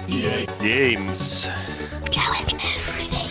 EA Games. Challenge everything.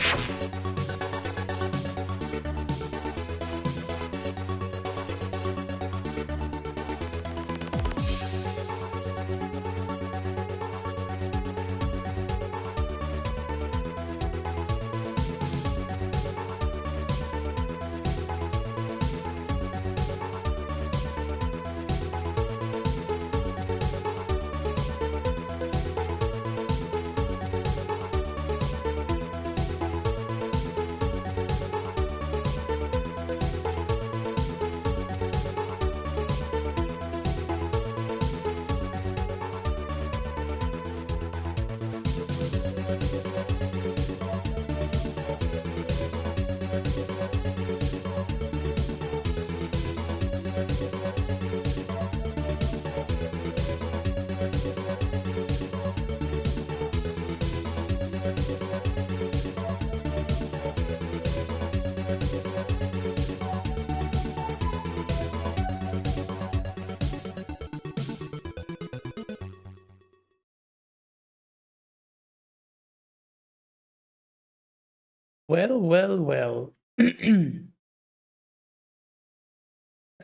Well.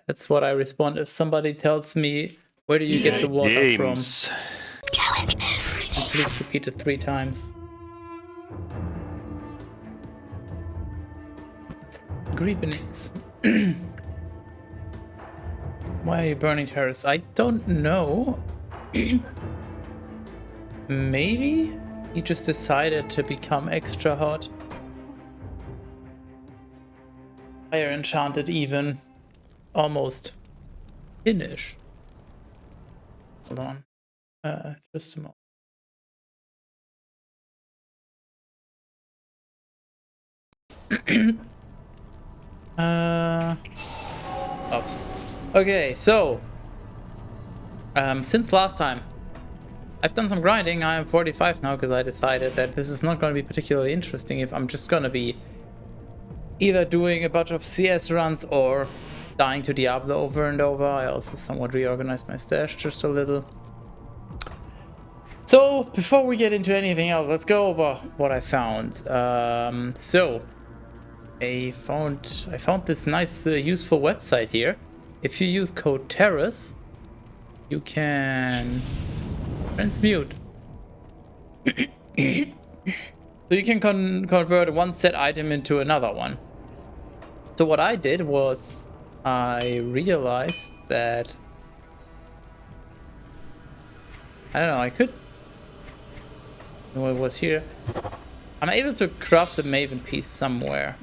That's what I respond if somebody tells me, where do you get the water Games. from? Challenge everything. Please repeat it 3 times. Greetings. Why are you burning terrace? I don't know. Maybe he just decided to become extra hot. Fire enchanted even. Almost finished. Hold on. Just a moment. Oops. Okay, so since last time I've done some grinding. I am 45 now because I decided that this is not going to be particularly interesting if I'm just going to be either doing a bunch of CS runs or dying to Diablo over and over. I also somewhat reorganized my stash just a little. So before we get into anything else, let's go over what I found. I found this nice useful website here. If you use code Terrace, you can transmute. So you can convert one set item into another one. So what I did was I realized that I don't know, I could. What was here? I'm able to craft the Maven piece somewhere.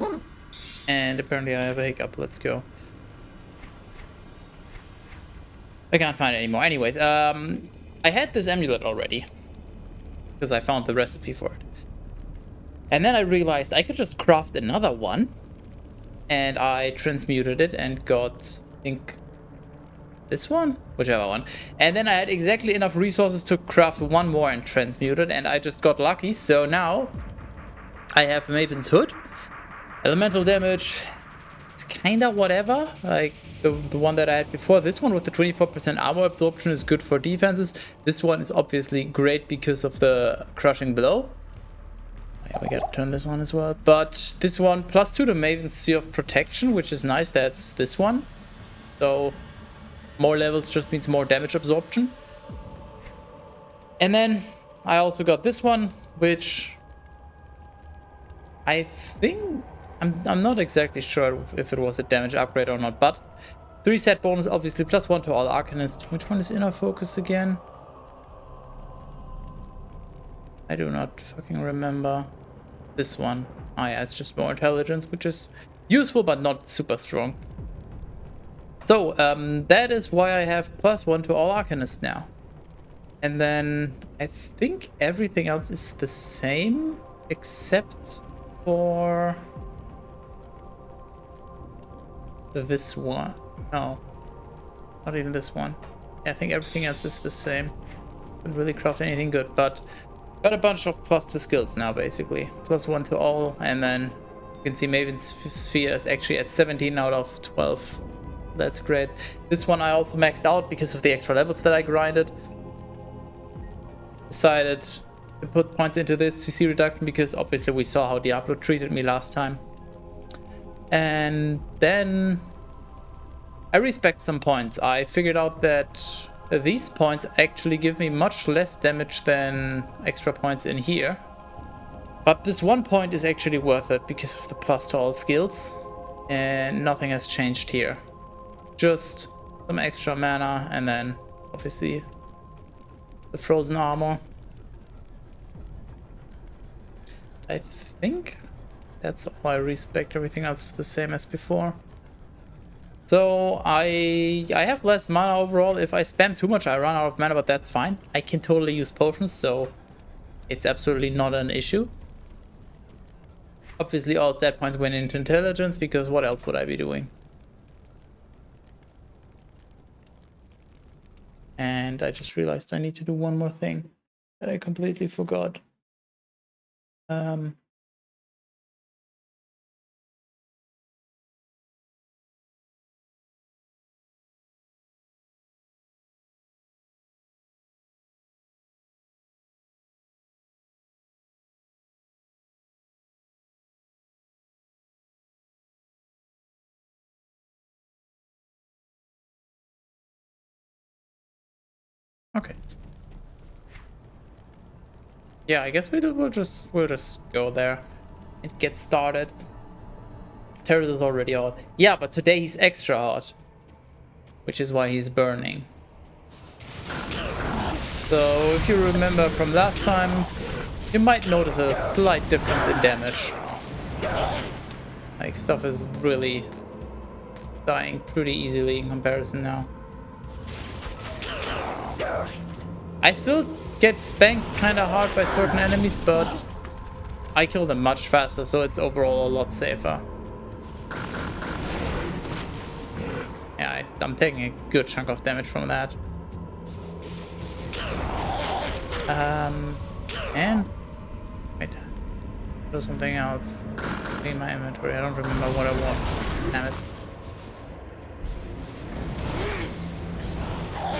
And apparently I have a hiccup. Let's go. I can't find it anymore. Anyways, I had this amulet already. Because I found the recipe for it. And then I realized I could just craft another one. And I transmuted it and got, I think, this one? Whichever one. And then I had exactly enough resources to craft one more and transmute it. And I just got lucky. So now I have Maven's Hood. Elemental damage. It's kind of whatever. Like the one that I had before. This one with the 24% armor absorption is good for defenses. This one is obviously great because of the crushing blow. Yeah, we gotta turn this on as well. But this one, +2 to Maven's Sphere of Protection, which is nice. That's this one. So more levels just means more damage absorption. And then I also got this one, which I think I'm not exactly sure if it was a damage upgrade or not, but 3 set bonus, obviously, +1 to all Arcanists. Which one is inner focus again? I do not fucking remember. This one. Oh yeah, it's just more intelligence, which is useful but not super strong. So, that is why I have +1 to all Arcanists now. And then I think everything else is the same, except for this one. No, not even this one. Yeah, I think everything else is the same. Couldn't really craft anything good, but got a bunch of +2 skills now, basically. +1 to all, and then you can see Maven's Sphere is actually at 17 out of 12. That's great. This one I also maxed out because of the extra levels that I grinded. Decided to put points into this CC reduction because obviously we saw how Diablo treated me last time. And then I respect some points. I figured out that these points actually give me much less damage than extra points in here. But this 1 point is actually worth it because of the plus to all skills. And nothing has changed here. Just some extra mana and then obviously the frozen armor. I think that's all I respect. Everything else is the same as before. So I have less mana overall. If I spam too much, I run out of mana, but that's fine. I can totally use potions, so it's absolutely not an issue. Obviously, all stat points went into intelligence, because what else would I be doing? And I just realized I need to do one more thing that I completely forgot. Okay. Yeah, I guess we'll just go there and get started. Terror is already hot. Yeah, but today he's extra hot, which is why he's burning. So if you remember from last time, you might notice a slight difference in damage. Like, stuff is really dying pretty easily in comparison now. I still get spanked kind of hard by certain enemies, but I kill them much faster, so it's overall a lot safer. Yeah, I'm taking a good chunk of damage from that. And wait, do something else in my inventory. I don't remember what it was. Damn it!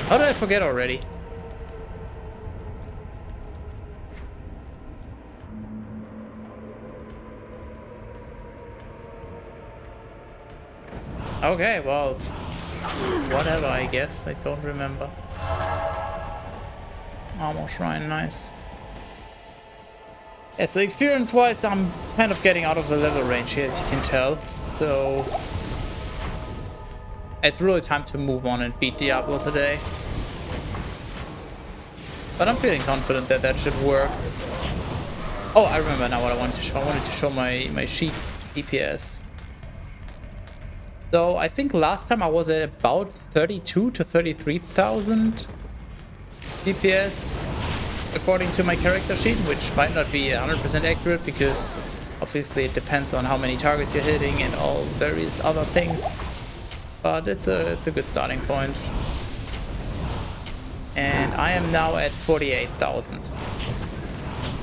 How did I forget already? Okay, well, whatever, I guess. I don't remember. Armor shrine, nice. Yeah, so experience-wise, I'm kind of getting out of the level range here, as you can tell. So it's really time to move on and beat Diablo today. But I'm feeling confident that that should work. Oh, I remember now what I wanted to show. I wanted to show my sheet DPS. So I think last time I was at about 32 to 33,000 DPS according to my character sheet, which might not be 100% accurate because obviously it depends on how many targets you're hitting and all various other things. But it's a good starting point. And I am now at 48,000.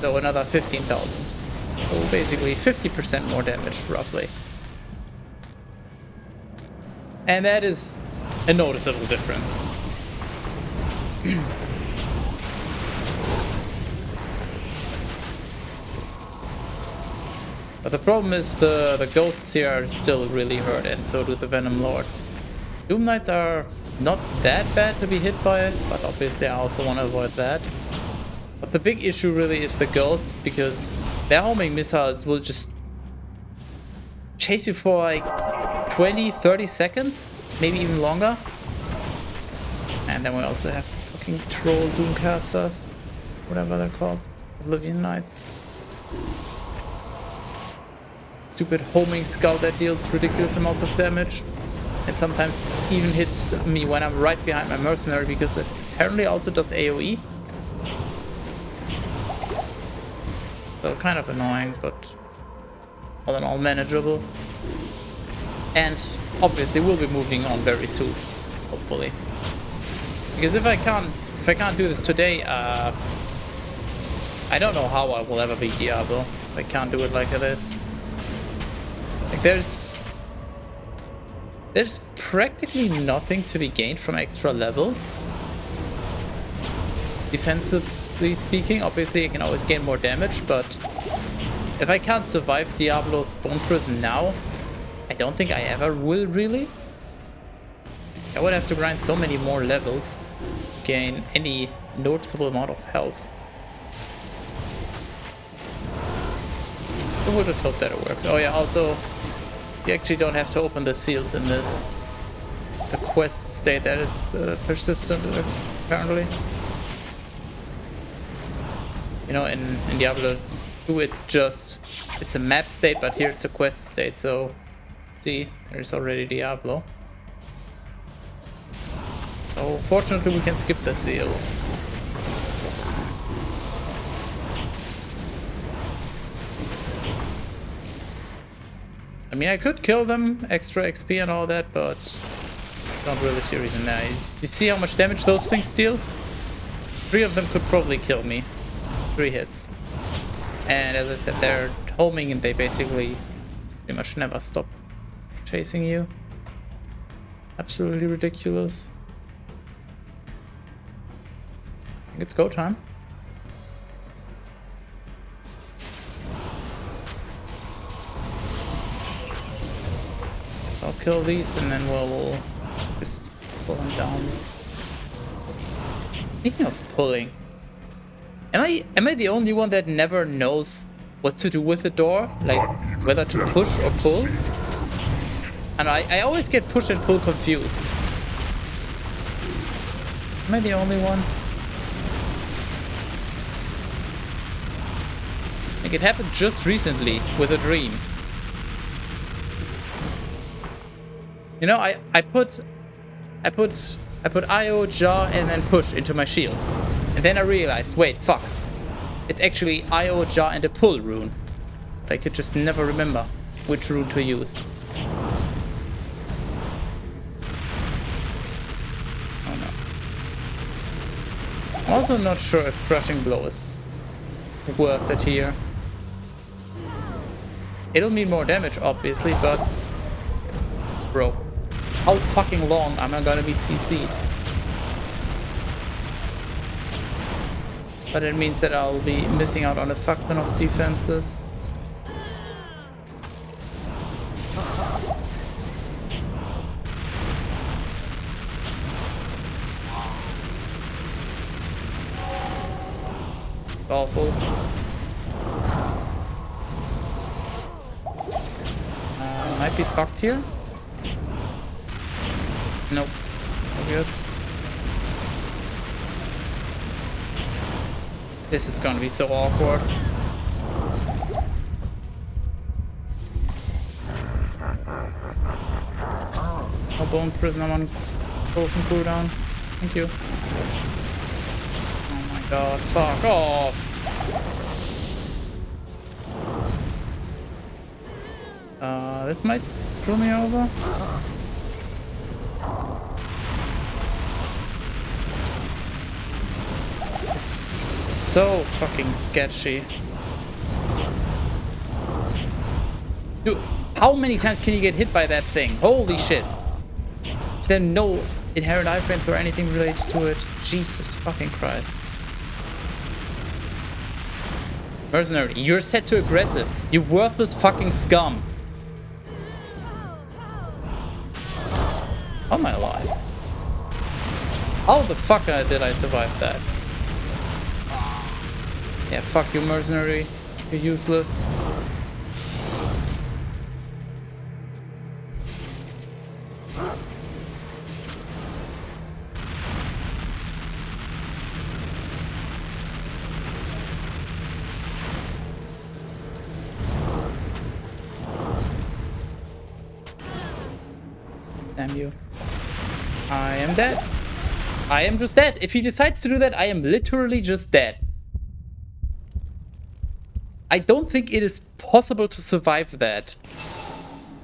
So another 15,000. So basically 50% more damage roughly. And that is a noticeable difference. But the problem is the ghosts here are still really hurt, and so do the Venom Lords. Doom Knights are not that bad to be hit by, but obviously I also want to avoid that. But the big issue really is the ghosts, because their homing missiles will just chase you for like 20-30 seconds, maybe even longer. And then we also have fucking troll doomcasters, whatever they're called, Oblivion Knights. Stupid homing skull that deals ridiculous amounts of damage and sometimes even hits me when I'm right behind my mercenary, because it apparently also does AoE. So kind of annoying, but all in all manageable. And obviously we'll be moving on very soon, hopefully. Because if I can't do this today, I don't know how I will ever beat Diablo if I can't do it like this. Like there's practically nothing to be gained from extra levels. Defensive reasonably speaking. Obviously, I can always gain more damage, but if I can't survive Diablo's Bone Prison now, I don't think I ever will, really. I would have to grind so many more levels to gain any noticeable amount of health. So we'll just hope that it works. Oh yeah, also, you actually don't have to open the seals in this. It's a quest state that is persistent, apparently. You know, in Diablo 2 it's a map state, but here it's a quest state, so see, there's already Diablo. So fortunately we can skip the seals. I mean, I could kill them, extra XP and all that, but don't really see a reason now. You see how much damage those things deal? 3 of them could probably kill me. 3 hits. And as I said, they're homing and they basically pretty much never stop chasing you. Absolutely ridiculous. I think it's go time. Guess I'll kill these and then we'll just pull them down. Speaking of pulling, am I the only one that never knows what to do with the door? Like whether to push or pull? And I always get push and pull confused. Am I the only one? Like it happened just recently with a dream. You know, I put IO, jaw, and then push into my shield. And then I realized, wait, fuck. It's actually IO, jaw, and a pull rune. I could just never remember which rune to use. Oh no. I'm also not sure if crushing blow is worth it here. It'll mean more damage, obviously, but bro, how fucking long am I gonna be CC'd? But it means that I'll be missing out on a fuck ton of defenses. Awful. Might be fucked here. Nope. All good. This is gonna be so awkward. Oh, bone prison, I'm on potion cooldown. Thank you. Oh my god, fuck off. This might screw me over. It's so fucking sketchy. Dude, how many times can you get hit by that thing? Holy shit. Is there no inherent iframes or anything related to it? Jesus fucking Christ. Mercenary, you're set to aggressive. You worthless fucking scum. How am I alive? How the fuck did I survive that? Yeah, fuck you, mercenary. You're useless. Damn you. I am dead. I am just dead. If he decides to do that, I am literally just dead. I don't think it is possible to survive that.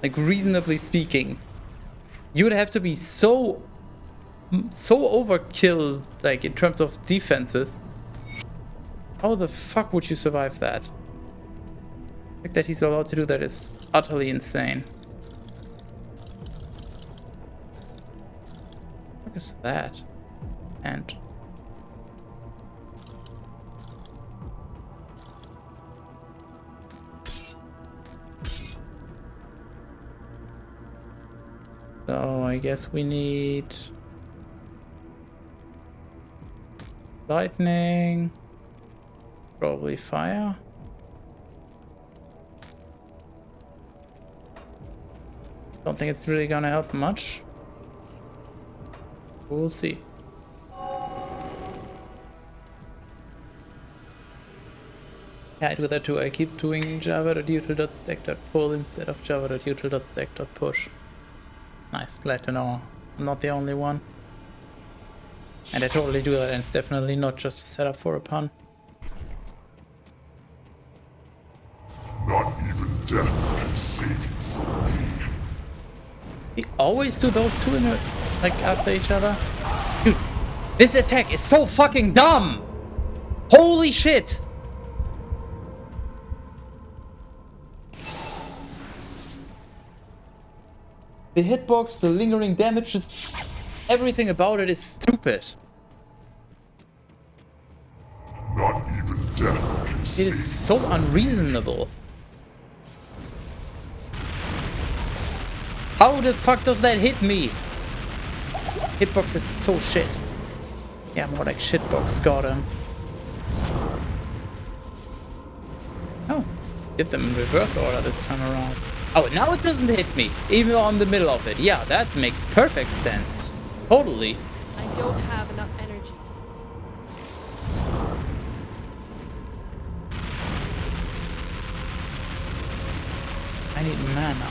Like, reasonably speaking. You would have to be so overkill, like, in terms of defenses. How the fuck would you survive that? The fact that he's allowed to do that is utterly insane. What is that? And So I guess we need lightning, probably fire. Don't think it's really gonna help much. We'll see. Yeah, with that too, I keep doing java.util.stack.pull instead of java.util.stack.push. Nice, glad to know I'm not the only one. And I totally do that, and it's definitely not just a setup for a pun. Not even death can save you from me. We always do those two in a, like after each other. Dude, this attack is so fucking dumb! Holy shit! The hitbox, the lingering damage, just everything about it is stupid. Not even death can It save is so unreasonable. How the fuck does that hit me? Hitbox is so shit. Yeah, more like shitbox. Got him. Oh, did them in reverse order this time around. Oh, now it doesn't hit me, even though I'm in the middle of it. Yeah, that makes perfect sense. Totally. I don't have enough energy. I need mana.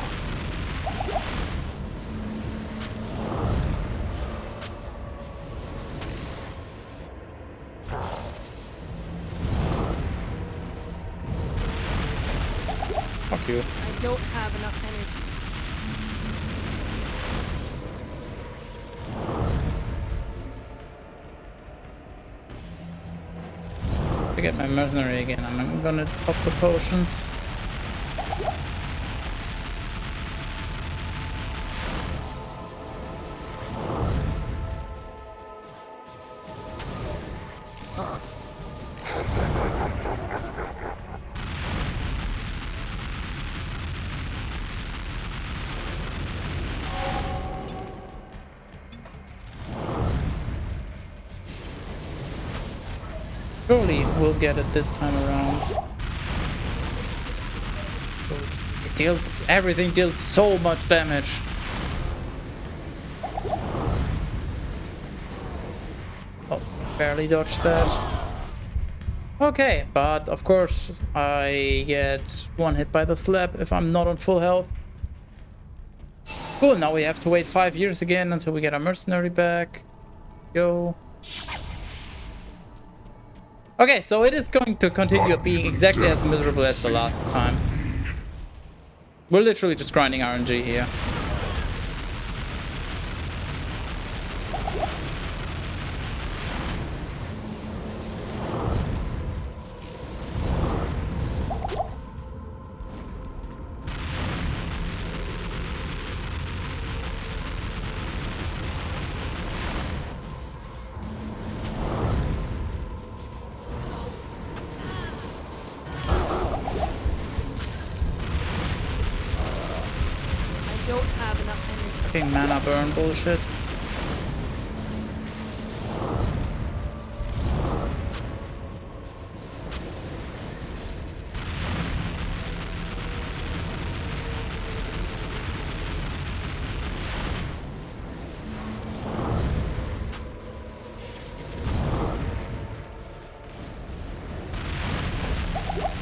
Fuck you. I don't have enough energy. To get my mercenary again, I'm gonna pop the potions. Surely we'll get it this time around. It deals, everything deals so much damage. Oh, barely dodged that. Okay, but of course I get one hit by the slap if I'm not on full health. Cool, now we have to wait 5 years again until we get our mercenary back. Go. Okay, so it is going to continue being exactly as miserable as the last time. We're literally just grinding RNG here. I don't have enough energy. Fucking mana burn bullshit.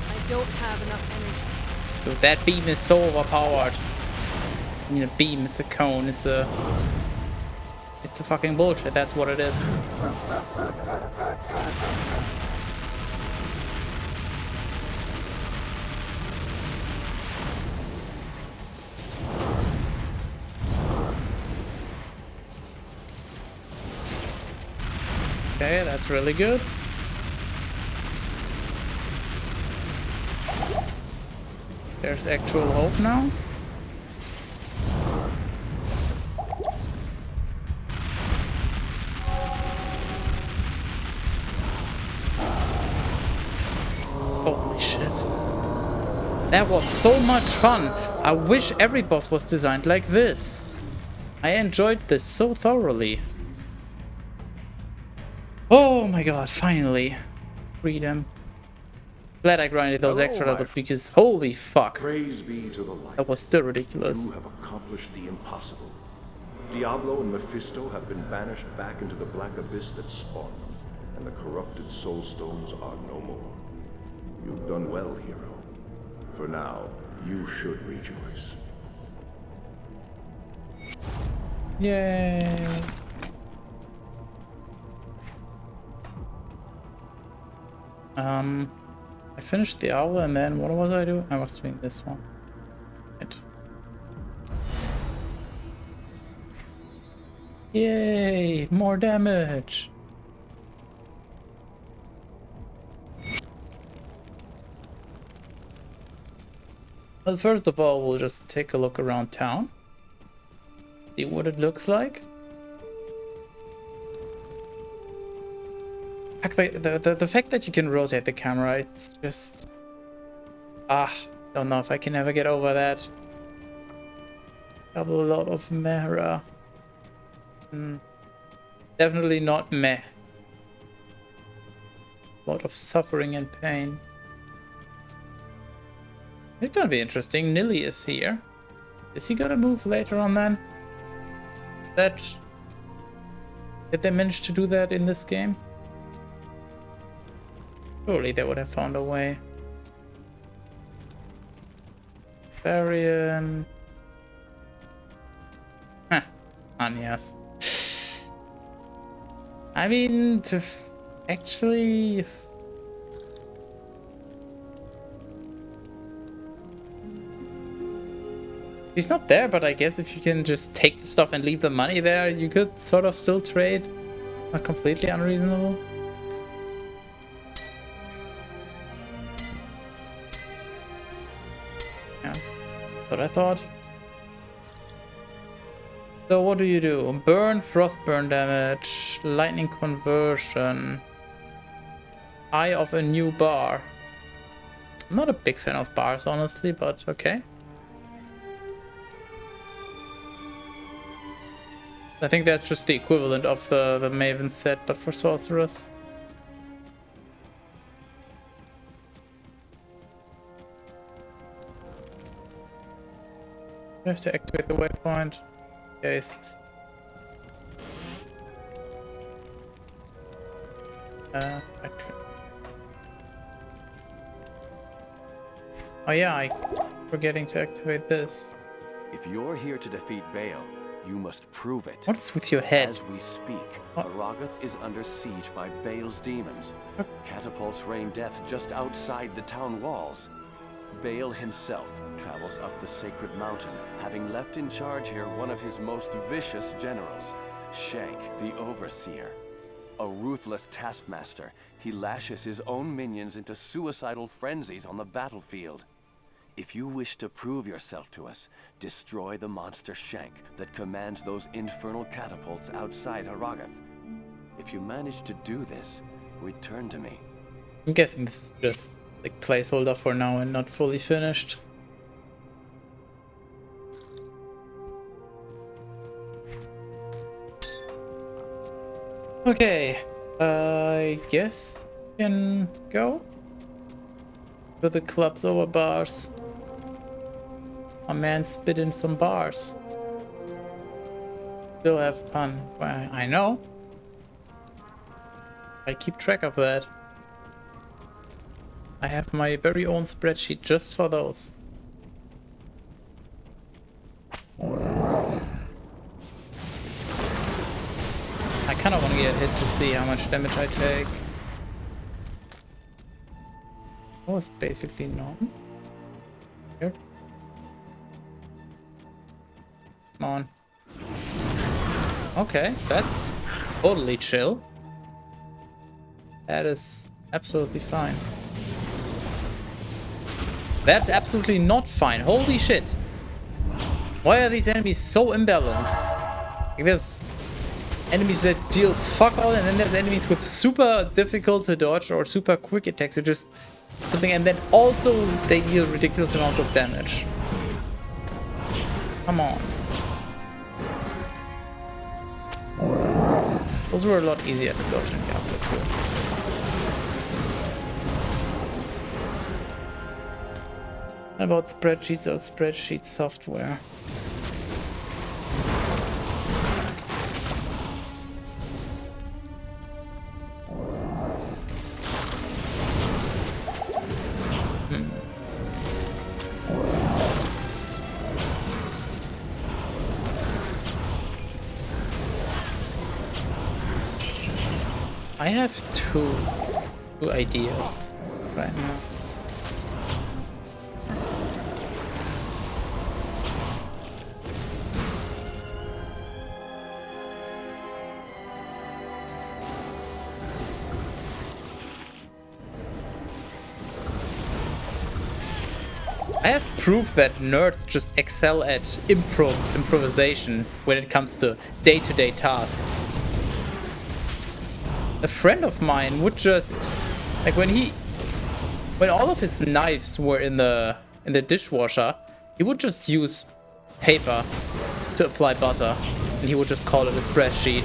I don't have enough energy. Dude, that beam is so overpowered. I mean, a beam, it's a cone, it's a fucking bullshit, that's what it is. Okay, that's really good. There's actual hope now. Holy shit. That was so much fun. I wish every boss was designed like this. I enjoyed this so thoroughly. Oh my god, finally. Freedom. Glad I grinded those extra levels because holy fuck. Praise be to the light. That was still ridiculous. You have accomplished the impossible. Diablo and Mephisto have been banished back into the black abyss that spawned them, and the corrupted soul stones are no more. You've done well, hero. For now, you should rejoice. Yay. I finished the owl and then what was I doing? I was doing this one. Right. Yay! More damage! Well, first of all, we'll just take a look around town. See what it looks like. The fact that you can rotate the camera, it's just... don't know if I can ever get over that. Have a lot of meh. Definitely not meh. A lot of suffering and pain. It's gonna be interesting. Nilly is here. Is he gonna move later on then? Did they manage to do that in this game? Surely they would have found a way. Varian. Huh. Anyas. I mean, actually... He's not there, but I guess if you can just take the stuff and leave the money there, you could sort of still trade. Not completely unreasonable. Yeah, what I thought. So what do? Burn, frost burn damage, lightning conversion, eye of a new bar. I'm not a big fan of bars, honestly, but okay. I think that's just the equivalent of the Maven set, but for sorcerers. I have to activate the waypoint. Case. Oh yeah, I'm forgetting to activate this. If you're here to defeat Baal, you must prove it. What's with your head? As we speak, What? Aragath is under siege by Baal's demons. Catapults rain death just outside the town walls. Baal himself travels up the sacred mountain, having left in charge here one of his most vicious generals, Shank the Overseer. A ruthless taskmaster, he lashes his own minions into suicidal frenzies on the battlefield. If you wish to prove yourself to us, destroy the monster Shank that commands those infernal catapults outside Aragath. If you manage to do this, return to me. I'm guessing this is just like placeholder for now and not fully finished. Okay, I guess we can go to the clubs over bars. A man spit in some bars. Still have fun. Well, I know. I keep track of that. I have my very own spreadsheet just for those. I kind of want to get hit to see how much damage I take. That was basically none. Weird. Come on. Okay, that's totally chill. That is absolutely fine. That's absolutely not fine. Holy shit. Why are these enemies so imbalanced? Like there's enemies that deal fuck all, and then there's enemies with super difficult to dodge or super quick attacks or just something, and then also they deal ridiculous amounts of damage. Come on. Those were a lot easier to dodge in Diablo 2. What about spreadsheets or spreadsheet software? I have two ideas right now. I have proof that nerds just excel at improvisation when it comes to day-to-day tasks. A friend of mine would just, like, when all of his knives were in the dishwasher, he would just use paper to apply butter, and he would just call it a spreadsheet.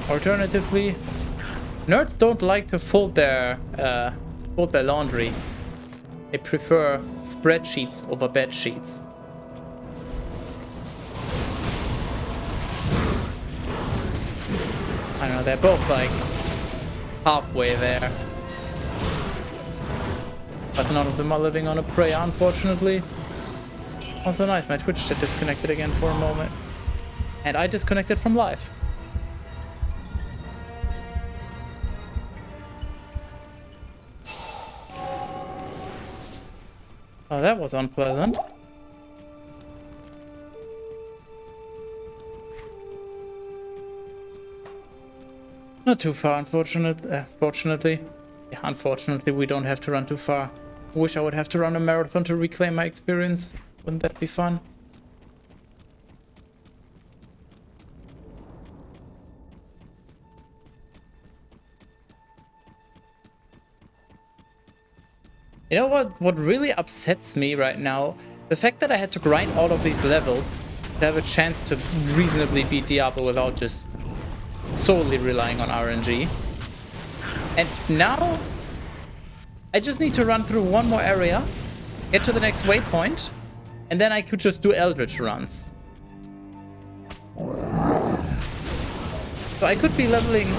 Alternatively, nerds don't like to fold their laundry. They prefer spreadsheets over bed sheets. I don't know, they're both like halfway there. But none of them are living on a prayer, unfortunately. Also nice, my Twitch chat disconnected again for a moment. And I disconnected from live. Oh, that was unpleasant. Not too far, fortunately. Yeah, unfortunately, we don't have to run too far. Wish I would have to run a marathon to reclaim my experience. Wouldn't that be fun? You know what really upsets me right now? The fact that I had to grind all of these levels to have a chance to reasonably beat Diablo without just solely relying on RNG. And now I just need to run through one more area, get to the next waypoint, and then I could just do Eldritch runs. So I could be leveling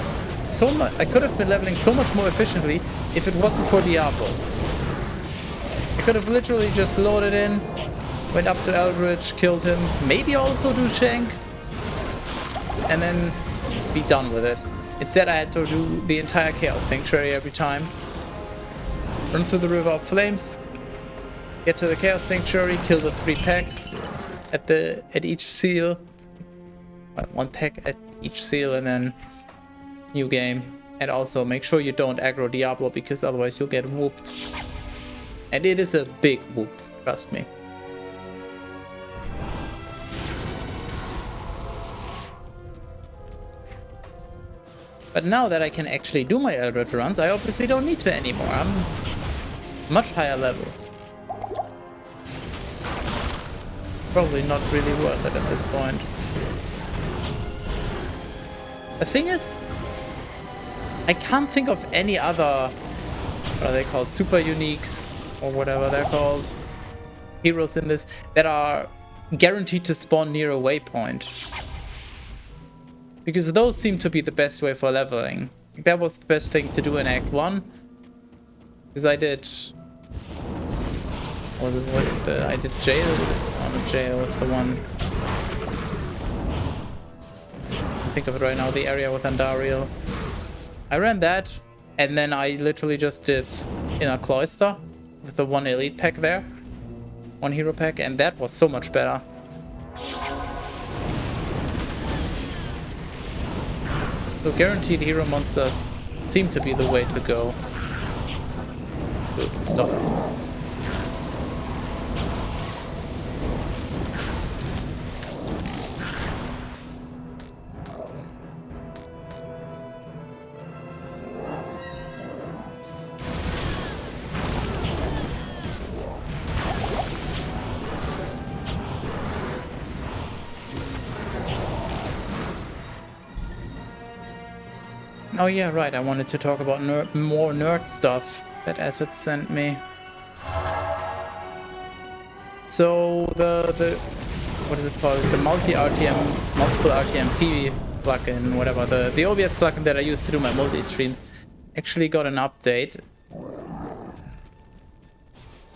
so much. I could have been leveling so much more efficiently if it wasn't for Diablo. I could have literally just loaded in, went up to Eldritch, killed him, maybe also do Shank, and then be done with it. Instead, I had to do the entire Chaos Sanctuary every time. Run through the River of Flames, get to the Chaos Sanctuary, kill the 3 packs at each seal. 1 pack at each seal, and then new game. And also make sure you don't aggro Diablo, because otherwise you'll get whooped. And it is a big whoop, trust me. But now that I can actually do my Eldritch runs, I obviously don't need to anymore. I'm much higher level. Probably not really worth it at this point. The thing is, I can't think of any other, what are they called, super uniques, or whatever they're called, heroes in this, that are guaranteed to spawn near a waypoint. Because those seem to be the best way for leveling. That was the best thing to do in Act 1. Because I did... I did Jail? Oh, not Jail, what's the one? I think of it right now, the area with Andariel. I ran that, and then I literally just did Inner Cloister with the 1 elite pack there. 1 hero pack, and that was so much better. So guaranteed hero monsters seem to be the way to go. Good, stop. Oh yeah, right. I wanted to talk about more nerd stuff that Asset sent me. So the what is it called? The multiple RTMP plugin, whatever. The OBS plugin that I use to do my multi streams actually got an update,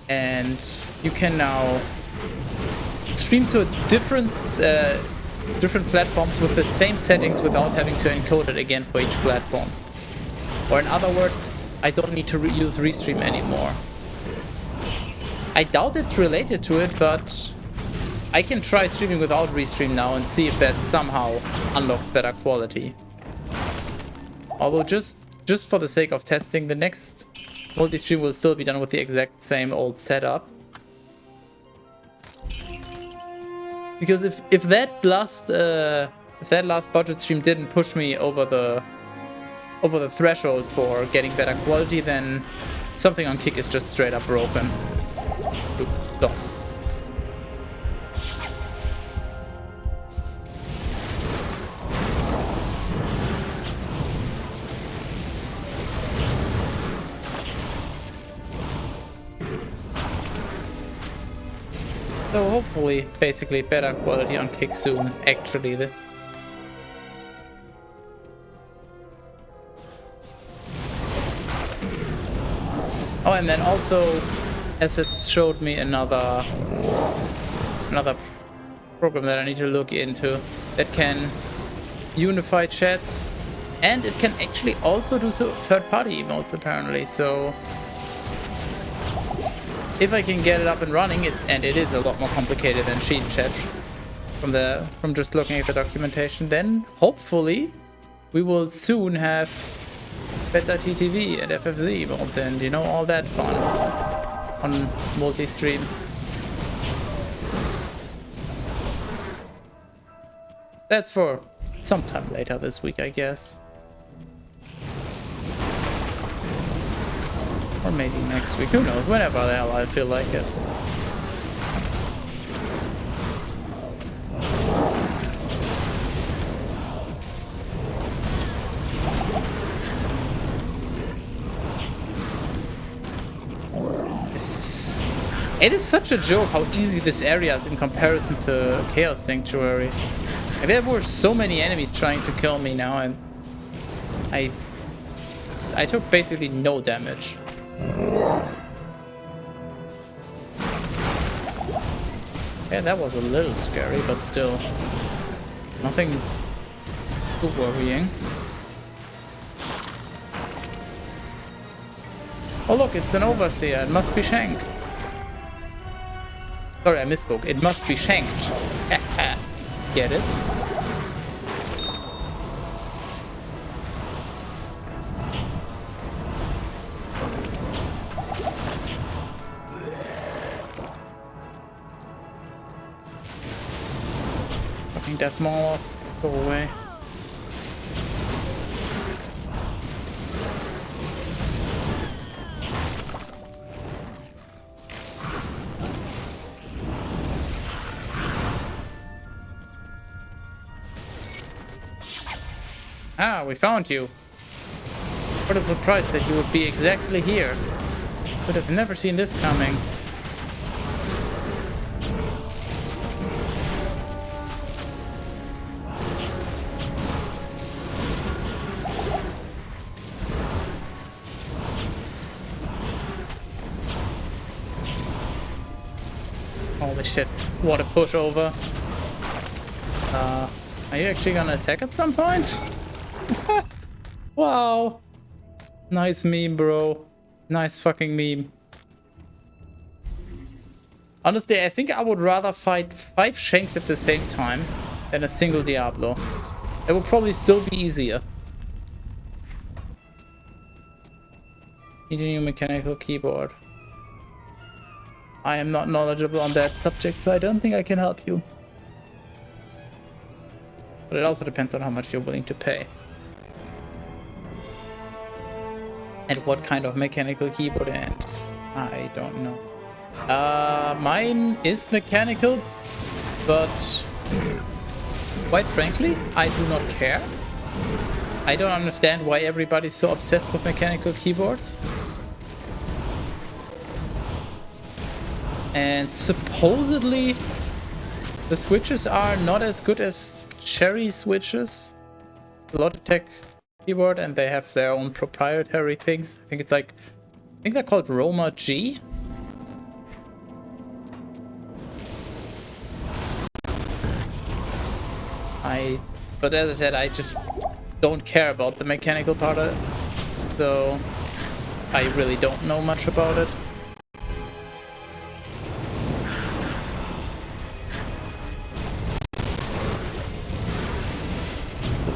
and you can now stream to different platforms with the same settings without having to encode it again for each platform. Or in other words, I don't need to use Restream anymore. I doubt it's related to it, but I can try streaming without Restream now and see if that somehow unlocks better quality. Although just for the sake of testing, the next multi-stream will still be done with the exact same old setup. Because if that last budget stream didn't push me over the threshold for getting better quality, then something on Kick is just straight up broken. Oops, stop. So hopefully, basically better quality on Kick soon, actually. Oh, and then also, Assets showed me another program that I need to look into that can unify chats, and it can actually also do third-party emotes apparently. So if I can get it up and running, and it is a lot more complicated than Sheet Chat from just looking at the documentation, then hopefully we will soon have better TTV and FFZ emotes and, you know, all that fun on multi-streams. That's for sometime later this week, I guess. Or maybe next week, who knows, whenever the hell I feel like it. It is such a joke how easy this area is in comparison to Chaos Sanctuary. Like, there were so many enemies trying to kill me now, and I took basically no damage. Yeah, that was a little scary, but still nothing too worrying. Oh look, it's an overseer. It must be Shank. Sorry, I misspoke. It must be shanked. Get it? Fucking death maulers. Go away. Ah, we found you. What a surprise that you would be exactly here. Could have never seen this coming. Holy shit, what a pushover. Are you actually gonna attack at some point? Wow. Nice meme, bro. Nice fucking meme. Honestly, I think I would rather fight 5 Shanks at the same time than a single Diablo. It would probably still be easier. Need a new mechanical keyboard. I am not knowledgeable on that subject, so I don't think I can help you. But it also depends on how much you're willing to pay. And what kind of mechanical keyboard, and I don't know. Mine is mechanical, but quite frankly, I do not care. I don't understand why everybody's so obsessed with mechanical keyboards. And supposedly the switches are not as good as Cherry switches. Logitech keyboard, and they have their own proprietary things. I think it's like, I think they're called Roma G. But as I said, I just don't care about the mechanical part of it, so I really don't know much about it.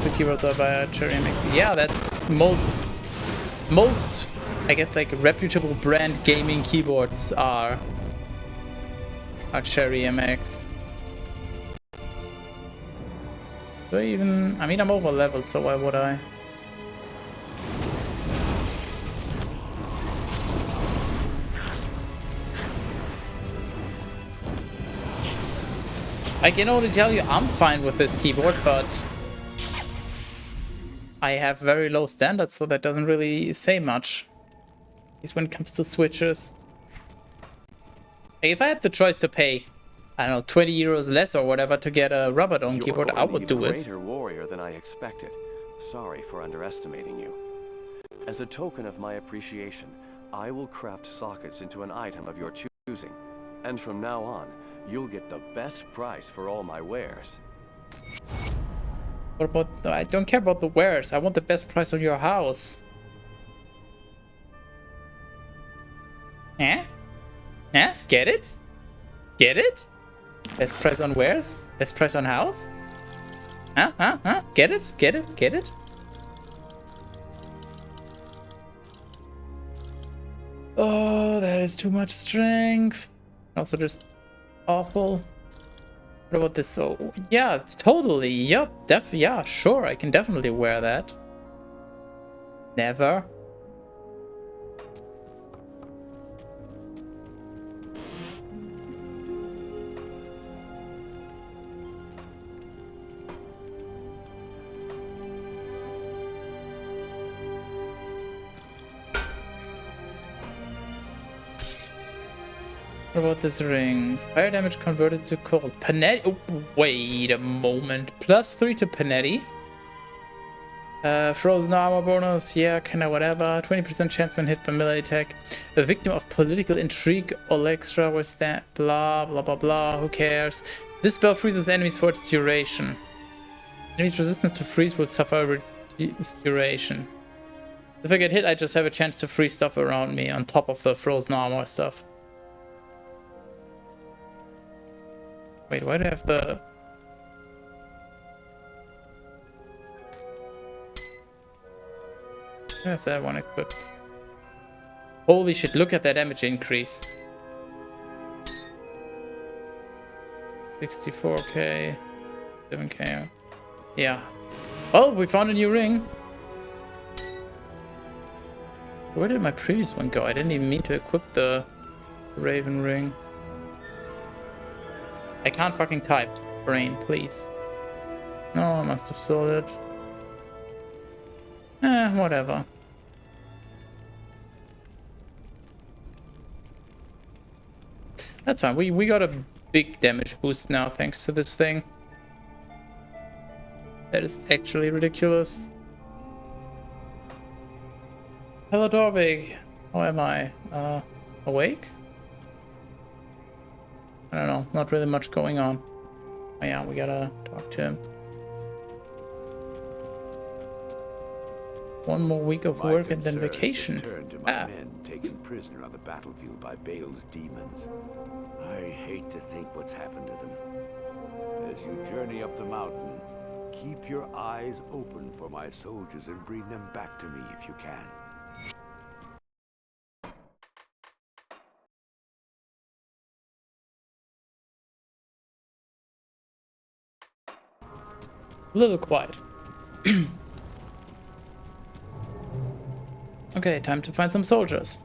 The keyboards are by a Cherry MX. Yeah, that's most, I guess, like reputable brand gaming keyboards are Cherry MX. Do I even... I mean, I'm over leveled, so why would I? I can only tell you I'm fine with this keyboard, but I have very low standards, so that doesn't really say much. At least when it comes to switches. Like, if I had the choice to pay, I don't know, 20 euros less or whatever to get a rubber dome keyboard, I would do it. You're a greater warrior than I expected. Sorry for underestimating you. As a token of my appreciation, I will craft sockets into an item of your choosing. And from now on, you'll get the best price for all my wares. What about... I don't care about the wares. I want the best price on your house. Eh? Eh? Get it? Get it? Best price on wares? Best price on house? Huh? Huh? Huh? Get it? Get it? Get it? Oh, that is too much strength. Also just awful. What about this? Oh, yeah, totally. Yup. Yeah, sure. I can definitely wear that. Never. What about this ring? Fire damage converted to cold. Panetti. Oh, wait a moment. +3 to Panetti. Frozen armor bonus. Yeah, kinda whatever. 20% chance when hit by melee attack. A victim of political intrigue. All extra was that. Blah, blah, blah, blah. Who cares? This spell freezes enemies for its duration. Enemies' resistance to freeze will suffer a reduced duration. If I get hit, I just have a chance to freeze stuff around me on top of the frozen armor stuff. Wait, why do I have the... I have that one equipped. Holy shit, look at that damage increase. 64k, 7k. Yeah. Oh, we found a new ring. Where did my previous one go? I didn't even mean to equip the Raven ring. I can't fucking type. Brain, please. No, I must have sold it. Whatever. That's fine. We got a big damage boost now thanks to this thing. That is actually ridiculous. Hello, Dorvig. How am I? Awake? I don't know. Not really much going on. Oh yeah, we gotta talk to him. One more week of work and then vacation. To my men taken prisoner on the battlefield by Bale's demons. I hate to think what's happened to them. As you journey up the mountain, keep your eyes open for my soldiers and bring them back to me if you can. A little quiet. Okay, time to find some soldiers.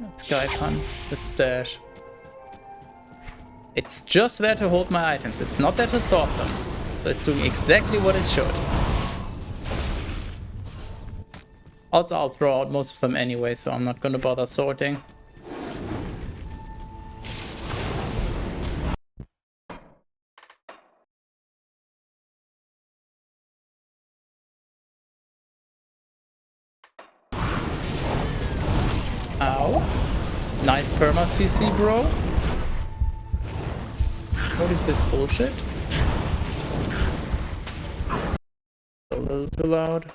Let's guide hunt the stash. It's just there to hold my items. It's not there to sort them. So it's doing exactly what it should. Also, I'll throw out most of them anyway, so I'm not gonna bother sorting. Ow. Nice perma CC, bro. What is this bullshit? A little too loud.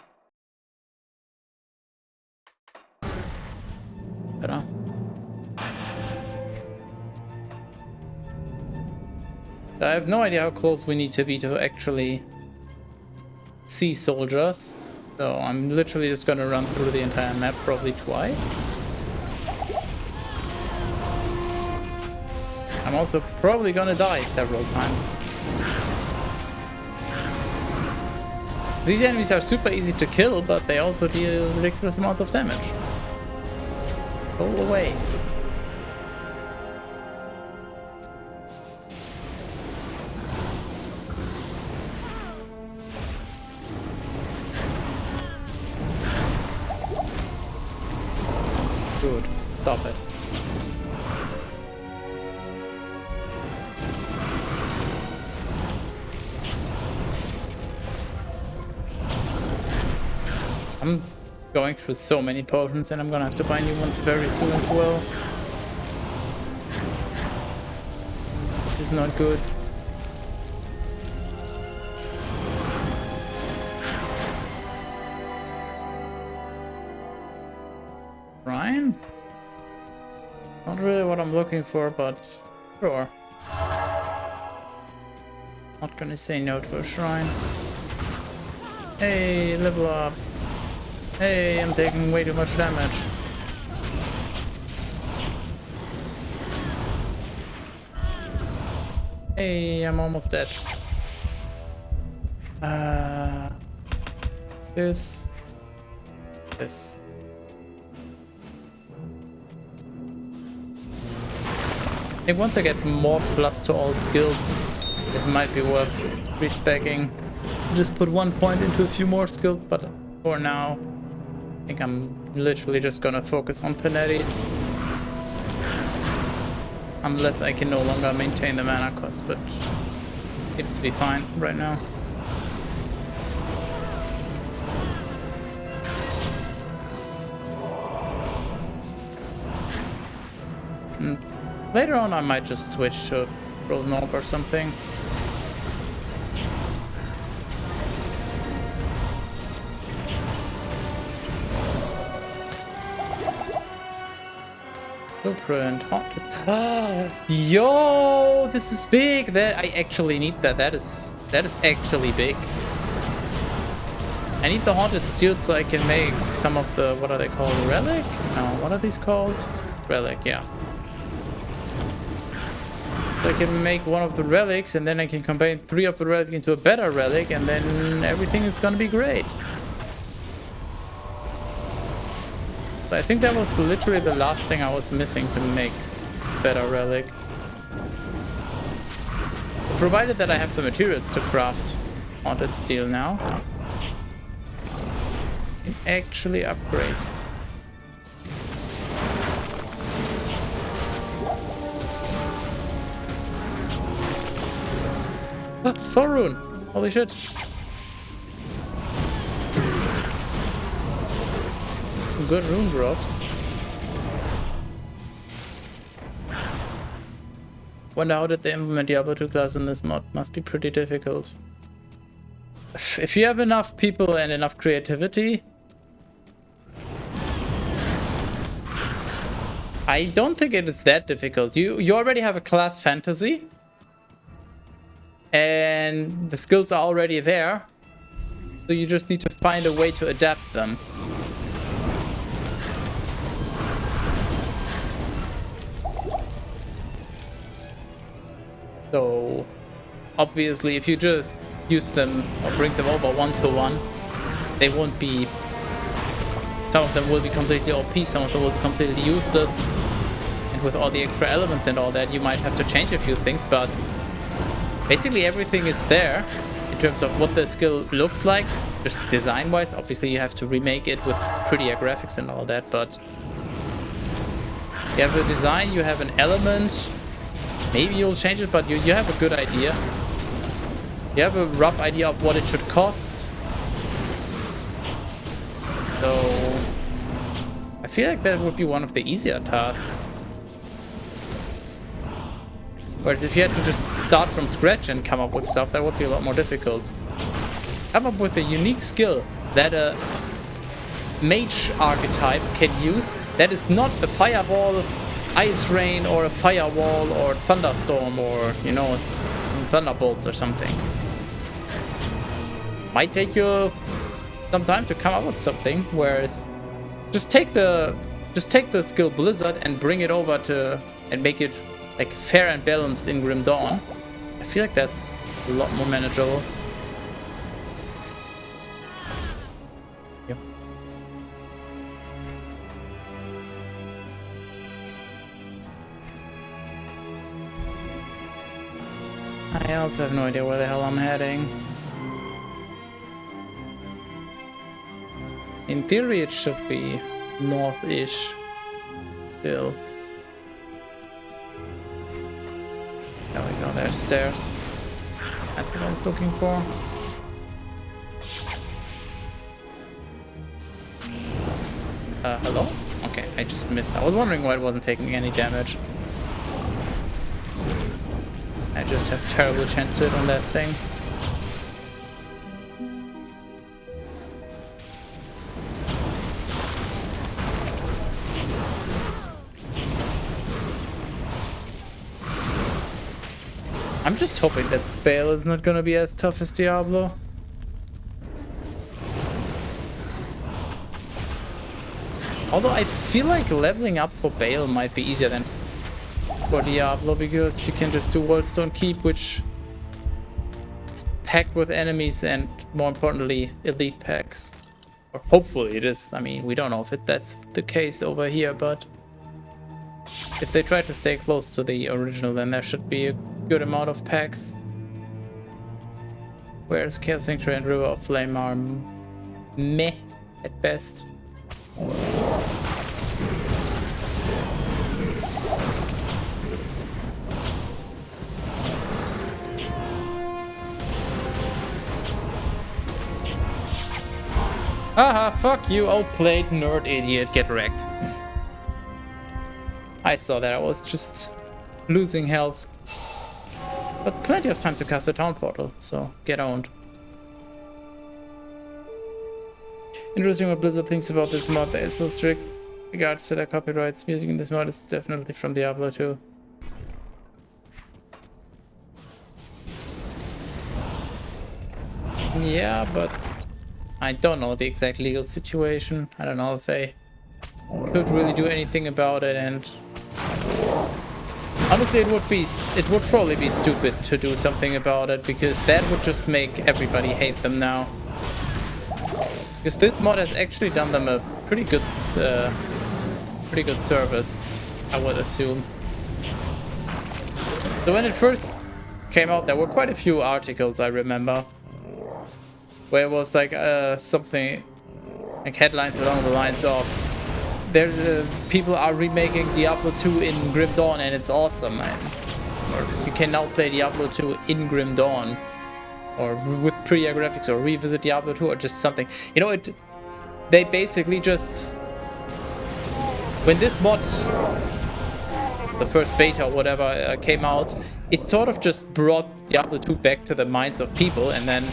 Better. I have no idea how close we need to be to actually see soldiers. So I'm literally just gonna run through the entire map probably twice. I'm also probably gonna die several times. These enemies are super easy to kill, but they also deal ridiculous amounts of damage. Go away. Good. Stop it. I'm going through so many potions and I'm gonna have to buy new ones very soon as well. This is not good. Shrine? Not really what I'm looking for, but sure. Not gonna say no to a shrine. Hey, level up. Hey, I'm taking way too much damage. Hey, I'm almost dead. This. I think once I get more plus to all skills, it might be worth respeccing. Just put 1 point into a few more skills, but for now, I think I'm literally just gonna focus on Panetti's. Unless I can no longer maintain the mana cost, but seems to be fine right now. Later on I might just switch to Roll Knob or something. Blueprint, haunted. Yo, this is big. That I actually need that. That is actually big. I need the haunted steel so I can make some of the, what are they called? Relic? No, what are these called? Relic, yeah. So I can make one of the relics and then I can combine 3 of the relics into a better relic and then everything is gonna be great. So I think that was literally the last thing I was missing to make better relic. Provided that I have the materials to craft haunted steel now. I can actually upgrade. Ah, Soul Rune! Holy shit! Some good rune drops. Wonder how did they implement Diablo 2 class in this mod? Must be pretty difficult. If you have enough people and enough creativity, I don't think it is that difficult. You already have a class fantasy. And the skills are already there, so you just need to find a way to adapt them. So obviously if you just use them or bring them over one-to-one, they won't be, some of them will be completely OP, some of them will be completely useless, and with all the extra elements and all that you might have to change a few things, but basically everything is there. It terms of what the skill looks like, just design-wise. Obviously, you have to remake it with prettier graphics and all that, but you have a design, you have an element. Maybe you'll change it, but you have a good idea. You have a rough idea of what it should cost. So I feel like that would be one of the easier tasks. Whereas if you had to just start from scratch and come up with stuff, that would be a lot more difficult. Come up with a unique skill that a mage archetype can use that is not a fireball, ice rain, or a firewall, or thunderstorm, or, you know, some thunderbolts or something. Might take you some time to come up with something, whereas just take the skill Blizzard and bring it over to and make it like fair and balanced in Grim Dawn. I feel like that's a lot more manageable. Yep. I also have no idea where the hell I'm heading. In theory, it should be north-ish still. There we go, there's stairs. That's what I was looking for. Hello? Okay, I just missed. I was wondering why it wasn't taking any damage. I just have terrible chance to hit on that thing. I'm just hoping that Bale is not gonna be as tough as Diablo. Although I feel like leveling up for Bale might be easier than for Diablo, because you can just do Worldstone Keep, which is packed with enemies and, more importantly, elite packs. Or hopefully it is. I mean, we don't know if that's the case over here, but if they try to stay close to the original, then there should be a good amount of packs. Whereas Chaos Sank and River of Flame are meh at best. Haha, fuck you, outplayed, nerd, idiot, get wrecked. I saw that, I was just losing health. But plenty of time to cast a town portal, so get owned. Interesting what Blizzard thinks about this mod. They are so strict regards to their copyrights. Music in this mod is definitely from Diablo 2. Yeah, but I don't know the exact legal situation. I don't know if they could really do anything about it, and honestly it would probably be stupid to do something about it, because that would just make everybody hate them now. Because this mod has actually done them a pretty good service, I would assume. So when it first came out, there were quite a few articles, I remember, where it was like something like headlines along the lines of there's people are remaking Diablo 2 in Grim Dawn and it's awesome, or you can now play Diablo 2 in Grim Dawn, or with prettier graphics, or revisit Diablo 2, or just something. You know, they basically just, when this mod, the first beta or whatever, came out, it sort of just brought Diablo 2 back to the minds of people, and then,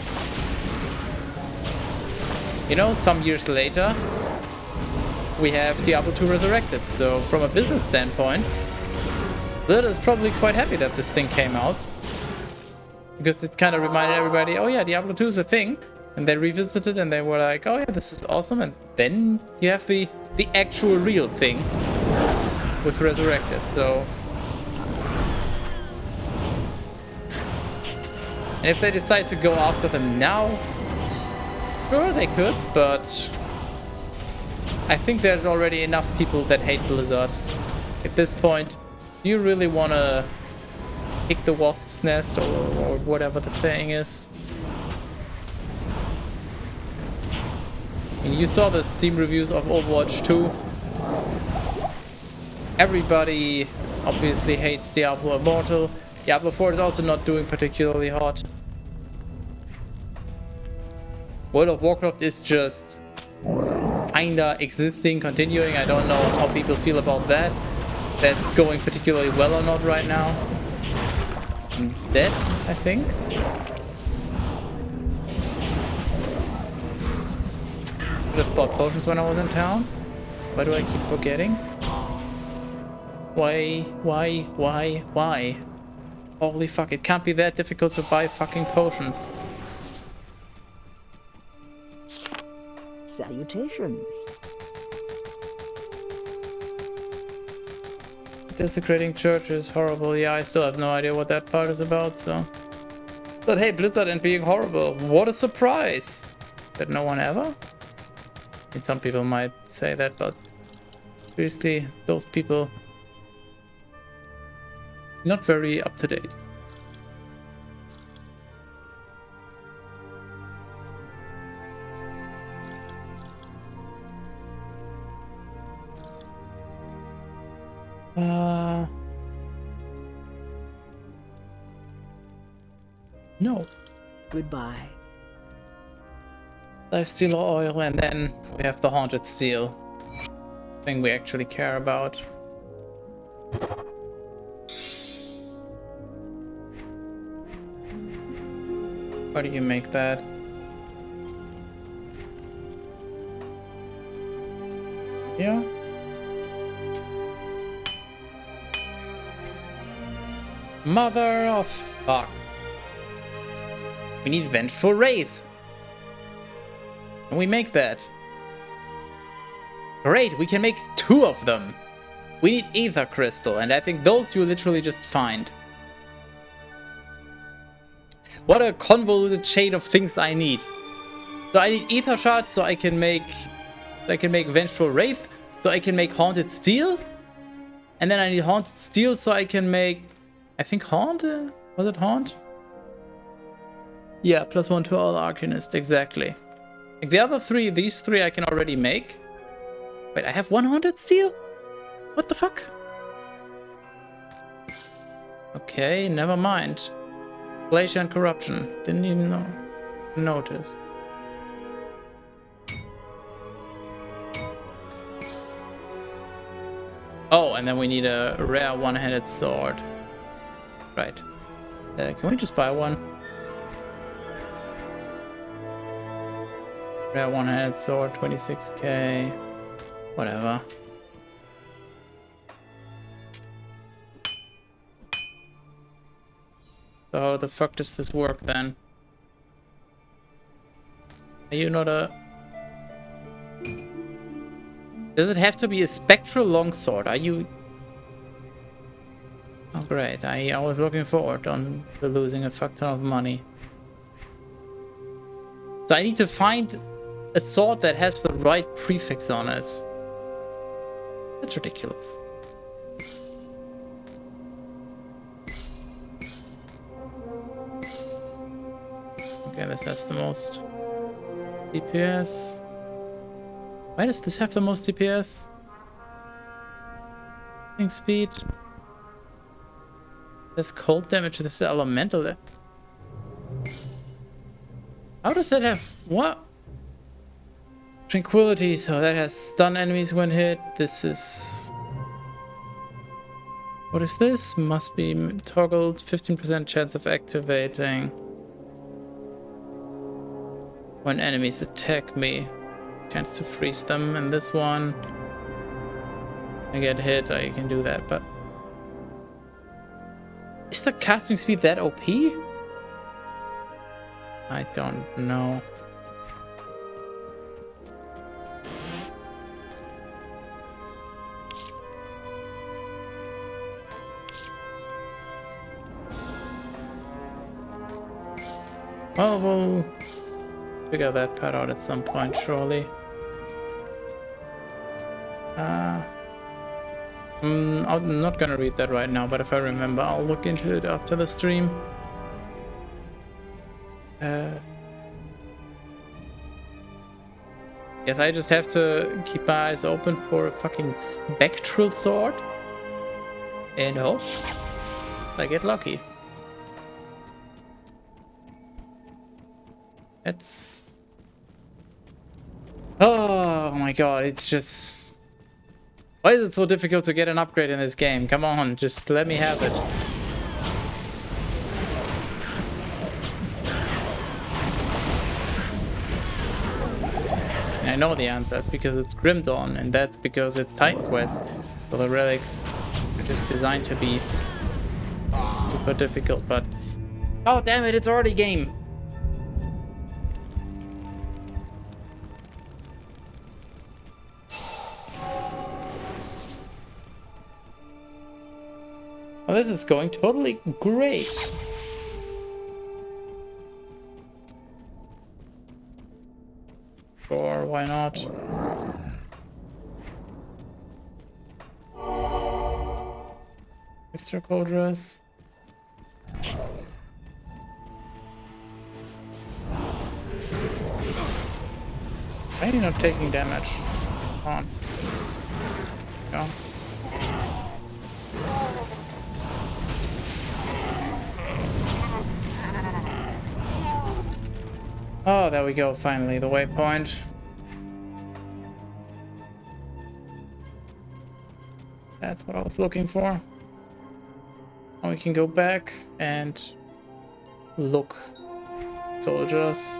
you know, some years later, we have Diablo 2 Resurrected. So from a business standpoint, Blizzard is probably quite happy that this thing came out, because it kind of reminded everybody, oh yeah, Diablo 2 is a thing, and they revisited and they were like, oh yeah, this is awesome, and then you have the actual real thing with Resurrected. So, and if they decide to go after them now, sure they could, but I think there's already enough people that hate Blizzard. At this point, do you really want to pick the wasp's nest, or whatever the saying is? And you saw the Steam reviews of Overwatch 2. Everybody obviously hates Diablo Immortal. Diablo 4 is also not doing particularly hot. World of Warcraft is just kinda existing, continuing. I don't know how people feel about that. That's going particularly well or not right now. I'm dead, I think. Should have bought potions when I was in town. Why do I keep forgetting? Why? Holy fuck, it can't be that difficult to buy fucking potions. Salutations. Desecrating church is horrible. Yeah, I still have no idea what that part is about, so. But hey, Blizzard and being horrible. What a surprise! That no one ever? I mean, some people might say that, but seriously, those people not very up to date. No. Goodbye. Lifesteal oil, and then we have the haunted steel. Thing we actually care about. Why do you make that? Yeah. Mother of fuck. We need Vengeful Wraith. And we make that. Great, we can make 2 of them. We need Ether Crystal, and I think those you literally just find. What a convoluted chain of things I need. So I need Ether Shards so I can make Vengeful Wraith, so I can make Haunted Steel. And then I need Haunted Steel so I can make, I think Haunt? Was it Haunt? Yeah, +1 to all Arcanist, exactly. Like the other 3, these 3 I can already make. Wait, I have 1 Haunted Steel? What the fuck? Okay, never mind. Glacier and Corruption. Didn't even notice. Oh, and then we need a rare one-handed sword. Right. Can we just buy one? Rare one-handed sword, 26k. Whatever. So how the fuck does this work then? Are you not a... Does it have to be a spectral longsword? Are you... Oh great, I was looking forward to losing a fuck ton of money. So I need to find a sword that has the right prefix on it. That's ridiculous. Okay, this has the most DPS. Why does this have the most DPS? Speed. This cold damage, this is elemental. How does that have what? Tranquility, so that has stun enemies when hit. This is... What is this? Must be toggled, 15% chance of activating when enemies attack me. Chance to freeze them. And this one, I get hit, I can do that, but... Is the casting speed that OP? I don't know. Well, we'll figure that part out at some point, surely. I'm not gonna read that right now, but if I remember, I'll look into it after the stream. Guess I just have to keep my eyes open for a fucking spectral sword. And hope I get lucky. It's... Oh my god, it's just... Why is it so difficult to get an upgrade in this game? Come on, just let me have it. And I know the answer. That's because it's Grim Dawn, and that's because it's Titan Quest. So the relics are just designed to be super difficult, but... Oh damn it, it's already game! Well, this is going totally great. Sure, why not? Extra cold dress. Why are you not taking damage? Come on. Go. Oh, there we go, finally, the waypoint. That's what I was looking for. Now we can go back and look. Soldiers.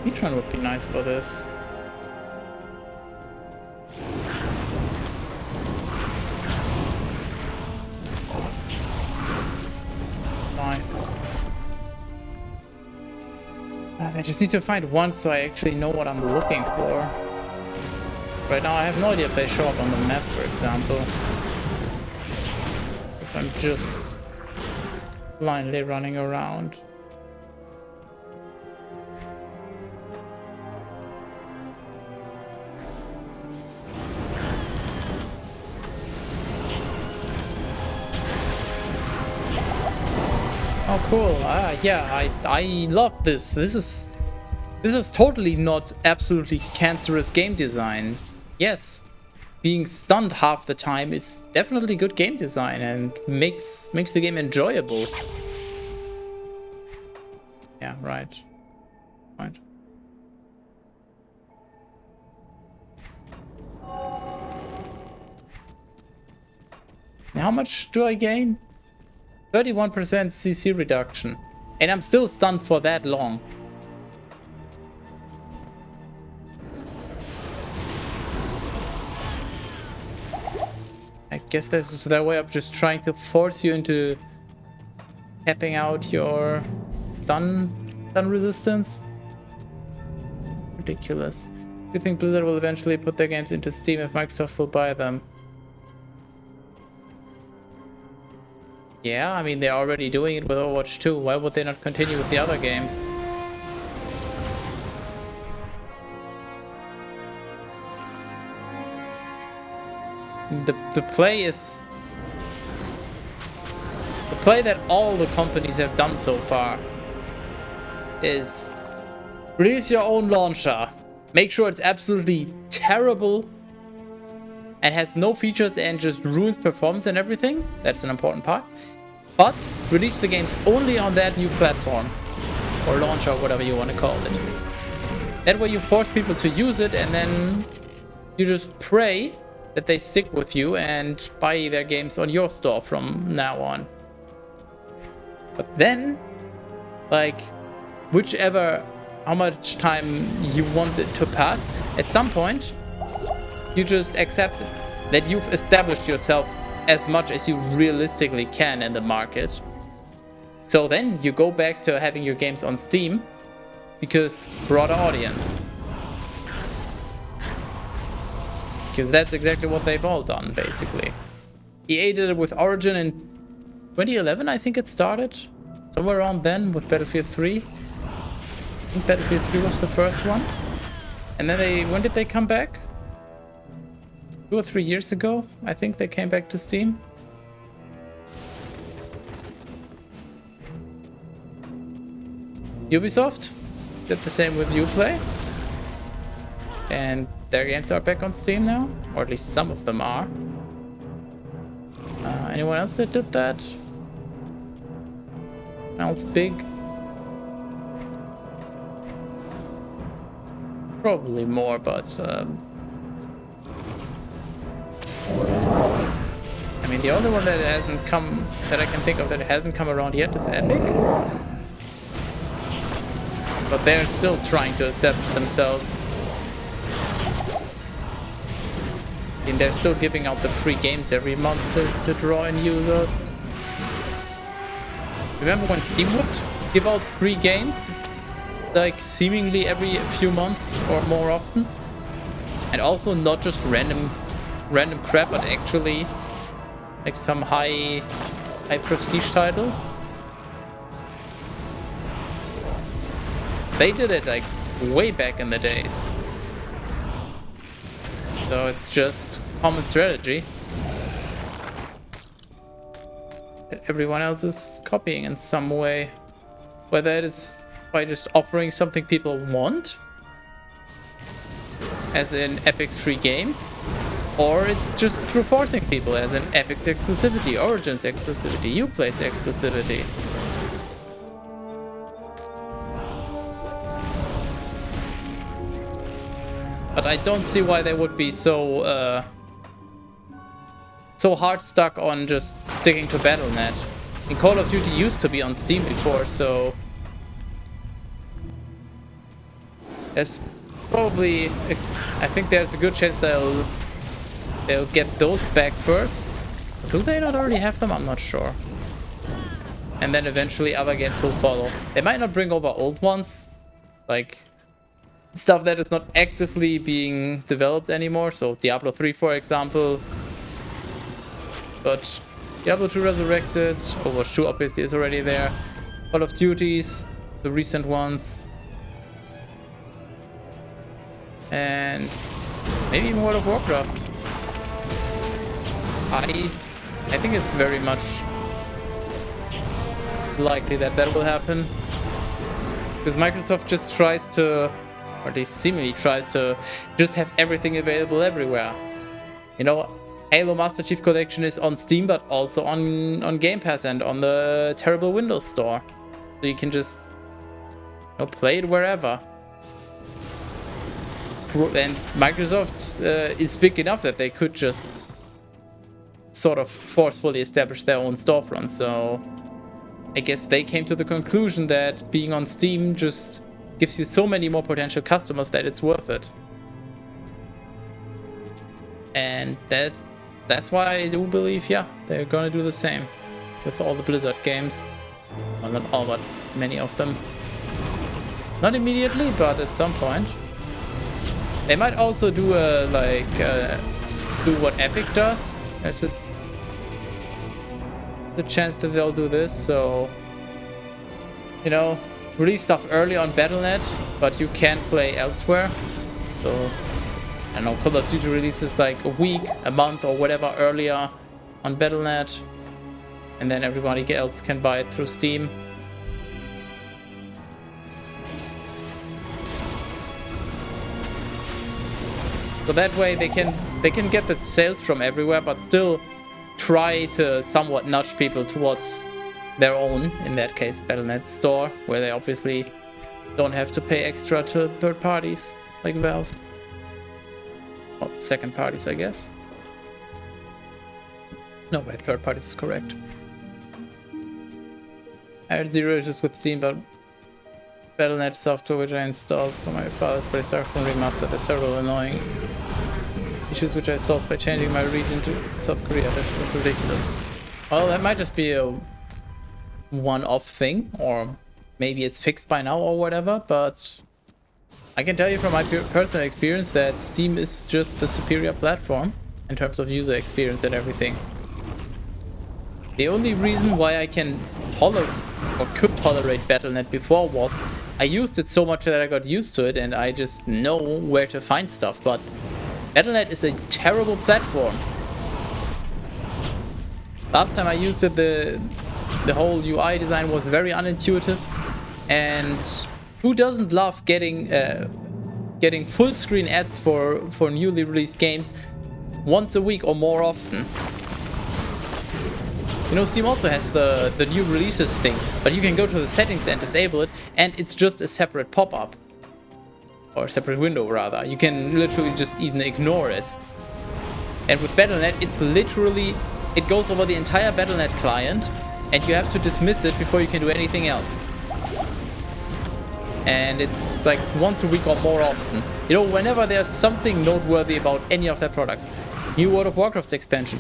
Metron would be nice for this. I just need to find one so I actually know what I'm looking for. Right now I have no idea if they show up on the map, for example. If I'm just blindly running around. Oh cool, yeah, I love this. This is totally not absolutely cancerous game design. Yes, being stunned half the time is definitely good game design and makes the game enjoyable. Yeah, right. Right. Now how much do I gain? 31% CC reduction. And I'm still stunned for that long. I guess this is their way of just trying to force you into tapping out your stun resistance. Ridiculous. Do you think Blizzard will eventually put their games into Steam if Microsoft will buy them? Yeah, I mean, they're already doing it with Overwatch 2. Why would they not continue with the other games? The play is... The play that all the companies have done so far is release your own launcher. Make sure it's absolutely terrible and has no features and just ruins performance and everything. That's an important part. But release the games only on that new platform or launcher, whatever you want to call it. That way you force people to use it and then you just pray that they stick with you and buy their games on your store from now on. But then, like, how much time you want it to pass, at some point, you just accept that you've established yourself as much as you realistically can in the market. So then you go back to having your games on Steam because broader audience. Because that's exactly what they've all done, basically. EA did it with Origin in 2011, I think it started. Somewhere around then with Battlefield 3. I think Battlefield 3 was the first one. And then when did they come back? 2 or 3 years ago, I think they came back to Steam. Ubisoft did the same with Uplay. And their games are back on Steam now, or at least some of them are. Anyone else that did that? Else big? Probably more, but I mean, the only one that hasn't come, that I can think of that hasn't come around yet is Epic. But they're still trying to establish themselves. And they're still giving out the free games every month to draw in users. Remember when Steam would give out free games? Like seemingly every few months or more often? And also not just random crap, but actually like some high prestige titles. They did it like way back in the days. So it's just common strategy that everyone else is copying in some way. Whether it is by just offering something people want, as in Epic's free games, or it's just through forcing people, as in Epic's exclusivity, Origin's exclusivity, Uplay's exclusivity. But I don't see why they would be so hard stuck on just sticking to Battle.net. And Call of Duty used to be on Steam before, so there's probably, I think there's a good chance they'll get those back first. Do they not already have them? I'm not sure. And then eventually other games will follow. They might not bring over old ones, like stuff that is not actively being developed anymore. So Diablo 3, for example. But Diablo 2 Resurrected, Overwatch 2 obviously is already there. Call of Duties, the recent ones. And maybe even World of Warcraft. I think it's very much likely that that will happen. Because Microsoft just tries to, or at least seemingly tries to, just have everything available everywhere. You know, Halo Master Chief Collection is on Steam, but also on Game Pass and on the terrible Windows Store. So you can just, you know, play it wherever. And Microsoft is big enough that they could just sort of forcefully establish their own storefront. So I guess they came to the conclusion that being on Steam just gives you so many more potential customers that it's worth it. And that's why I do believe, yeah, they're gonna do the same with all the Blizzard games. Well, not all, but many of them. Not immediately, but at some point. They might also do do what Epic does. There's the chance that they'll do this, so, you know, release stuff early on Battle.net, but you can't play elsewhere. So, I don't know, Call of Duty releases like a week, a month, or whatever earlier on Battle.net, and then everybody else can buy it through Steam. So that way they can get the sales from everywhere, but still try to somewhat nudge people towards their own, in that case, Battle.net store, where they obviously don't have to pay extra to third parties like Valve. Or second parties, I guess. No, wait, third parties is correct. I had zero issues with Steam, but Battle.net software which I installed for my father's place from remastered. There's several annoying issues which I solved by changing my region to South Korea. That was ridiculous. Well, that might just be a one-off thing, or maybe it's fixed by now or whatever, but I can tell you from my personal experience that Steam is just the superior platform in terms of user experience and everything. The only reason why I can tolerate or could tolerate Battle.net before was I used it so much that I got used to it and I just know where to find stuff, but Battle.net is a terrible platform. Last time I used it, the whole UI design was very unintuitive, and who doesn't love getting full screen ads for newly released games once a week or more often? You know, Steam also has the new releases thing, but you can go to the settings and disable it, and it's just a separate pop-up. Or a separate window, rather. You can literally just even ignore it. And with Battle.net, it's literally... It goes over the entire Battle.net client, and you have to dismiss it before you can do anything else. And it's like once a week or more often. You know, whenever there's something noteworthy about any of their products. New World of Warcraft expansion.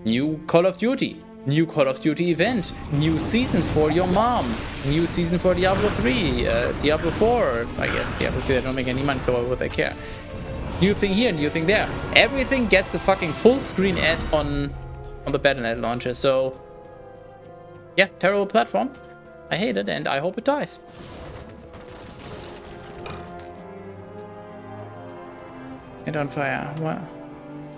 New Call of Duty. New Call of Duty event. New season for your mom. New season for Diablo 3. Diablo 4, I guess. Diablo 3, they don't make any money, so why would they care? New thing here, new thing there. Everything gets a fucking full screen ad on the Battle.net launcher, so... Yeah, terrible platform. I hate it, and I hope it dies. Get on fire. What?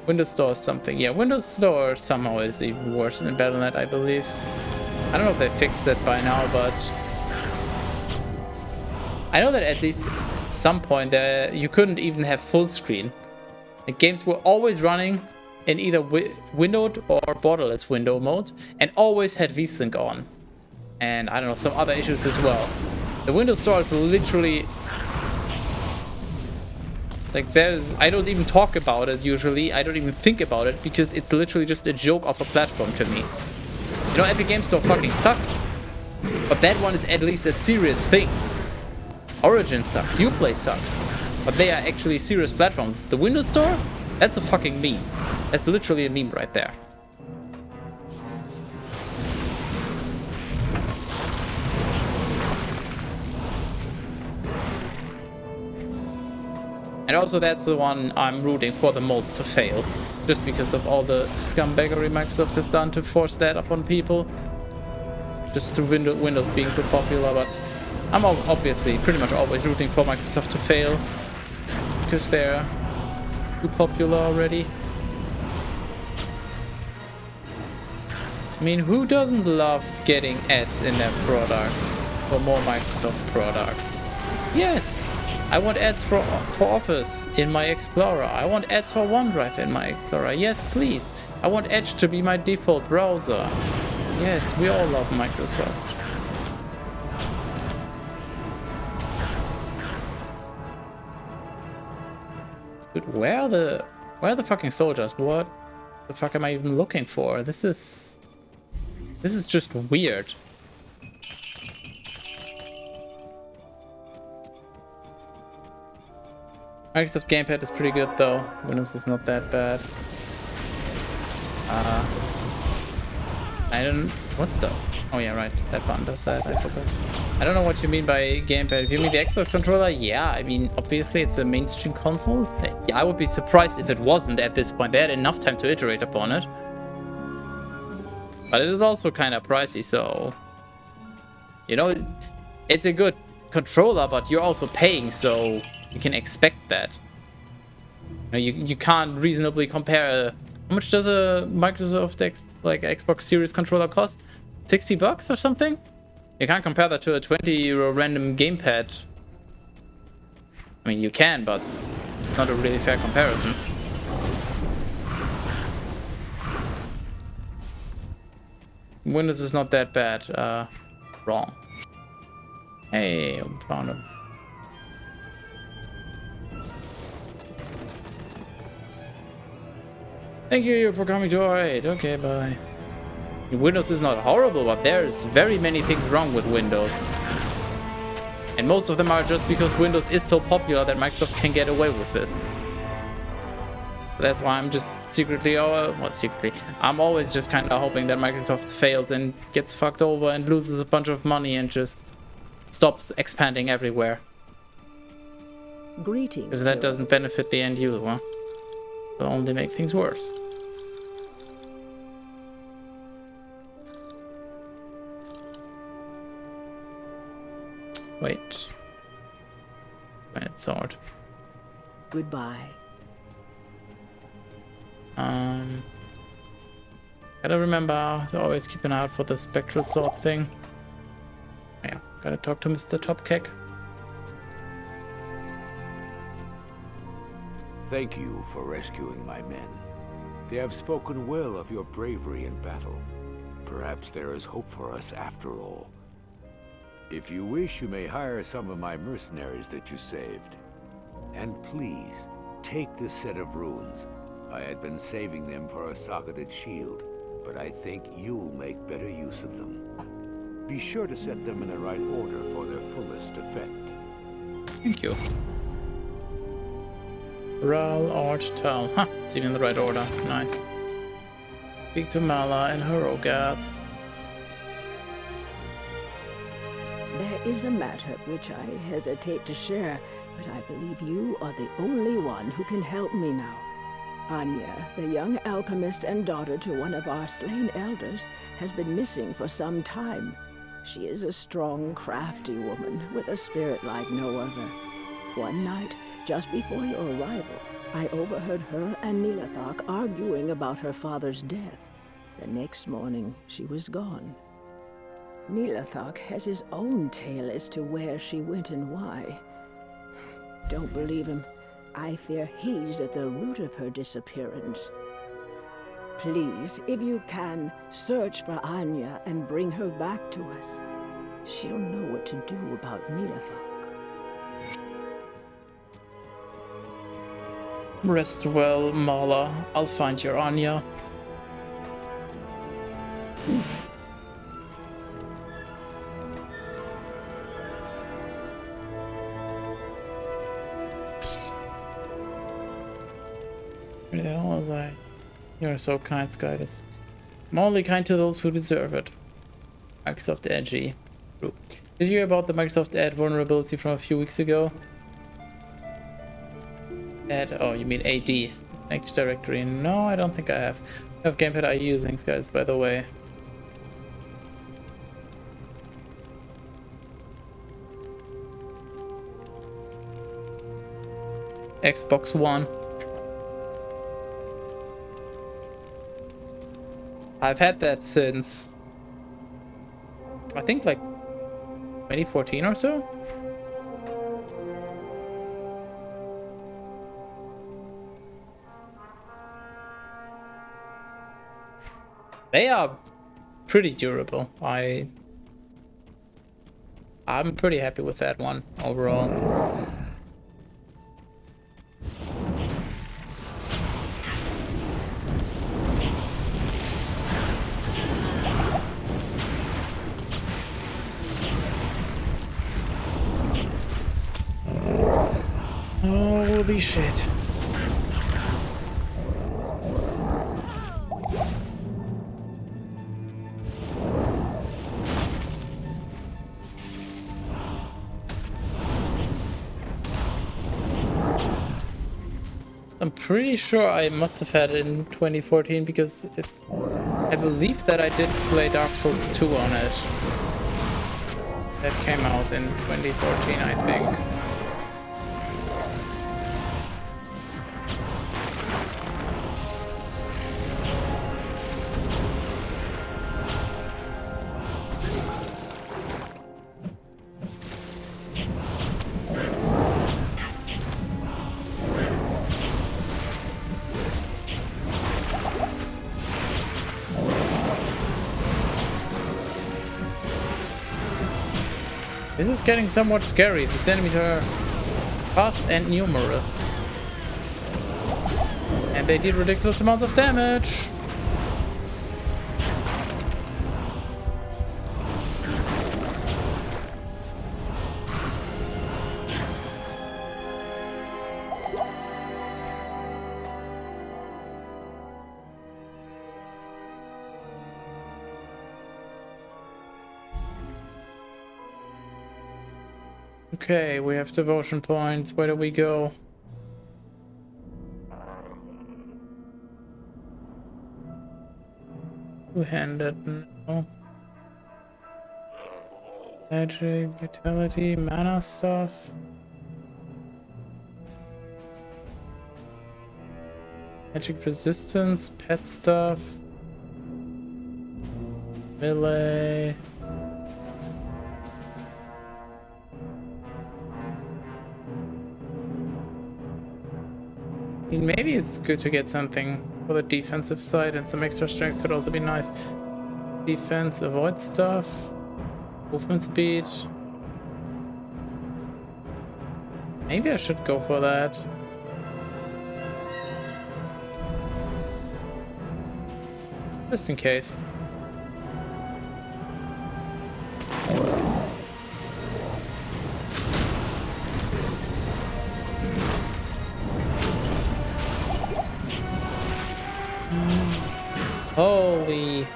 Windows Store is something. Yeah, Windows Store somehow is even worse than Battle.net, I believe. I don't know if they fixed that by now, but... I know that at least at some point there you couldn't even have full screen. The games were always running in either windowed or borderless window mode, and always had VSync on. And I don't know, some other issues as well. The Windows Store is literally... Like, I don't even talk about it usually. I don't even think about it because it's literally just a joke of a platform to me. You know, Epic Games Store fucking sucks. But that one is at least a serious thing. Origin sucks. Uplay sucks. But they are actually serious platforms. The Windows Store? That's a fucking meme. That's literally a meme right there. And also that's the one I'm rooting for the most to fail. Just because of all the scumbaggery Microsoft has done to force that upon people. Just through Windows being so popular, but I'm obviously pretty much always rooting for Microsoft to fail. Because they're too popular already. I mean, who doesn't love getting ads in their products for more Microsoft products? Yes! I want ads for Office in my Explorer. I want ads for OneDrive in my Explorer. Yes, please. I want Edge to be my default browser. Yes, we all love Microsoft. Dude, where are the fucking soldiers? What the fuck am I even looking for? This is just weird. Microsoft Gamepad is pretty good though. Windows is not that bad. I don't... What the... Oh yeah, right. That button does that. I forgot. I don't know what you mean by gamepad. If you mean the Xbox controller, yeah. I mean, obviously it's a mainstream console. Yeah, I would be surprised if it wasn't at this point. They had enough time to iterate upon it. But it is also kind of pricey, so... You know, it's a good controller, but you're also paying, so you can expect that. You know, you can't reasonably compare... How much does a Microsoft Xbox Series controller cost? 60 bucks or something? You can't compare that to a 20 € random gamepad. I mean, you can, but not a really fair comparison. Windows is not that bad. Wrong. Hey, I found him. Thank you for coming to our aid. Okay, bye. Windows is not horrible, but there's very many things wrong with Windows. And most of them are just because Windows is so popular that Microsoft can get away with this. That's why I'm just secretly, I'm always just kind of hoping that Microsoft fails and gets fucked over and loses a bunch of money and just stops expanding everywhere. Greetings. Because that doesn't benefit the end user. It'll only make things worse. Wait. Sword. Goodbye. Gotta remember to always keep an eye out for the spectral sword thing. Yeah, gotta talk to Mr. Topkek. Thank you for rescuing my men. They have spoken well of your bravery in battle. Perhaps there is hope for us after all. If you wish, you may hire some of my mercenaries that you saved. And please, take this set of runes. I had been saving them for a socketed shield, but I think you'll make better use of them. Be sure to set them in the right order for their fullest effect. Thank you. Ral, Art, Tal. Huh, it's even in the right order. Nice. Speak to Mala and Hrogath. There is a matter which I hesitate to share, but I believe you are the only one who can help me now. Anya, the young alchemist and daughter to one of our slain elders, has been missing for some time. She is a strong, crafty woman with a spirit like no other. One night, just before your arrival, I overheard her and Nilathak arguing about her father's death. The next morning, she was gone. Nilathak has his own tale as to where she went and why. Don't believe him. I fear he's at the root of her disappearance. Please, if you can, search for Anya and bring her back to us. She'll know what to do about Nilathak. Rest well, Mala. I'll find your Anya. Where the hell was I? You're so kind, Skydus. I'm only kind to those who deserve it. Microsoft Edgy. True. Did you hear about the Microsoft Edge vulnerability from a few weeks ago? Ed, oh, you mean AD. Next directory. No, I don't think I have. What gamepad are you using, guys, by the way? Xbox One. I've had that since I think like 2014 or so. They are pretty durable. I'm pretty happy with that one overall. Holy shit. I'm pretty sure I must have had it in 2014 because I believe that I did play Dark Souls 2 on it. That came out in 2014, I think. This is getting somewhat scary. These enemies are fast and numerous. And they deal ridiculous amounts of damage. Okay, we have devotion points. Where do we go? Two-handed, no. Magic, vitality, mana stuff. Magic resistance, pet stuff, melee. I mean, maybe it's good to get something for the defensive side, and some extra strength could also be nice. Defense, avoid stuff, movement speed. Maybe I should go for that. Just in case. Holy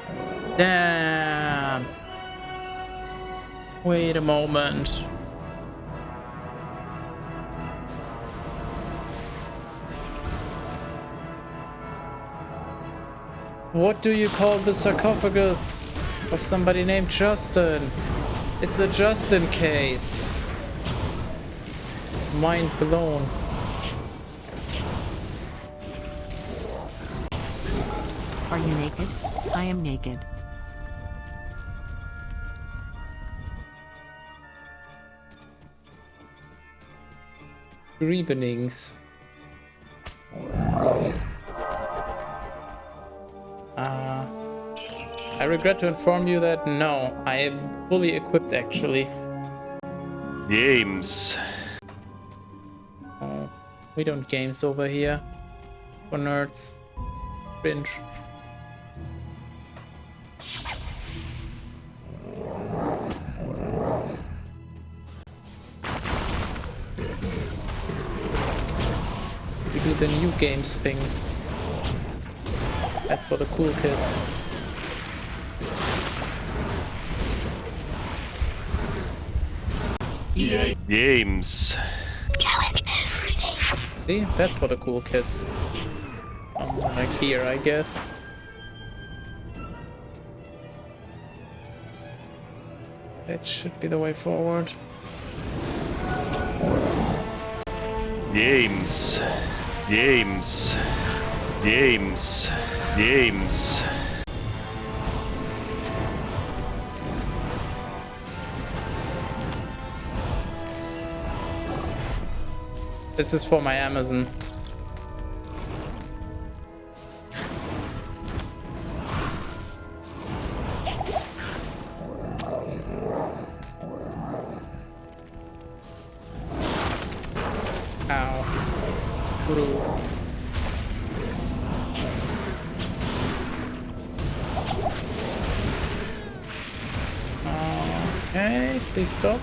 damn. Wait a moment. What do you call the sarcophagus of somebody named Justin? It's a Justin case. Mind blown. Are you naked? I am naked. Grebenings. I regret to inform you that no, I am fully equipped actually. Games. Oh, we don't games over here. For nerds. Cringe. We do the new games thing. That's for the cool kids. Games. Challenge everything. See, that's for the cool kids. Like here, I guess. That should be the way forward. Games. Games. Games. Games. This is for my Amazon. Ow. Ooh. Okay, please stop.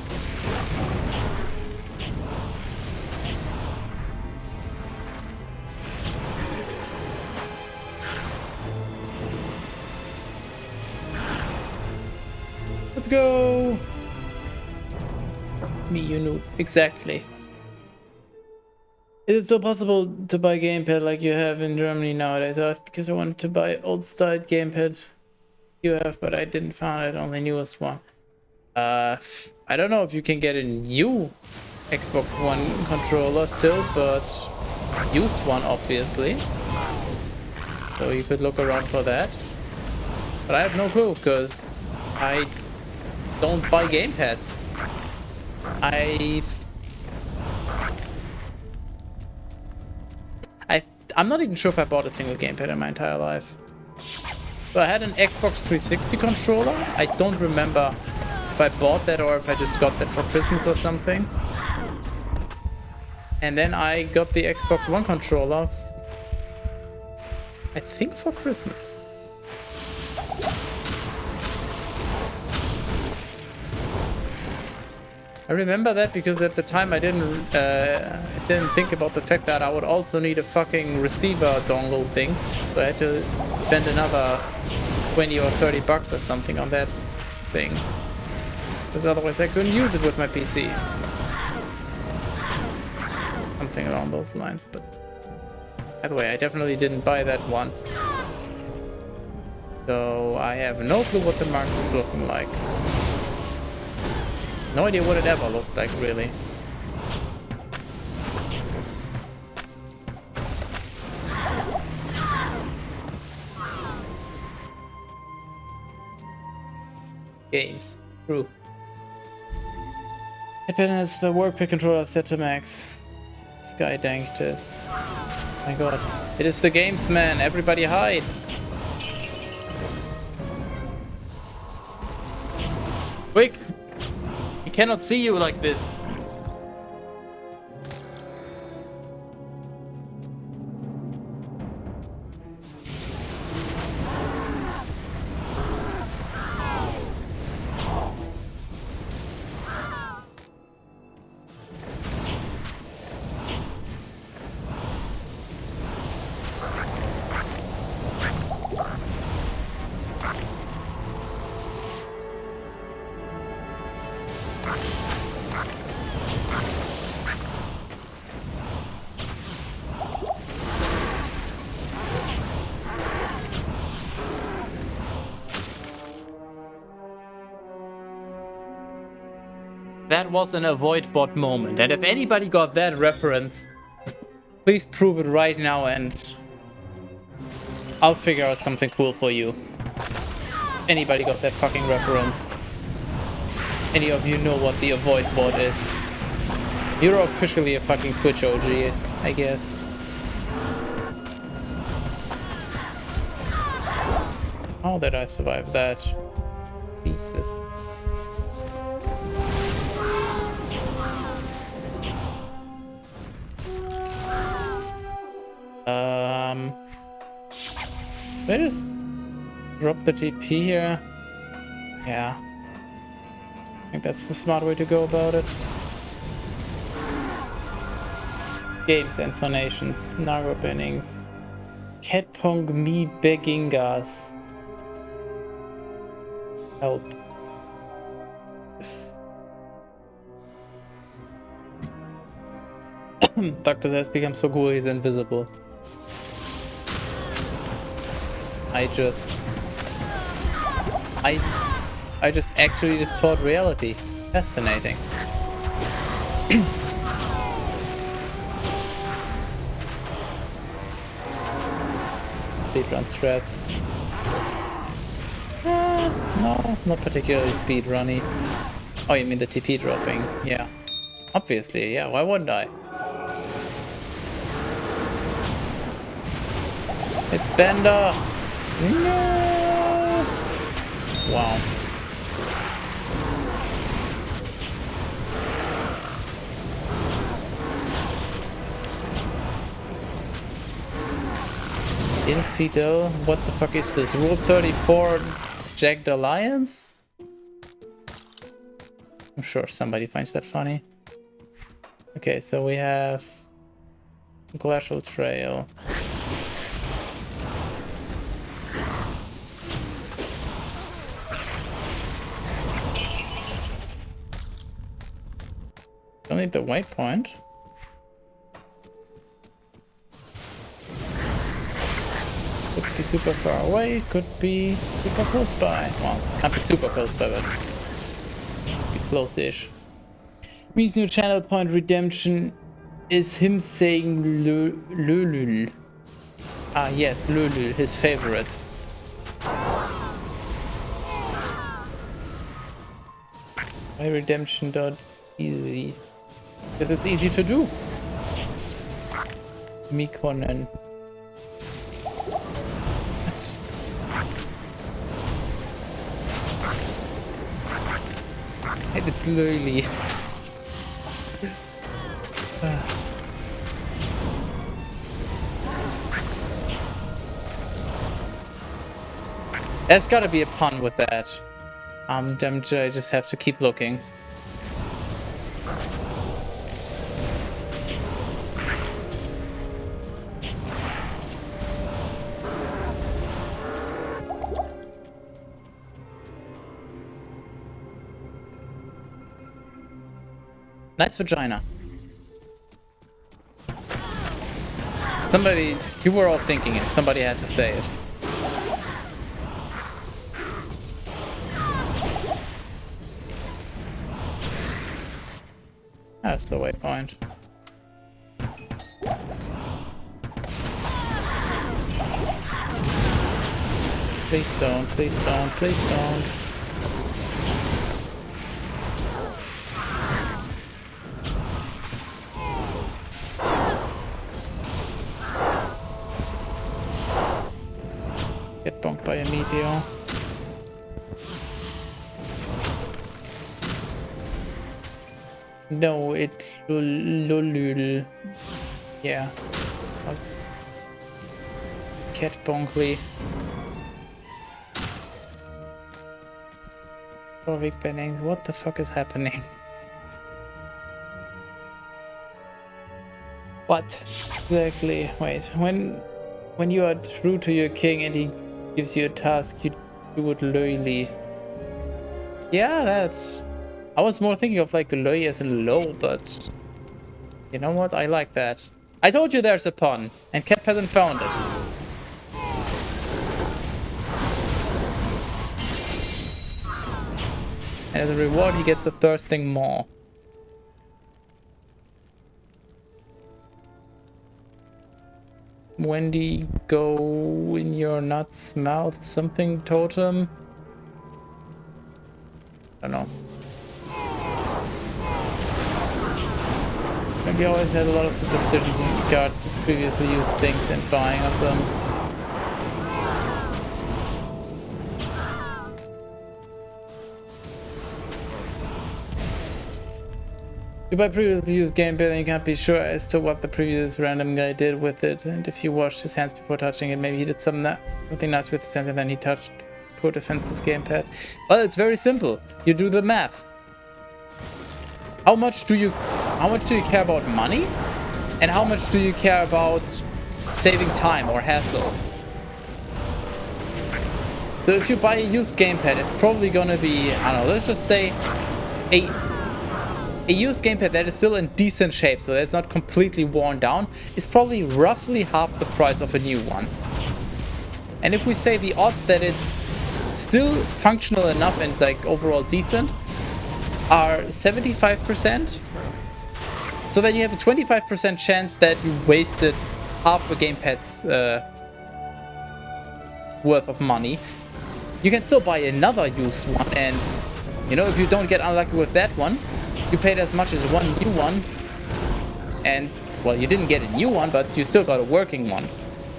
Let's go! Me, you noob. Exactly. Is it still possible to buy gamepad like you have in Germany nowadays? I asked because I wanted to buy old style gamepad you have, but I didn't find it on the newest one. I don't know if you can get a new Xbox One controller still, but used one obviously. So you could look around for that. But I have no clue because I don't buy gamepads. I'm not even sure if I bought a single gamepad in my entire life. So I had an Xbox 360 controller. I don't remember if I bought that or if I just got that for Christmas or something. And then I got the Xbox One controller, I think for Christmas. I remember that because at the time I didn't think about the fact that I would also need a fucking receiver dongle thing. So I had to spend another 20 or 30 bucks or something on that thing. Because otherwise I couldn't use it with my PC. Something along those lines, but... By the way, I definitely didn't buy that one. So I have no clue what the market is looking like. No idea what it ever looked like, really. Games. True. Happiness, the workpick controller set to max. Sky danked this. My god. It is the games, man. Everybody hide. Quick! I cannot see you like this. That was an avoid bot moment, and if anybody got that reference, please prove it right now and I'll figure out something cool for you. Anybody got that fucking reference? Any of you know what the avoid bot is? You're officially a fucking Twitch OG, I guess. How did I survive that? Jesus. Did I just drop the TP here? Yeah. I think that's the smart way to go about it. Games installations, Nargor bannings. Catpong me beggingas. Help. Doctor has become so cool he's invisible. I just actually distort reality. Fascinating. Speedrun strats. No, not particularly speedrunny. Oh, you mean the TP dropping? Yeah. Obviously, yeah, why wouldn't I? It's Bender! No! Wow. Infidel? What the fuck is this? Rule 34 Jagged Alliance? I'm sure somebody finds that funny. Okay, so we have Glacial Trail. Don't need the waypoint. Could be super far away, could be super close by. Well, can't be super close by, but be close-ish. Means new channel point redemption is him saying Lulul. Ah yes, Lulul, his favorite. My redemption dot easy. Because it's easy to do. Mikonen. And it's slowly. There's gotta be a pun with that. I just have to keep looking. Nice vagina. Somebody, you were all thinking it. Somebody had to say it. That's the waypoint. Please don't, please don't, please don't. Get bonked by a meteor. No, it's lolul. Yeah. Cat bonkly. Big bannings. What the fuck is happening? What exactly? Wait, when you are true to your king and he gives you a task, you do it loyally. Yeah, that's. I was more thinking of like loy as in low, but you know what? I like that. I told you there's a pun, and Cat hasn't found it. And as a reward, he gets a thirsting maw. Wendy, go in your nuts mouth something totem. I don't know. Maybe always had a lot of superstitions in regards to previously used things and buying of them. You buy previously used gameplay, then you can't be sure as to what the previous random guy did with it. And if you washed his hands before touching it, maybe he did something nice with his hands and then he touched poor defenseless gamepad. Well, it's very simple. You do the math. How much do you care about money? And how much do you care about saving time or hassle? So if you buy a used gamepad, it's probably gonna be, I don't know, let's just say a used gamepad that is still in decent shape, so that's not completely worn down, is probably roughly half the price of a new one. And if we say the odds that it's still functional enough and like overall decent are 75%, so then you have a 25% chance that you wasted half a gamepad's worth of money. You can still buy another used one, and you know, if you don't get unlucky with that one, you paid as much as one new one, and well, you didn't get a new one, but you still got a working one.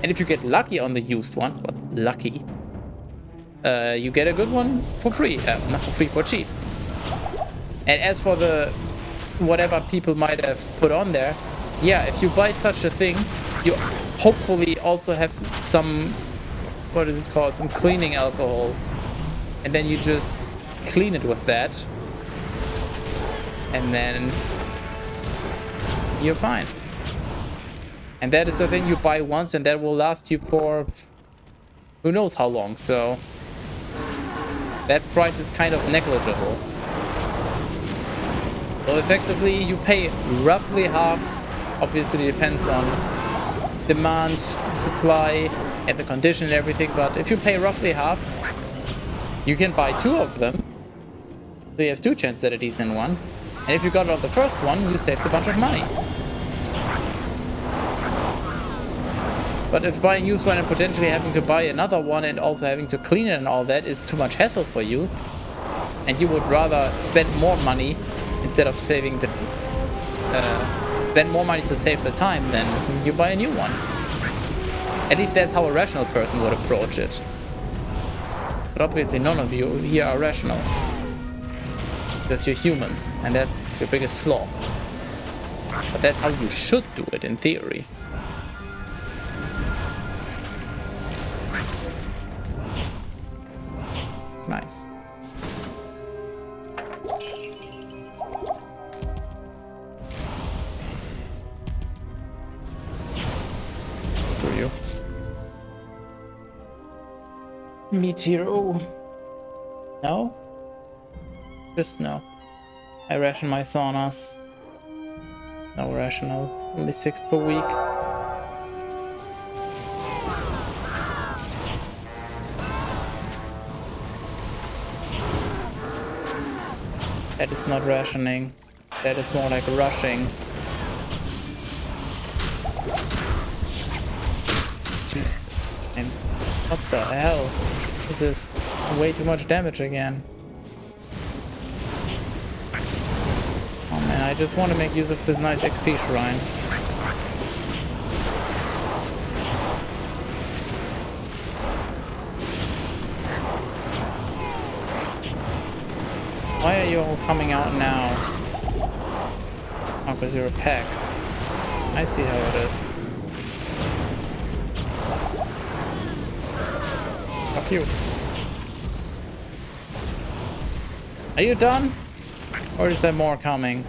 And if you get lucky on the used one, well, lucky, you get a good one for free, not for free, for cheap. And as for the whatever people might have put on there, yeah, if you buy such a thing, you hopefully also have some, what is it called, some cleaning alcohol, and then you just clean it with that, and then you're fine. And that is the thing you buy once, and that will last you for who knows how long, so that price is kind of negligible. So effectively you pay roughly half. Obviously it depends on demand, supply, and the condition and everything, but if you pay roughly half, you can buy two of them, so you have two chances at a decent one. And if you got it on the first one, you saved a bunch of money. But if buying used one and potentially having to buy another one and also having to clean it and all that is too much hassle for you, and you would rather spend more money instead of saving the spend more money to save the time, then you buy a new one. At least that's how a rational person would approach it. But obviously none of you here are rational, because you're humans, and that's your biggest flaw. But that's how you should do it in theory. Nice. Screw you. Meteor. No? Just no. I ration my saunas. No rational. Only 6 per week. That is not rationing. That is more like rushing. Jeez. And what the hell? This is way too much damage again. Oh man, I just want to make use of this nice XP shrine. all coming out now. Oh, because you're a pack. I see how it is. Fuck you. Are you done? Or is there more coming?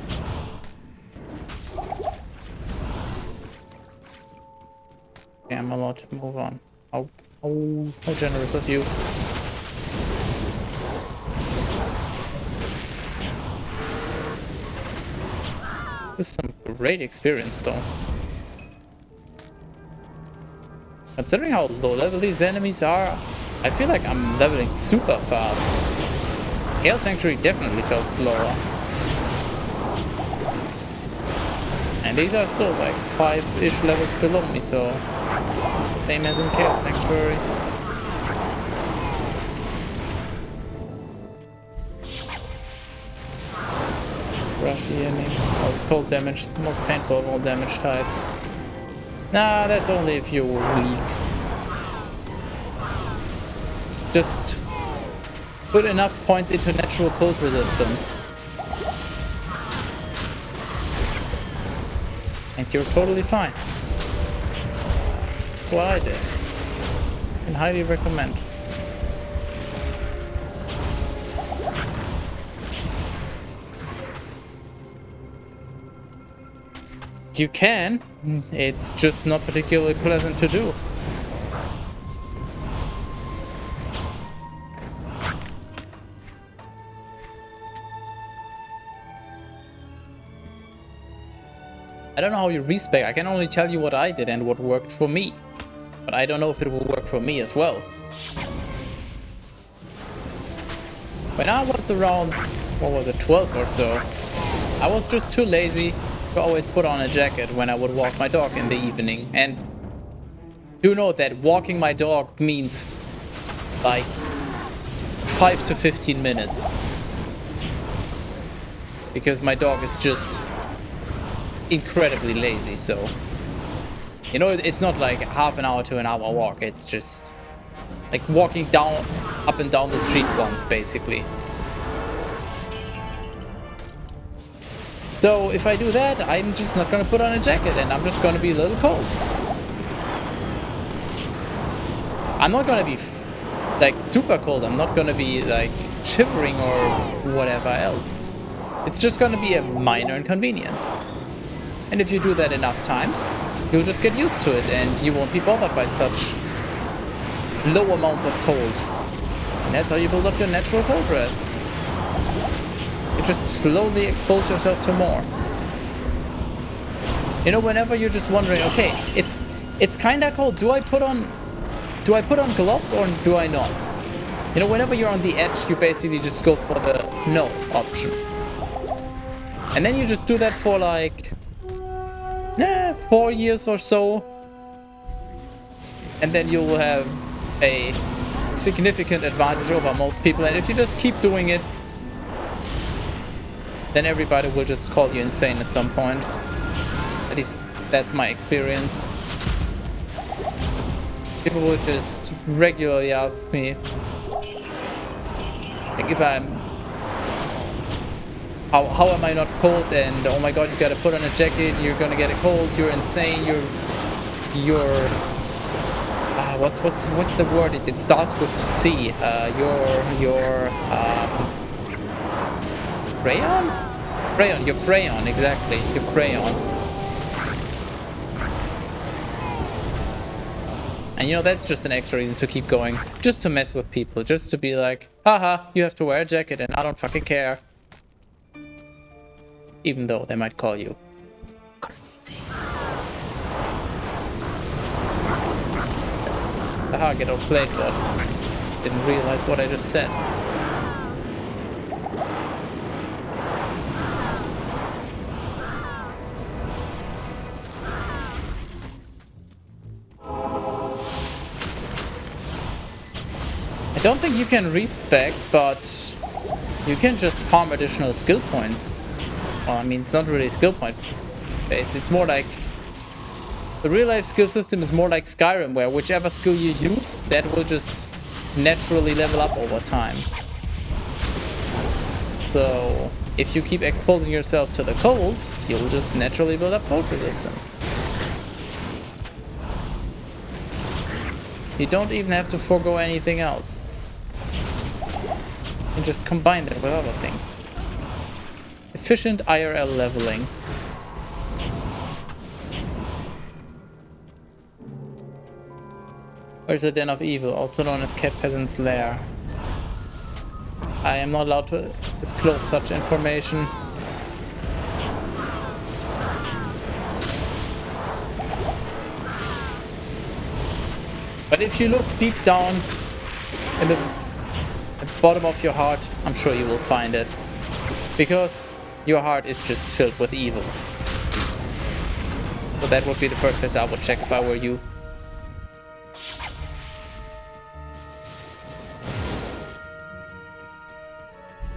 Okay, I'm allowed to move on. How generous of you. This is some great experience though. Considering how low level these enemies are, I feel like I'm leveling super fast. Chaos Sanctuary definitely felt slower. And these are still like 5-ish levels below me, so same as in Chaos Sanctuary. Rush the enemies. Oh, it's cold damage, the most painful of all damage types. Nah, that's only if you're weak. Just put enough points into natural cold resistance. And you're totally fine. That's what I did. And highly recommend. You can, it's just not particularly pleasant to do. I don't know how you respec. I can only tell you what I did and what worked for me. But I don't know if it will work for me as well. When I was around, what was it, 12 or so, I was just too lazy to always put on a jacket when I would walk my dog in the evening. And do note that walking my dog means like 5 to 15 minutes. Because my dog is just incredibly lazy, so you know, it's not like half an hour to an hour walk, it's just like walking up and down the street once, basically. So if I do that, I'm just not gonna put on a jacket and I'm just gonna be a little cold. I'm not gonna be like super cold, I'm not gonna be like shivering or whatever else. It's just gonna be a minor inconvenience. And if you do that enough times, you'll just get used to it and you won't be bothered by such low amounts of cold. And that's how you build up your natural cold rest. You just slowly expose yourself to more. You know, whenever you're just wondering, okay, it's kinda cold, do I put on gloves or do I not? You know, whenever you're on the edge, you basically just go for the no option. And then you just do that for like 4 years or so, and then you'll have a significant advantage over most people. And if you just keep doing it, then everybody will just call you insane at some point. At least that's my experience. People will just regularly ask me, like, if I'm how am I not cold, and oh my god, you gotta put on a jacket, you're gonna get a cold, you're insane, you're what's the word? It starts with C. You're you're crayon, exactly. You're crayon. And you know, that's just an extra reason to keep going. Just to mess with people, just to be like, haha, you have to wear a jacket and I don't fucking care. Even though they might call you crazy. Haha, get outplayed, but didn't realize what I just said. I don't think you can respec, but you can just farm additional skill points. Well, I mean, it's not really skill point based. It's more like the real life skill system is more like Skyrim, where whichever skill you use, that will just naturally level up over time. So if you keep exposing yourself to the colds, you'll just naturally build up cold resistance. You don't even have to forego anything else. You just combine them with other things. Efficient IRL leveling. Where's the Den of Evil, also known as Cat Peasant's Lair? I am not allowed to disclose such information. But if you look deep down in the bottom of your heart, I'm sure you will find it. Because your heart is just filled with evil. So that would be the first place I would check if I were you.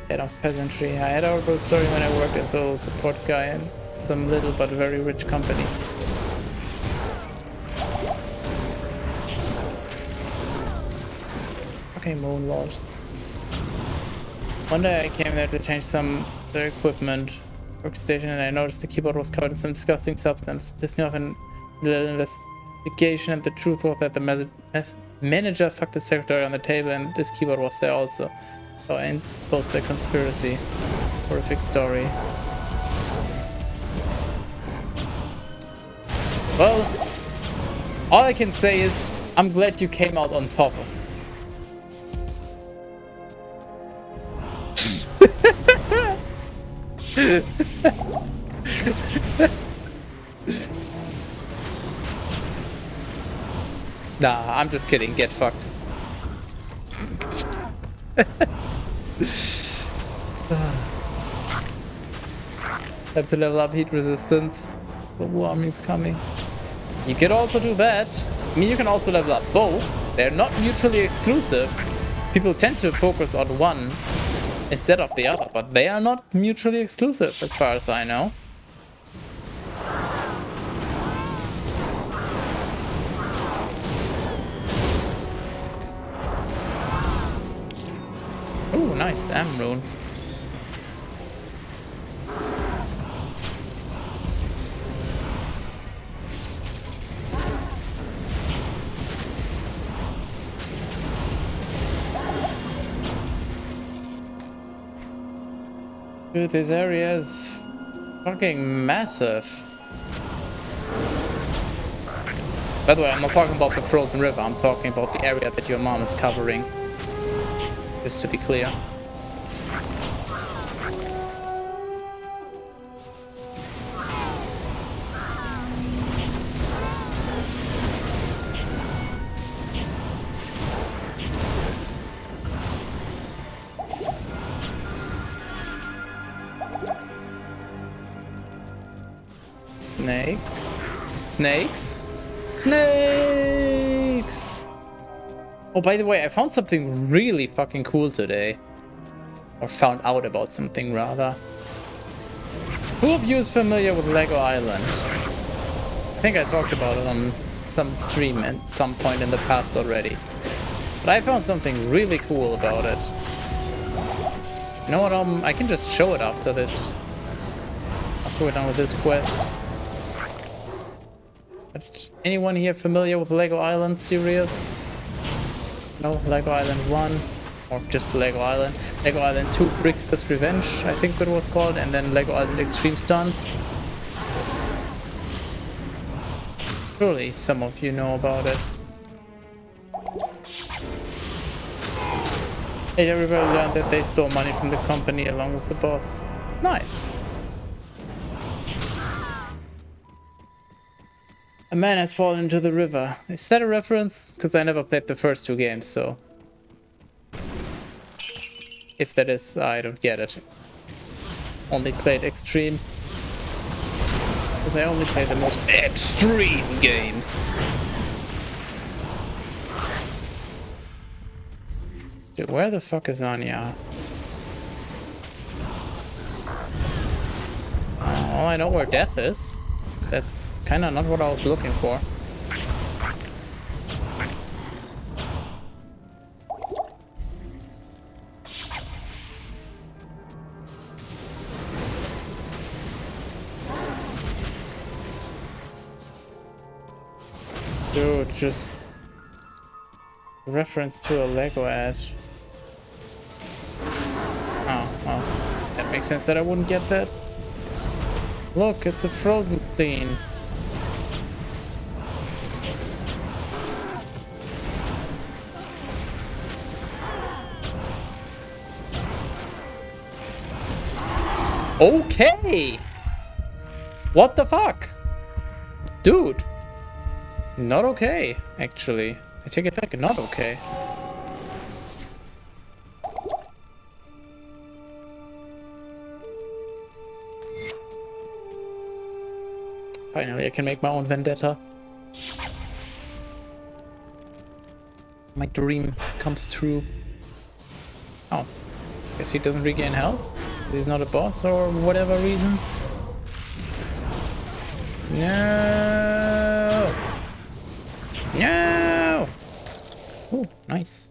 Head of peasantry. I had a horrible story when I worked as a support guy in some little but very rich company. Okay, moon walls. One day I came there to change some of their equipment workstation and I noticed the keyboard was covered in some disgusting substance. Pissed me off in a little investigation, and the truth was that the manager fucked the secretary on the table and this keyboard was there also. So I exposed the conspiracy. Horrific story. Well, all I can say is I'm glad you came out on top of it. Nah, I'm just kidding. Get fucked. Have to level up heat resistance. The warming's coming. You could also do that. I mean, you can also level up both. They're not mutually exclusive. People tend to focus on one instead of the other, but they are not mutually exclusive as far as I know. Oh, nice, Amrune. Dude, this area is fucking massive. By the way, I'm not talking about the frozen river, I'm talking about the area that your mom is covering. Just to be clear. Snake. Snakes? Snakes! Oh, by the way, I found something really fucking cool today. Or found out about something, rather. Who of you is familiar with Lego Island? I think I talked about it on some stream at some point in the past already. But I found something really cool about it. You know what, I can just show it after this. After we're done with this quest. But anyone here familiar with Lego Island series? No, Lego Island 1, or just Lego Island. Lego Island 2, Brix's Revenge, I think it was called, and then Lego Island Extreme Stunts. Surely some of you know about it. Hey, everybody learned that they stole money from the company along with the boss. Nice. A man has fallen into the river. Is that a reference? Because I never played the first two games, so... If that is, I don't get it. Only played Extreme. Because I only play the most extreme games. Dude, where the fuck is Anya? Oh, I know where Death is. That's kind of not what I was looking for. Dude, just reference to a Lego ad. Oh, well, that makes sense that I wouldn't get that. Look, it's a frozen stain. Okay! What the fuck? Dude. Not okay, actually. I take it back, not okay. Finally, I can make my own vendetta. My dream comes true. Oh. Guess he doesn't regain health? He's not a boss or whatever reason. No! No! Oh, nice.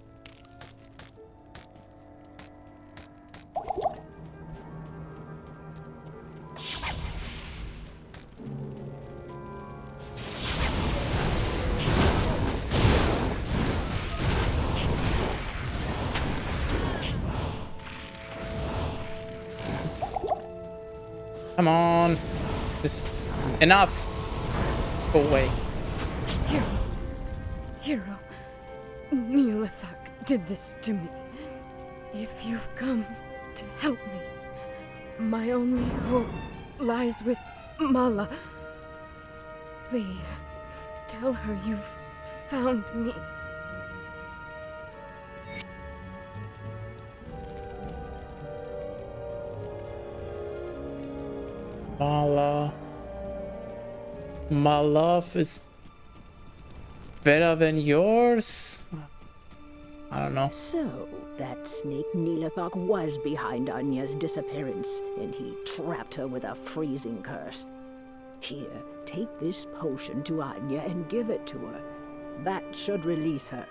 Come on. Just enough. Go away. Hero, Neelathak did this to me. If you've come to help me, my only hope lies with Mala. Please, tell her you've found me. Mala. My love is better than yours? I don't know. So, that snake Neelathak was behind Anya's disappearance, and he trapped her with a freezing curse. Here, take this potion to Anya and give it to her. That should release her.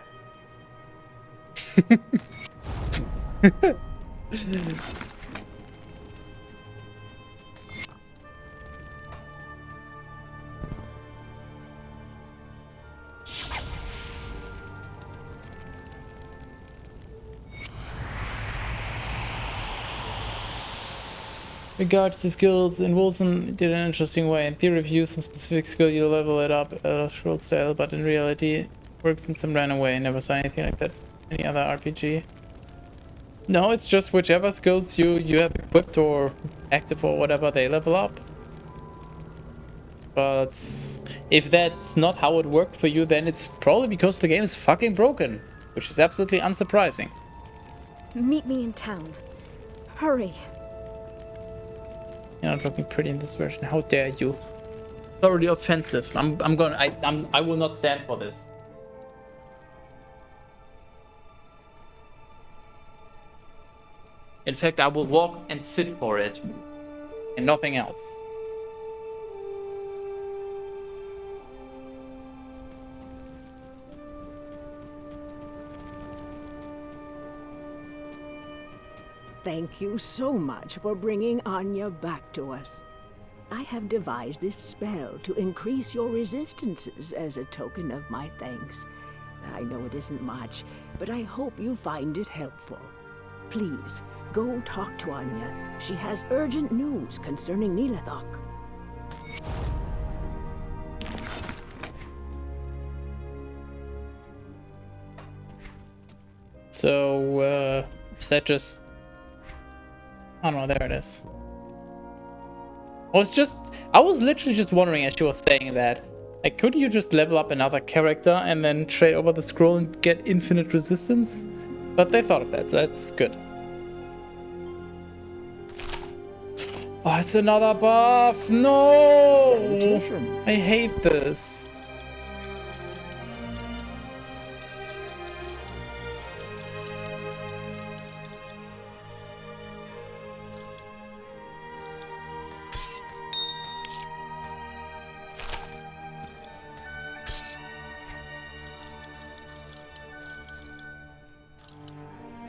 Regards to skills, in Wilson did an interesting way. In peer review, some specific skill you level it up at a short style, but in reality, it works and some ran away. Never saw anything like that in any other RPG. No, it's just whichever skills you have equipped or active or whatever, they level up. But if that's not how it worked for you, then it's probably because the game is fucking broken, which is absolutely unsurprising. Meet me in town. Hurry. You're not looking pretty in this version. How dare you? Thoroughly offensive. I will not stand for this. In fact, I will walk and sit for it. And nothing else. Thank you so much for bringing Anya back to us. I have devised this spell to increase your resistances as a token of my thanks. I know it isn't much, but I hope you find it helpful. Please, go talk to Anya. She has urgent news concerning Neelathak. So, is that just... Oh no, there it is. I was literally just wondering as she was saying that, like, couldn't you just level up another character and then trade over the scroll and get infinite resistance? But they thought of that, so that's good. Oh, it's another buff! No! Salutations. I hate this.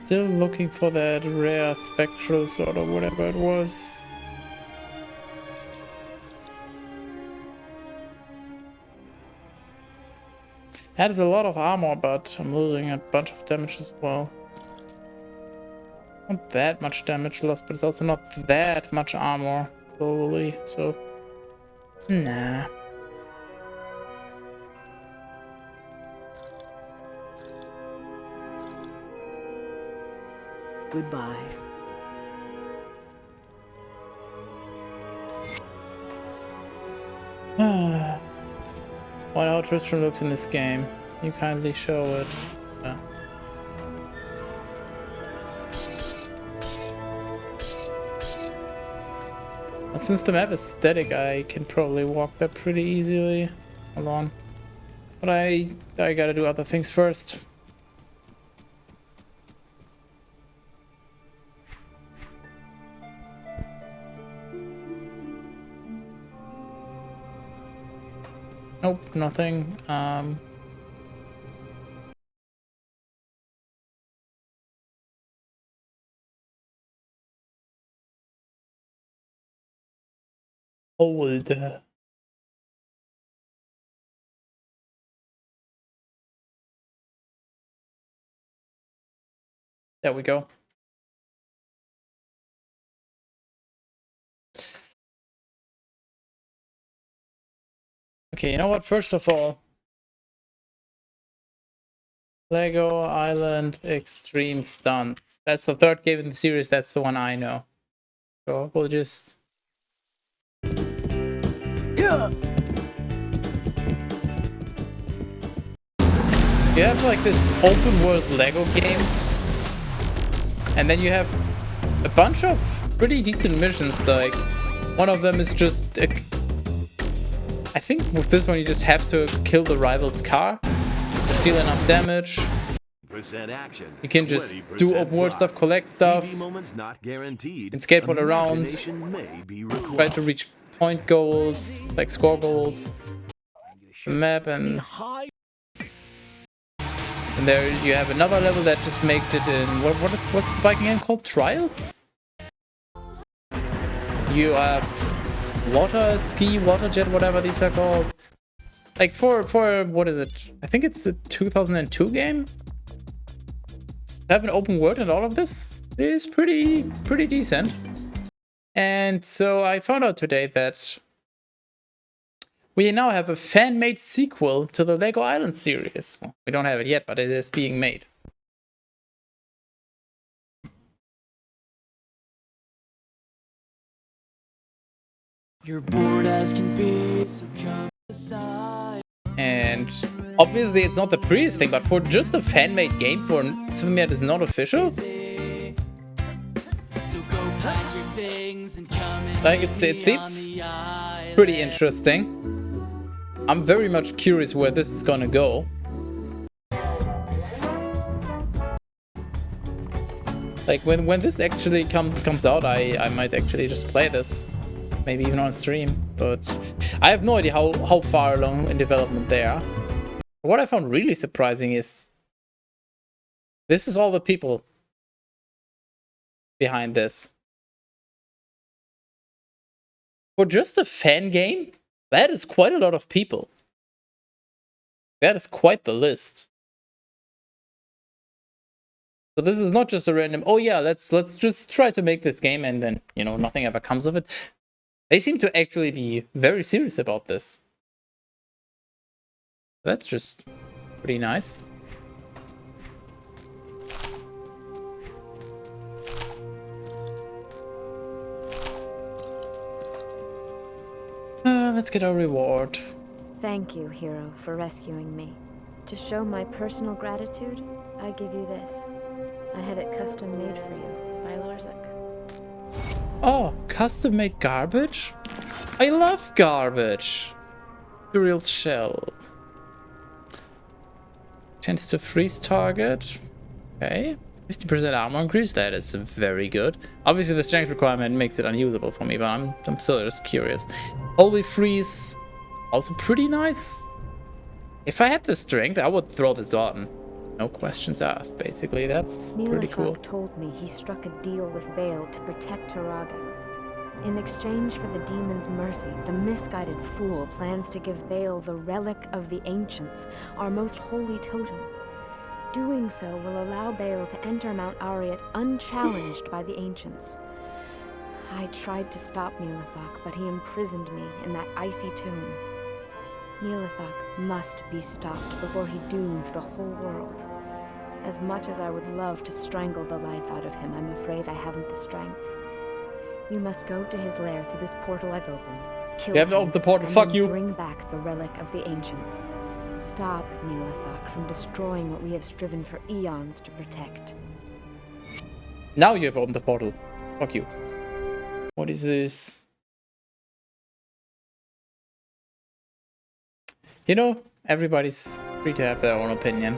Still looking for that rare spectral sword or whatever it was. That is a lot of armor, but I'm losing a bunch of damage as well. Not that much damage lost, but it's also not that much armor globally, so nah. Goodbye. What how Tristram looks in this game? You kindly show it. Well, since the map is static, I can probably walk there pretty easily. Hold on. But I gotta do other things first. Nope, nothing. Hold. There we go. Okay, you know what? First of all, Lego Island Extreme Stunts. That's the third game in the series. That's the one I know. So we'll just... Yeah! You have like this open world Lego game. And then you have a bunch of pretty decent missions. Like, one of them is just... I think with this one you just have to kill the rival's car. Deal enough damage. You can just do open world stuff, collect stuff, and skateboard around, try to reach point goals, like score goals, the map, and there you have another level that just makes it in what's the bike game called? Trials? You have water ski, water jet, whatever these are called. Like for what is it? I think it's a 2002 game. To have an open world and all of this is pretty decent. And so I found out today that we now have a fan-made sequel to the Lego Island series. Well, we don't have it yet, but it is being made. You're bored as can be, so come aside. And obviously it's not the prettiest thing, but for just a fan-made game, for something that is not official, So go pack your things and come and like it seems pretty interesting. I'm very much curious where this is gonna go. Like when this actually comes out, I might actually just play this. Maybe even on stream, but I have no idea how far along in development they are. What I found really surprising is this is all the people behind this. For just a fan game, that is quite a lot of people. That is quite the list. So this is not just a random, oh yeah, let's just try to make this game and then, you know, nothing ever comes of it. They seem to actually be very serious about this. That's just pretty nice. Let's get our reward. Thank you, hero, for rescuing me. To show my personal gratitude, I give you this. I had it custom made for you by Larzak. Oh, custom made garbage? I love garbage. Imperial shell. Chance to freeze target. Okay. 50% armor increase. That is very good. Obviously, the strength requirement makes it unusable for me, but I'm still just curious. Holy freeze. Also pretty nice. If I had the strength, I would throw this on. No questions asked, basically. That's pretty cool. Told me he struck a deal with Vale to protect Harageth. In exchange for the demon's mercy, the misguided fool plans to give Baal the relic of the ancients, our most holy totem. Doing so will allow Baal to enter Mount Arreat unchallenged by the ancients. I tried to stop Neelithok, but he imprisoned me in that icy tomb. Neelithok must be stopped before he dooms the whole world. As much as I would love to strangle the life out of him, I'm afraid I haven't the strength. You must go to his lair through this portal I've opened. Kill You have to him, open the portal, and fuck then you. bring back the relic of the ancients. Stop Neelithok from destroying what we have striven for eons to protect. Now you have opened the portal. Fuck you. What is this? You know, everybody's free to have their own opinion.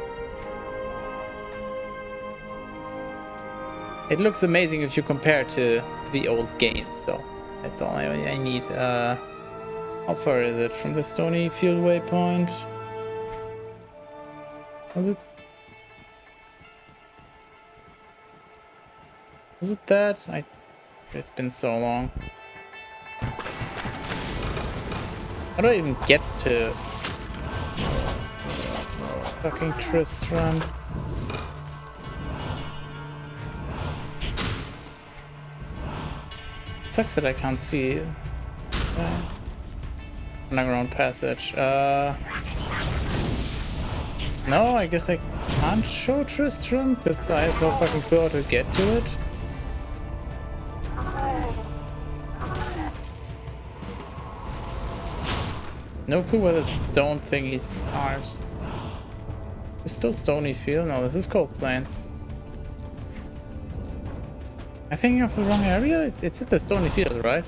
It looks amazing if you compare to the old games, so that's all I need. How far is it from the Stony Field waypoint? Was it that? It's been so long. How do I even get to fucking Tristram? Sucks that I can't see underground passage. No, I guess I can't show Tristram because I have no fucking clue how to get to it. No clue where the stone thingies are. It's still Stony Field. No, this is Cold Plains. I think of the wrong area. It's at the Stony Field, right?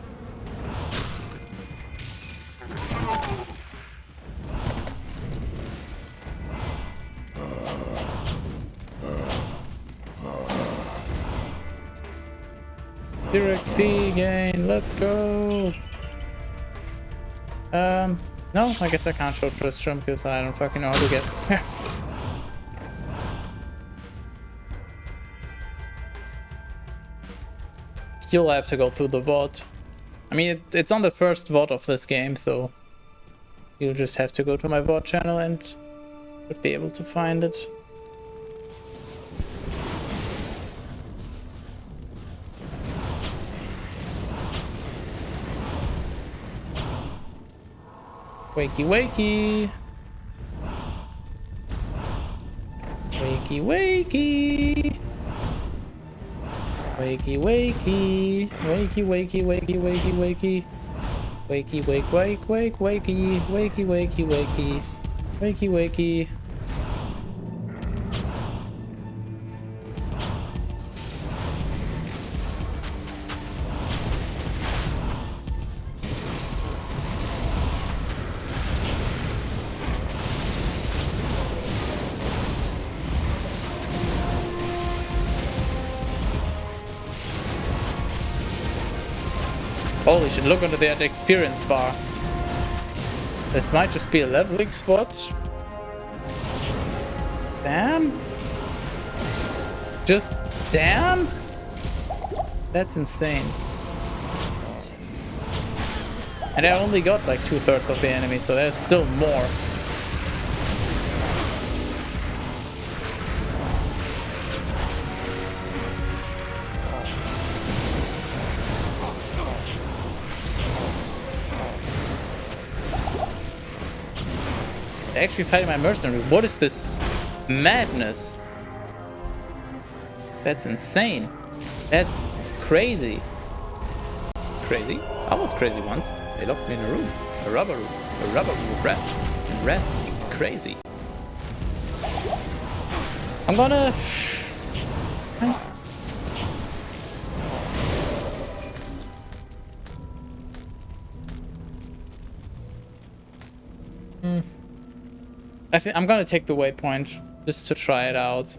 Zero XP gain. Let's go. No, I guess I can't show Tristram because I don't fucking know how to get there. You'll have to go through the vault. I mean, it's on the first vault of this game, so you'll just have to go to my vault channel and would be able to find it. Wakey wakey. Wakey wakey. Wakey wakey. Wakey wakey wakey wakey wakey. Wakey wake wake wake wakey. Wakey wakey wakey. Wakey wakey. Holy shit, look under that experience bar. This might just be a leveling spot. Damn. Just damn. That's insane. And I only got like 2/3 of the enemy, so there's still more. Actually fighting my mercenary. What is this madness? That's insane. That's crazy. Crazy? I was crazy once. They locked me in a room. A rubber room. A rubber room with rats. And rats make me crazy. I'm gonna... I'm gonna take the waypoint just to try it out.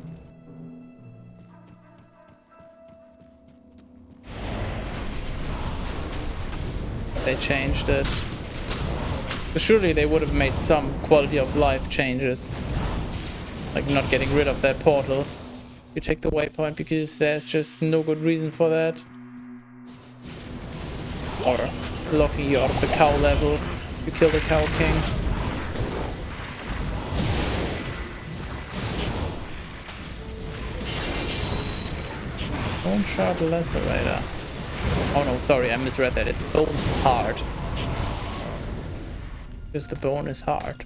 They changed it. But surely they would have made some quality of life changes. Like not getting rid of that portal. You take the waypoint because there's just no good reason for that. Or locking you out of the cow level. You kill the cow king. Bone Shard Lacerator. Oh no, sorry, I misread that. It's Bone's hard. Because the bone is hard.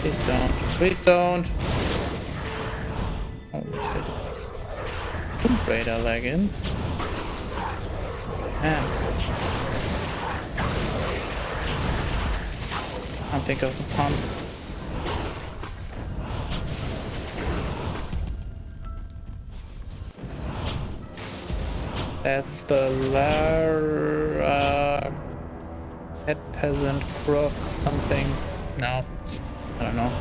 Please don't. Please don't. Holy shit. Tomb Raider leggings. Man. Can't think of the pun. That's the head peasant croft something. No. I don't know.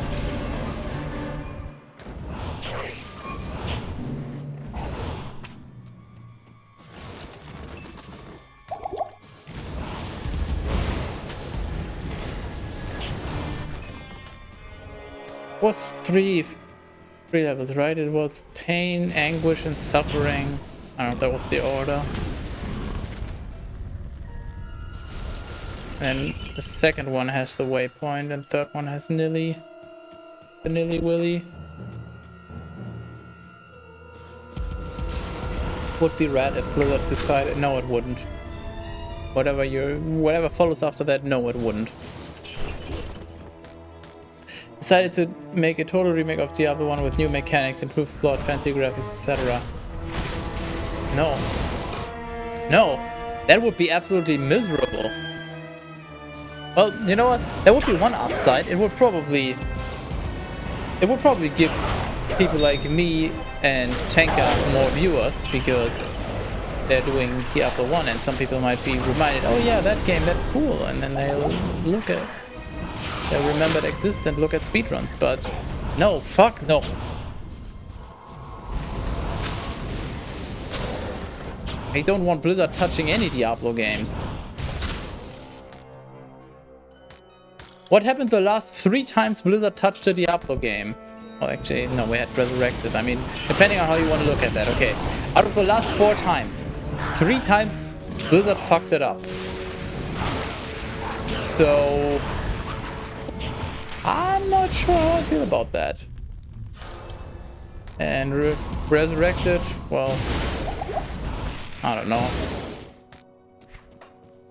Was three levels, right? It was pain, anguish, and suffering. I don't know if that was the order. And the second one has the waypoint, and third one has Nilly. The Nilly Willy. Would be rad if Blizzard decided. No, it wouldn't. Whatever follows after that, no, it wouldn't. Decided to make a total remake of Diablo 1 with new mechanics, improved plot, fancy graphics, etc. No. No! That would be absolutely miserable. Well, you know what? There would be one upside. It would probably give people like me and Tanka more viewers because they're doing Diablo 1 and some people might be reminded, oh yeah, that game, that's cool, and then they'll remember it exists and look at speedruns, but no, fuck no. I don't want Blizzard touching any Diablo games. What happened the last 3 times Blizzard touched a Diablo game? Well, actually, no, we had Resurrected. I mean, depending on how you want to look at that, okay. Out of the last 4 times, 3 times Blizzard fucked it up. So I'm not sure how I feel about that. And Resurrected, well, I don't know.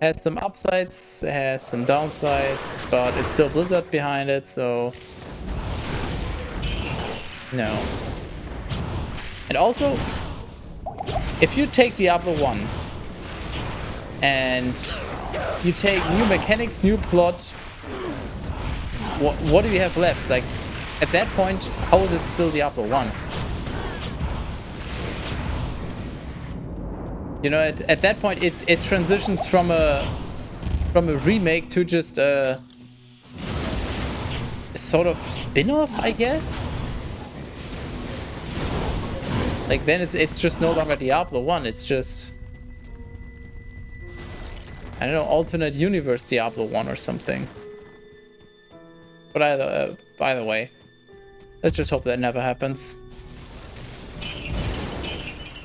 Has some upsides, has some downsides, but it's still Blizzard behind it, so no. And also, if you take Diablo 1 and you take new mechanics, new plot, what do you have left? Like, at that point, how is it still Diablo 1? You know, at that point, it transitions from a remake to just a sort of spin-off, I guess. Like, then it's just no longer Diablo 1. It's just, I don't know, alternate universe Diablo 1 or something. But either way, let's just hope that never happens.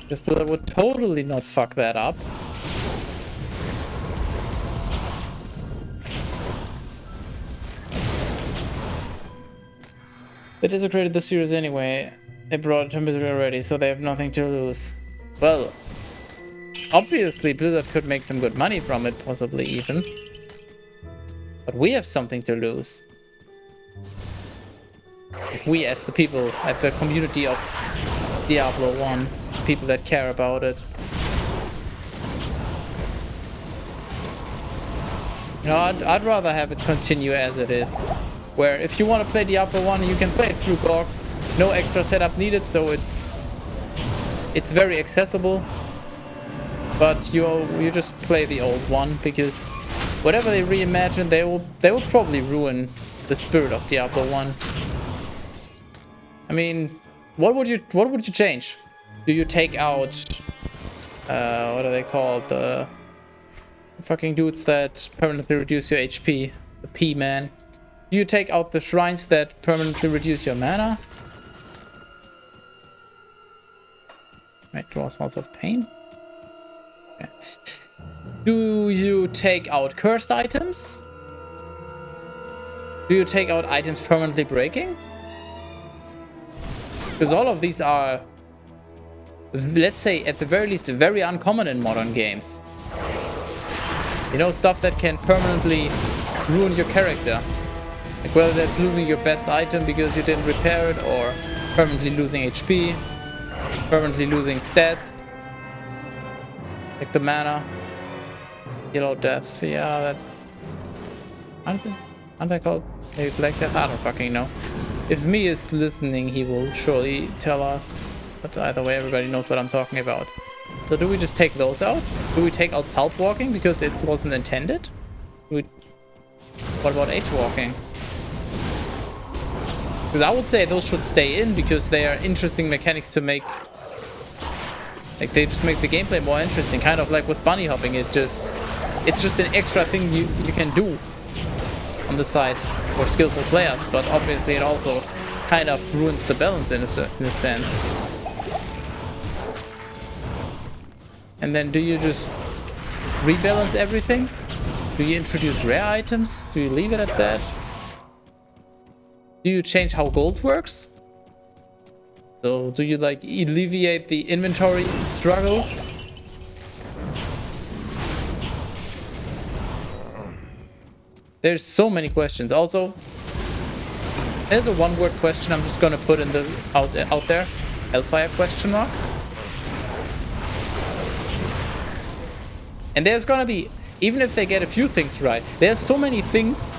This Blizzard would totally not fuck that up. They desecrated the series anyway. They brought it to misery already, so they have nothing to lose. Well, obviously Blizzard could make some good money from it, possibly even. But we have something to lose. We as the people, at the community of Diablo 1, people that care about it. You know, I'd rather have it continue as it is. Where if you want to play Diablo 1, you can play it through GOG. No extra setup needed, so it's very accessible. But you just play the old one, because whatever they reimagine, they will probably ruin the spirit of Diablo 1. I mean, what would you change? Do you take out what are they called? Fucking dudes that permanently reduce your HP. The P-man. Do you take out the shrines that permanently reduce your mana? Right, draw smells of pain. Okay. Do you take out cursed items? Do you take out items permanently breaking? Because all of these are, let's say, at the very least, very uncommon in modern games. You know, stuff that can permanently ruin your character. Like whether that's losing your best item because you didn't repair it, or permanently losing HP, permanently losing stats. Like the mana. Yellow Death, yeah, that... Aren't they called maybe Black Death? I don't fucking know. If Mi is listening, he will surely tell us. But either way, everybody knows what I'm talking about. So do we just take those out? Do we take out South Walking because it wasn't intended? What about H Walking? Because I would say those should stay in because they are interesting mechanics to make. Like they just make the gameplay more interesting. Kind of like with bunny hopping. It's just an extra thing you can do on the side for skillful players. But obviously it also kind of ruins the balance in a sense. And then do you just rebalance everything? Do you introduce rare items? Do you leave it at that? Do you change how gold works? So do you like alleviate the inventory struggles? There's so many questions. Also, there's a one-word question I'm just gonna put in the out there. Hellfire question mark. And there's gonna be, even if they get a few things right, there's so many things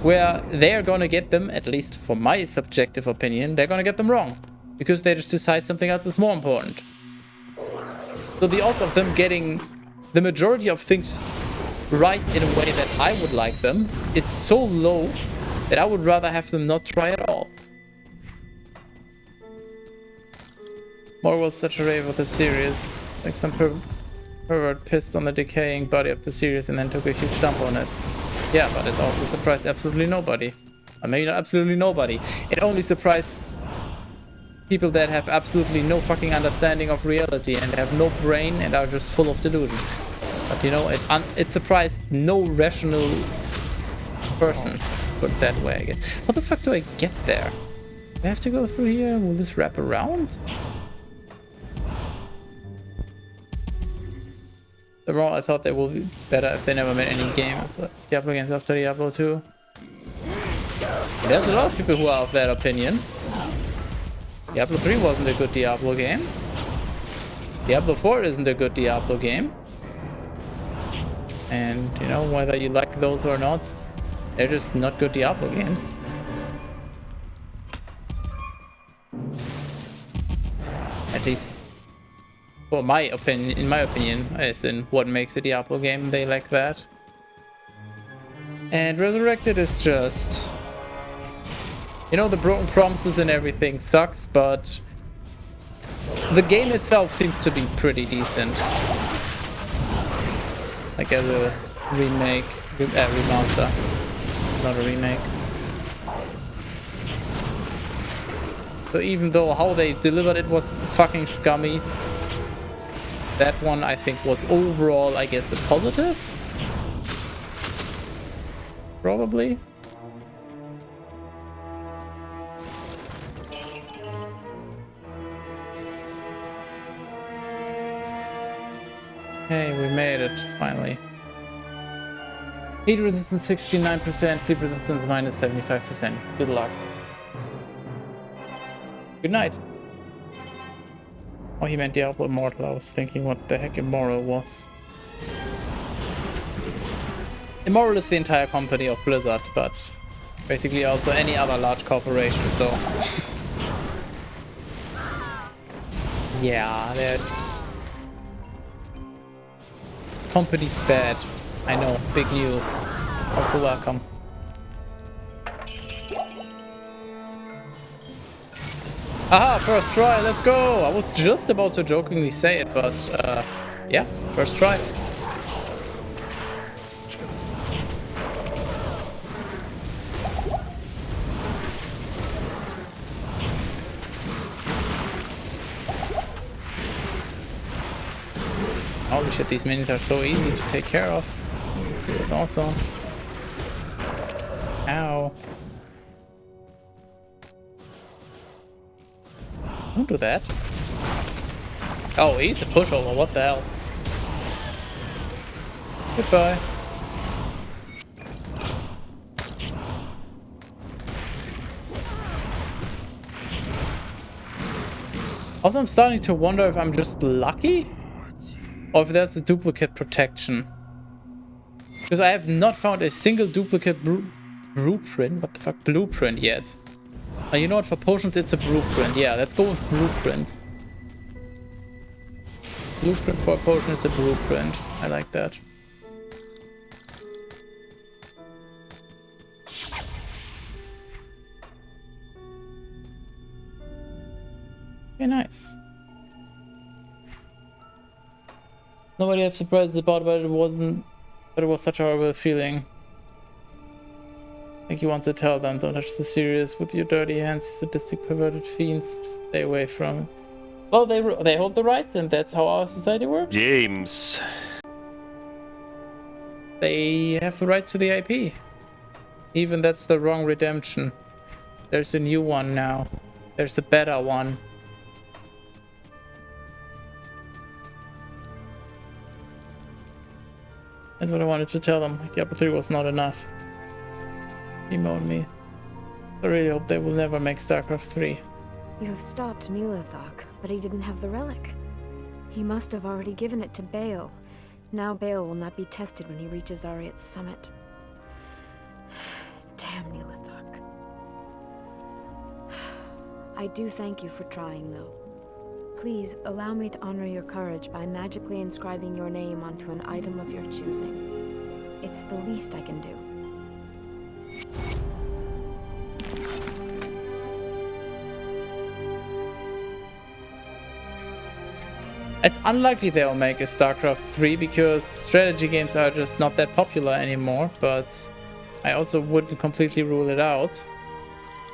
where they're gonna get them, at least for my subjective opinion, they're gonna get them wrong. Because they just decide something else is more important. So the odds of them getting the majority of things right in a way that I would like them is so low that I would rather have them not try at all. More was such a rave of the series. Like some pervert pissed on the decaying body of the series and then took a huge dump on it. Yeah, but it also surprised absolutely nobody. Or maybe not absolutely nobody. It only surprised people that have absolutely no fucking understanding of reality and have no brain and are just full of delusion. But you know, it surprised no rational person. Put it that way, I guess. How the fuck do I get there? Do I have to go through here? Will this wrap around? Overall, I thought they would be better if they never made any games like Diablo games after Diablo 2. There's a lot of people who are of that opinion. Diablo 3 wasn't a good Diablo game. Diablo 4 isn't a good Diablo game. And, you know, whether you like those or not, they're just not good Diablo games. At least, for my opinion, in my opinion, as in what makes a Diablo game, they like that. And Resurrected is just... You know, the broken promises and everything sucks, but the game itself seems to be pretty decent. Like as a remake, remaster, not a remake. So even though how they delivered it was fucking scummy, that one I think was overall, I guess, a positive? Probably. Hey, we made it, finally. Heat resistance 69%, sleep resistance minus 75%. Good luck. Good night. Oh, he meant Diablo Immortal. I was thinking what the heck Immoral was. Immoral is the entire company of Blizzard, but basically also any other large corporation, so... yeah, that's... Company's bad. I know, big news. Also welcome. Aha, first try, let's go! I was just about to jokingly say it, but yeah, first try. Holy shit, these minions are so easy to take care of. It's awesome. Ow. Don't do that. Oh, he's a pushover. What the hell? Goodbye. Also, I'm starting to wonder if I'm just lucky or if there's a duplicate protection. Because I have not found a single duplicate blueprint. What the fuck? Blueprint yet. Oh, you know what? For potions, it's a blueprint. Yeah, let's go with blueprint. Blueprint for a potion is a blueprint. I like that. Okay, nice. Nobody have surprises about, but it wasn't. But it was such a horrible feeling. I think you want to tell them, don't touch the serious with your dirty hands, you sadistic, perverted fiends. Stay away from it. Well, they hold the rights, and that's how our society works. Games. They have the rights to the IP. Even that's the wrong redemption. There's a new one now. There's a better one. That's what I wanted to tell them. Diablo 3 was not enough. Emote me. I really hope they will never make StarCraft 3. You have stopped Neelathak, but he didn't have the relic. He must have already given it to Bale. Now Bale will not be tested when he reaches Ariat's summit. Damn Neelathak. I do thank you for trying, though. Please allow me to honor your courage by magically inscribing your name onto an item of your choosing. It's the least I can do. It's unlikely they'll make a StarCraft 3 because strategy games are just not that popular anymore, but I also wouldn't completely rule it out.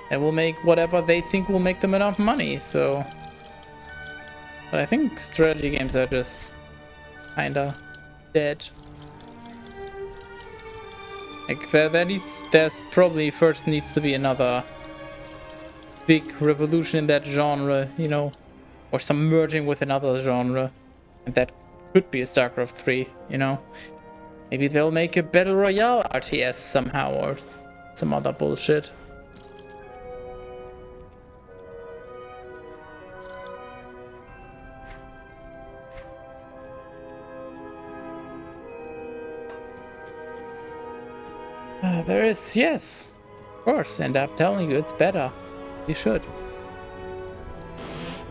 They will make whatever they think will make them enough money, so... But I think strategy games are just kinda dead. Like there's probably first needs to be another big revolution in that genre, you know, or some merging with another genre, and that could be a StarCraft 3, you know. Maybe they'll make a Battle Royale RTS somehow, or some other bullshit. There is, yes, of course, and I'm telling you, it's better. You should.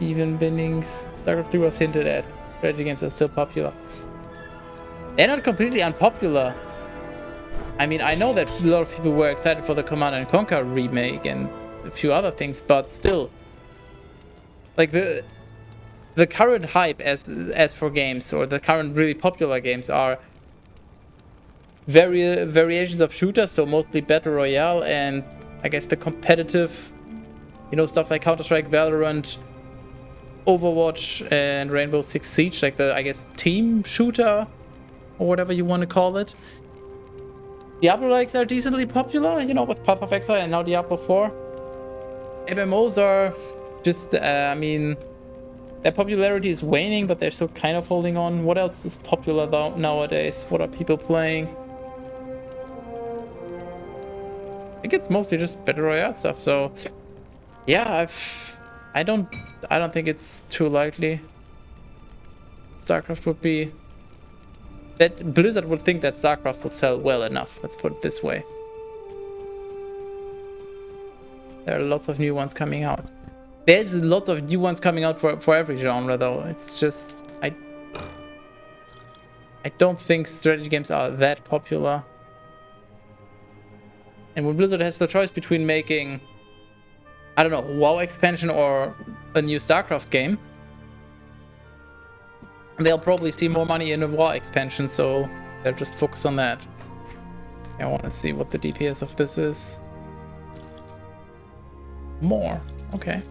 Even Bindings, StarCraft 3 was hinted at. Strategy games are still popular. They're not completely unpopular. I mean, I know that a lot of people were excited for the Command & Conquer remake and a few other things, but still. Like, the current hype as for games, or the current really popular games, are variations of shooters, so mostly Battle Royale, and I guess the competitive, you know, stuff like Counter-Strike, Valorant, Overwatch, and Rainbow Six Siege, like the, I guess, team shooter, or whatever you want to call it. Diablo likes are decently popular, you know, with Path of Exile and now Diablo 4. MMOs are just, I mean, their popularity is waning, but they're still kind of holding on. What else is popular nowadays? What are people playing? I think it's mostly just Battle Royale stuff, so yeah, I don't think it's too likely StarCraft would be... that Blizzard would think that StarCraft would sell well enough, let's put it this way. There are lots of new ones coming out. There's lots of new ones coming out for every genre, though. It's just... I don't think strategy games are that popular. And when Blizzard has the choice between making, I don't know, WoW expansion or a new StarCraft game, they'll probably see more money in a WoW expansion, so they'll just focus on that. I want to see what the DPS of this is. More. Okay.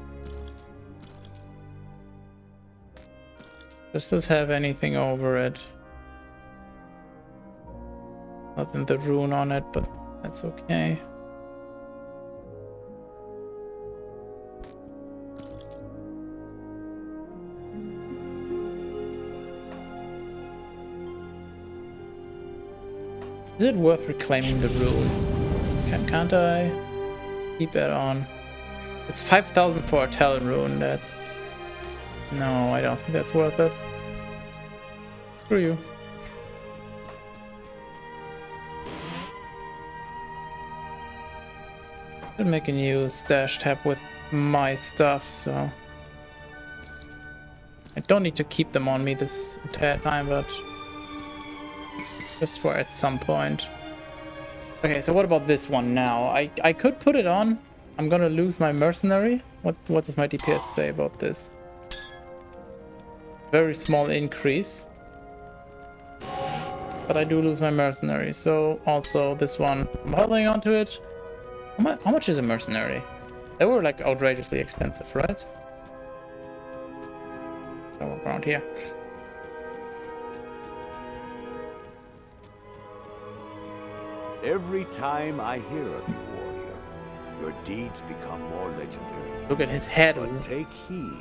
Does this have anything over it? Nothing the rune on it, but that's okay. Is it worth reclaiming the rune? Can't I keep that on? It's 5,000 for a Talon rune. That no, I don't think that's worth it. Screw you. I'll make a new stash tab with my stuff, so I don't need to keep them on me this entire time, but just for at some point. Okay, so what about this one now? I could put it on. I'm gonna lose my mercenary. What does my DPS say about this? Very small increase. But I do lose my mercenary, so also this one, I'm holding on to it. How much is a mercenary? They were like outrageously expensive, right? I'll walk around here. Every time I hear of you, warrior, your deeds become more legendary. Look at his head. But take heed.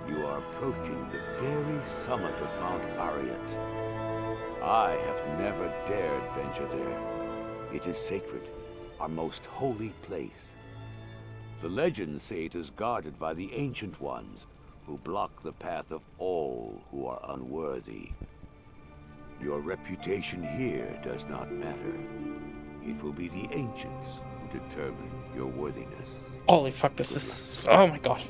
You are approaching the very summit of Mount Ariat. I have never dared venture there. It is sacred, our most holy place. The legends say it is guarded by the Ancient Ones, who block the path of all who are unworthy. Your reputation here does not matter. It will be the Ancients who determine your worthiness. Holy fuck, this is... Oh my god.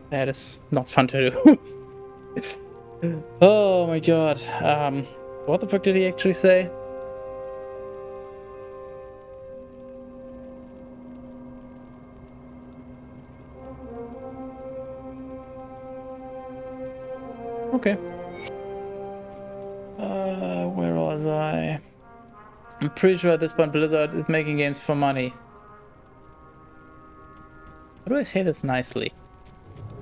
That is not fun to do. Oh my god. What the fuck did he actually say? Okay. Where was I? I'm pretty sure at this point Blizzard is making games for money. How do I say this nicely?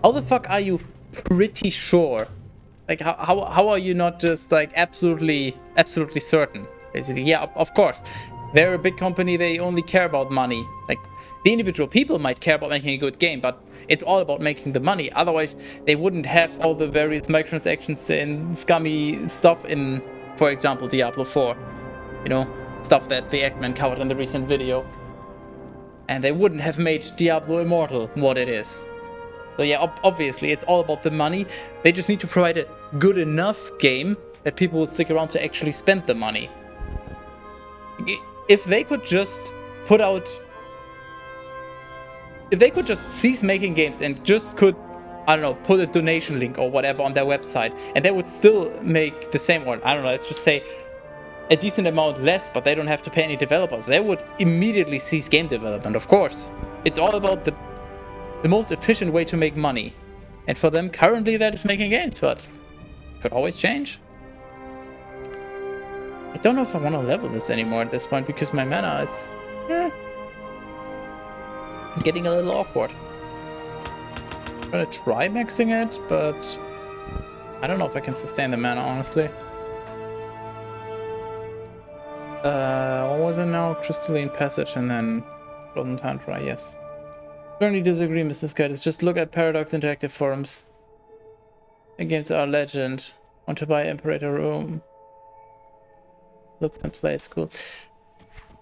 How the fuck are you pretty sure? Like, how are you not just like absolutely certain? Basically, yeah, of course. They're a big company, they only care about money. Like, the individual people might care about making a good game, but it's all about making the money. Otherwise, they wouldn't have all the various microtransactions and scummy stuff in, for example, Diablo 4. You know, stuff that the Eggman covered in the recent video. And they wouldn't have made Diablo Immortal what it is. So yeah, obviously, it's all about the money. They just need to provide a good enough game that people would stick around to actually spend the money. If they could just put out... If they could just cease making games and just could, I don't know, put a donation link or whatever on their website, and they would still make the same, or I don't know, let's just say a decent amount less, but they don't have to pay any developers, they would immediately cease game development, of course. It's all about the most efficient way to make money. And for them, currently, that is making games, but could always change. I don't know if I want to level this anymore at this point, because my mana is... getting a little awkward. I'm gonna try maxing it, but I don't know if I can sustain the mana, honestly. What was it now? Crystalline Passage and then Frozen Tundra, yes. Currently disagree, Mr. Scott. Just look at Paradox Interactive forums. The games are legend. Want to buy Imperator Room. Looks and plays cool.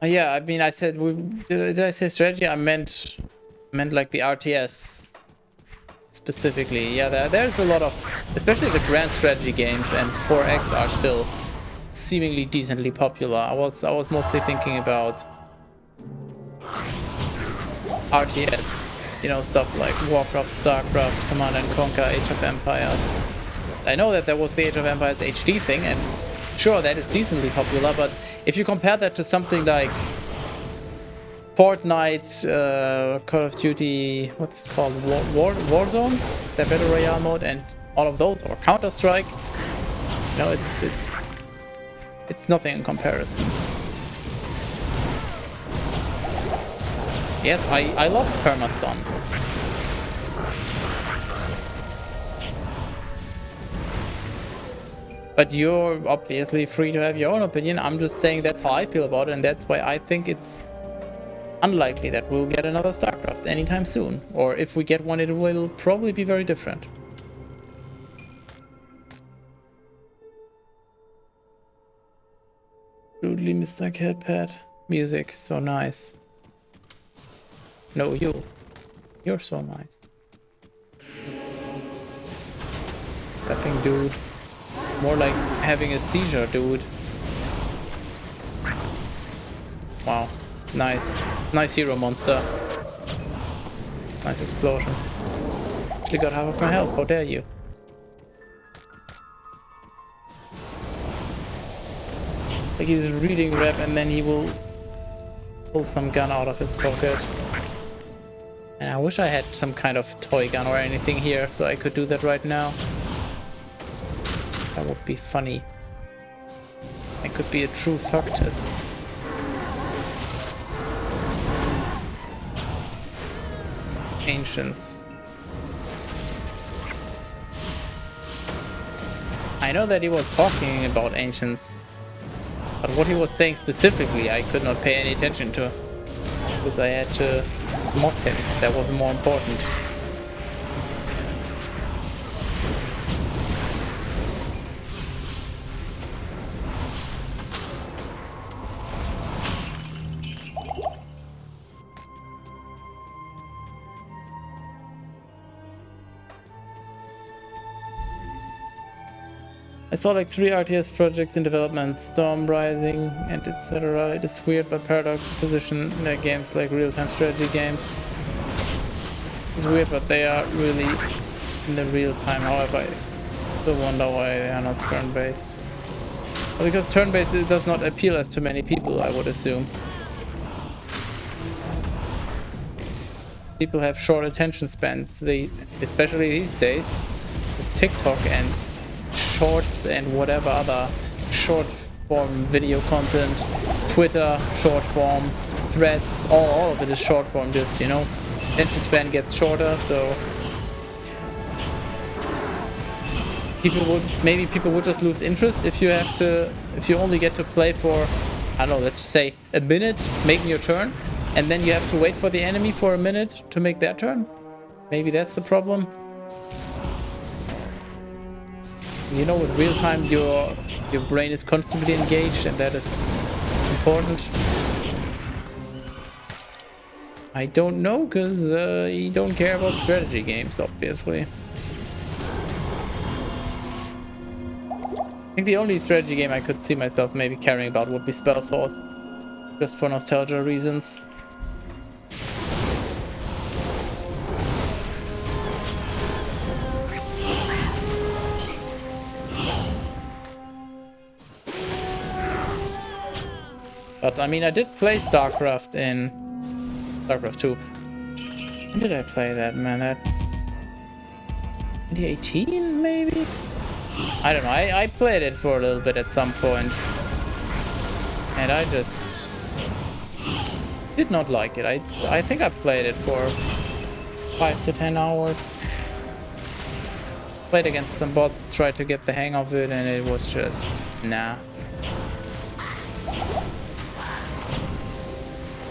Yeah, I mean, I said, did I say strategy? I meant like the RTS specifically. Yeah, there's a lot of, especially the grand strategy games, and 4X are still seemingly decently popular. I was mostly thinking about RTS, you know, stuff like Warcraft, Starcraft, Command and Conquer, Age of Empires. I know that there was the Age of Empires HD thing, and sure, that is decently popular, but if you compare that to something like Fortnite, Call of Duty, what's it called, Warzone, the Battle Royale mode, and all of those, or Counter-Strike, you know, it's nothing in comparison. Yes, I love Permastun. But you're obviously free to have your own opinion. I'm just saying that's how I feel about it, and that's why I think it's unlikely that we'll get another StarCraft anytime soon. Or if we get one, it will probably be very different. Truly, Mr. Catpat. Music, so nice. No, you. You're so nice. Nothing, dude. More like having a seizure, dude. Wow. Nice. Nice hero monster. Nice explosion. Actually got half of my health. How dare you? Like he's reading rep and then he will pull some gun out of his pocket. And I wish I had some kind of toy gun or anything here so I could do that right now. That would be funny. I could be a true fucktest. Ancients. I know that he was talking about ancients, but what he was saying specifically I could not pay any attention to, because I had to mock him. That was more important. I saw like 3 RTS projects in development, Storm Rising and etc. It is weird but paradox position their games like real-time strategy games. It's weird but they are really in the real time. However, I still wonder why they are not turn-based. Well, because turn-based it does not appeal as to many people, I would assume. People have short attention spans. They, especially these days, with TikTok and shorts and whatever other short form video content, Twitter, short form, threads, all of it is short form, just, you know, attention span gets shorter, so people would just lose interest if you only get to play for, I don't know, let's say a minute making your turn, and then you have to wait for the enemy for a minute to make their turn. Maybe that's the problem. You know, with real time, your brain is constantly engaged, and that is important. I don't know, because you don't care about strategy games, obviously. I think the only strategy game I could see myself maybe caring about would be Spellforce, just for nostalgia reasons. But I mean, I did play StarCraft in StarCraft 2. When did I play that, man? That 2018 maybe? I don't know. I played it for a little bit at some point, and I just did not like it. I think I played it for 5 to 10 hours. Played against some bots, tried to get the hang of it, and it was just nah.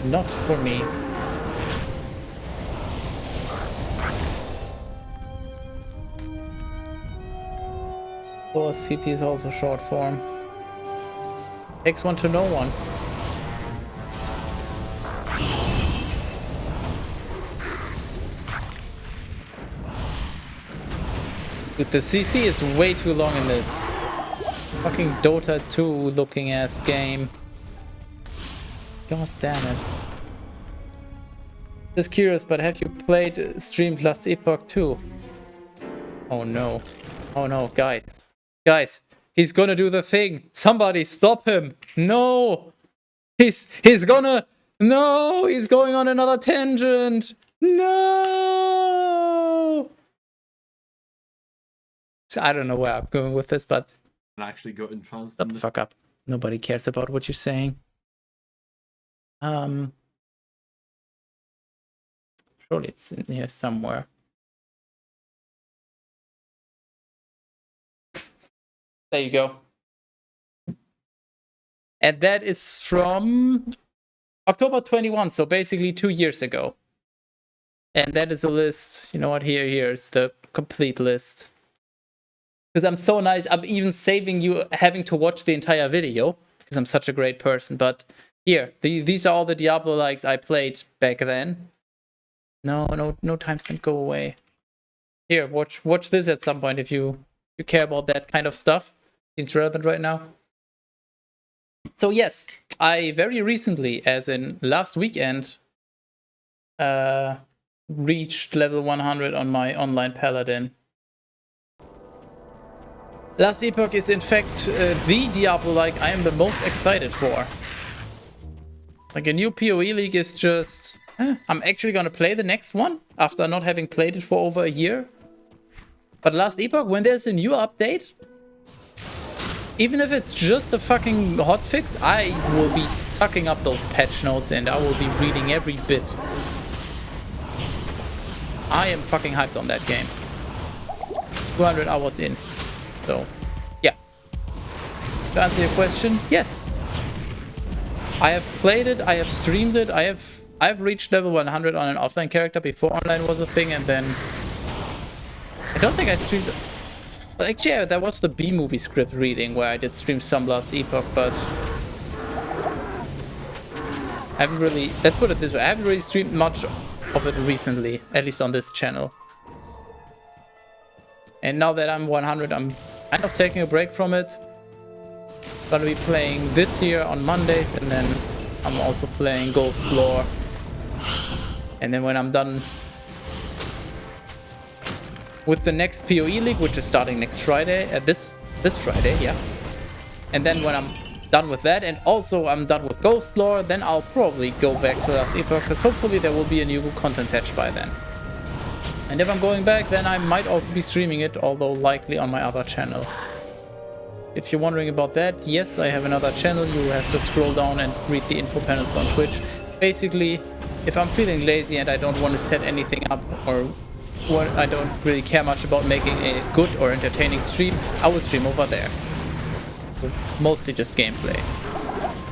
Not for me. OSPP is also short form. Takes one to know one. Dude, the CC is way too long in this fucking Dota 2 looking ass game. God damn it. Just curious, but have you played Stream Plus Epoch 2? Oh no. Oh no, guys. Guys, he's gonna do the thing. Somebody stop him. No. He's gonna... No, he's going on another tangent. No. So I don't know where I'm going with this, but... Actually got in trans. Shut the fuck up. Nobody cares about what you're saying. Surely it's in here somewhere. There you go. And that is from October 21, so basically 2 years ago. And that is a list. You know what? Here's the complete list. Because I'm so nice, I'm even saving you having to watch the entire video. Because I'm such a great person. But here, these are all the Diablo likes I played back then. No timestamp, go away. Here, watch this at some point if you care about that kind of stuff. Seems relevant right now. So yes, I very recently, as in last weekend, reached level 100 on my online paladin. Last Epoch is in fact the Diablo like I am the most excited for. Like a new PoE league is just... I'm actually gonna play the next one after not having played it for over a year. But Last Epoch, when there's a new update, even if it's just a fucking hotfix, I will be sucking up those patch notes and I will be reading every bit. I am fucking hyped on that game. 200 hours in. So, yeah. To answer your question, yes. I have played it, I have streamed it, I've reached level 100 on an offline character before online was a thing, and then I don't think I streamed it. Well, actually, yeah, that was the B-movie script reading where I did stream some Last Epoch, but I haven't really, let's put it this way, I haven't really streamed much of it recently, at least on this channel. And now that I'm 100, I'm kind of taking a break from it. Gonna be playing this year on Mondays, and then I'm also playing Ghost Lore. And then when I'm done with the next PoE League, which is starting next Friday, this Friday, yeah. And then when I'm done with that, and also I'm done with Ghost Lore, then I'll probably go back to Last Epoch, because hopefully there will be a new content patch by then. And if I'm going back, then I might also be streaming it, although likely on my other channel. If you're wondering about that, yes, I have another channel. You will have to scroll down and read the info panels on Twitch. Basically, if I'm feeling lazy and I don't want to set anything up, or I don't really care much about making a good or entertaining stream, I will stream over there. So mostly just gameplay.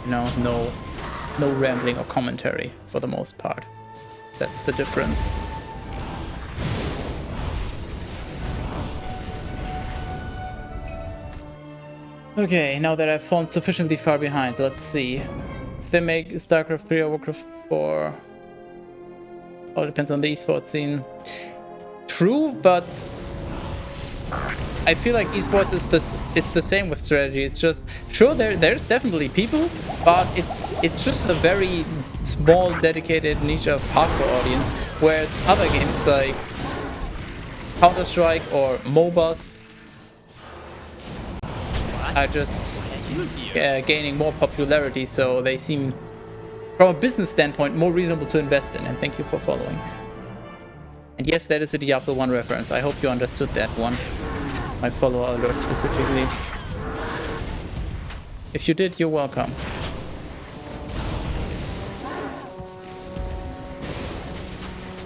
You know, no rambling or commentary for the most part. That's the difference. Okay, now that I've fallen sufficiently far behind, let's see. If they make StarCraft 3 or Warcraft 4... all depends on the esports scene. True, but I feel like esports is the same with strategy. It's just, sure, there's definitely people, but it's just a very small, dedicated niche of hardcore audience, whereas other games like Counter-Strike or MOBAs are just gaining more popularity, so they seem, from a business standpoint, more reasonable to invest in. And thank you for following. And yes, that is a Diablo 1 reference. I hope you understood that one. My follower alert specifically. If you did, you're welcome.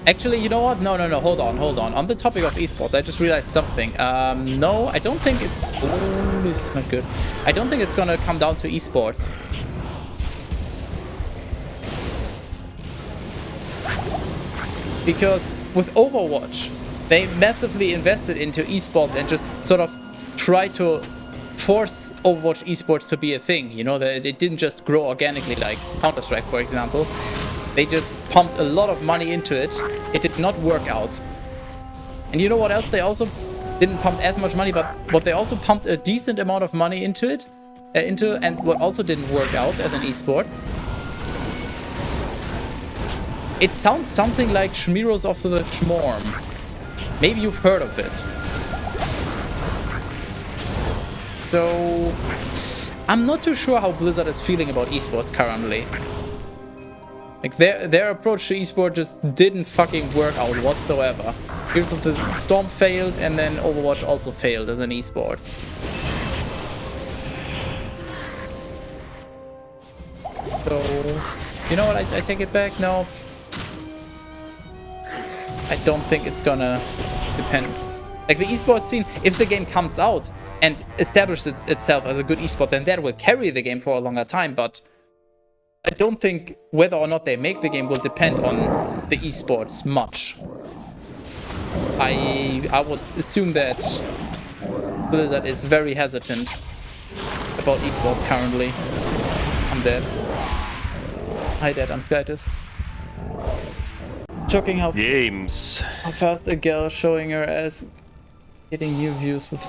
Actually, you know what? No, hold on. On the topic of esports, I just realized something. No, I don't think it's... Oh, this is not good. I don't think it's gonna come down to esports. Because with Overwatch, they massively invested into esports and just sort of tried to force Overwatch esports to be a thing. You know, that it didn't just grow organically like Counter-Strike, for example. They just pumped a lot of money into it. It did not work out. And you know what else? They also didn't pump as much money, but what they also pumped a decent amount of money into it, and what also didn't work out as an esports. It sounds something like Schmeros of the Schmorm. Maybe you've heard of it. So I'm not too sure how Blizzard is feeling about esports currently. Like their approach to esports just didn't fucking work out whatsoever. Heroes of the Storm failed, and then Overwatch also failed as an esports. So, you know what? I take it back. No, I don't think it's gonna depend. Like the esports scene, if the game comes out, and establishes itself as a good esport, then that will carry the game for a longer time. But I don't think whether or not they make the game will depend on the esports much. I would assume that Blizzard is very hesitant about esports currently. I'm dead. Hi Dad, I'm Skytus. Shocking how fast a girl showing her ass getting new views with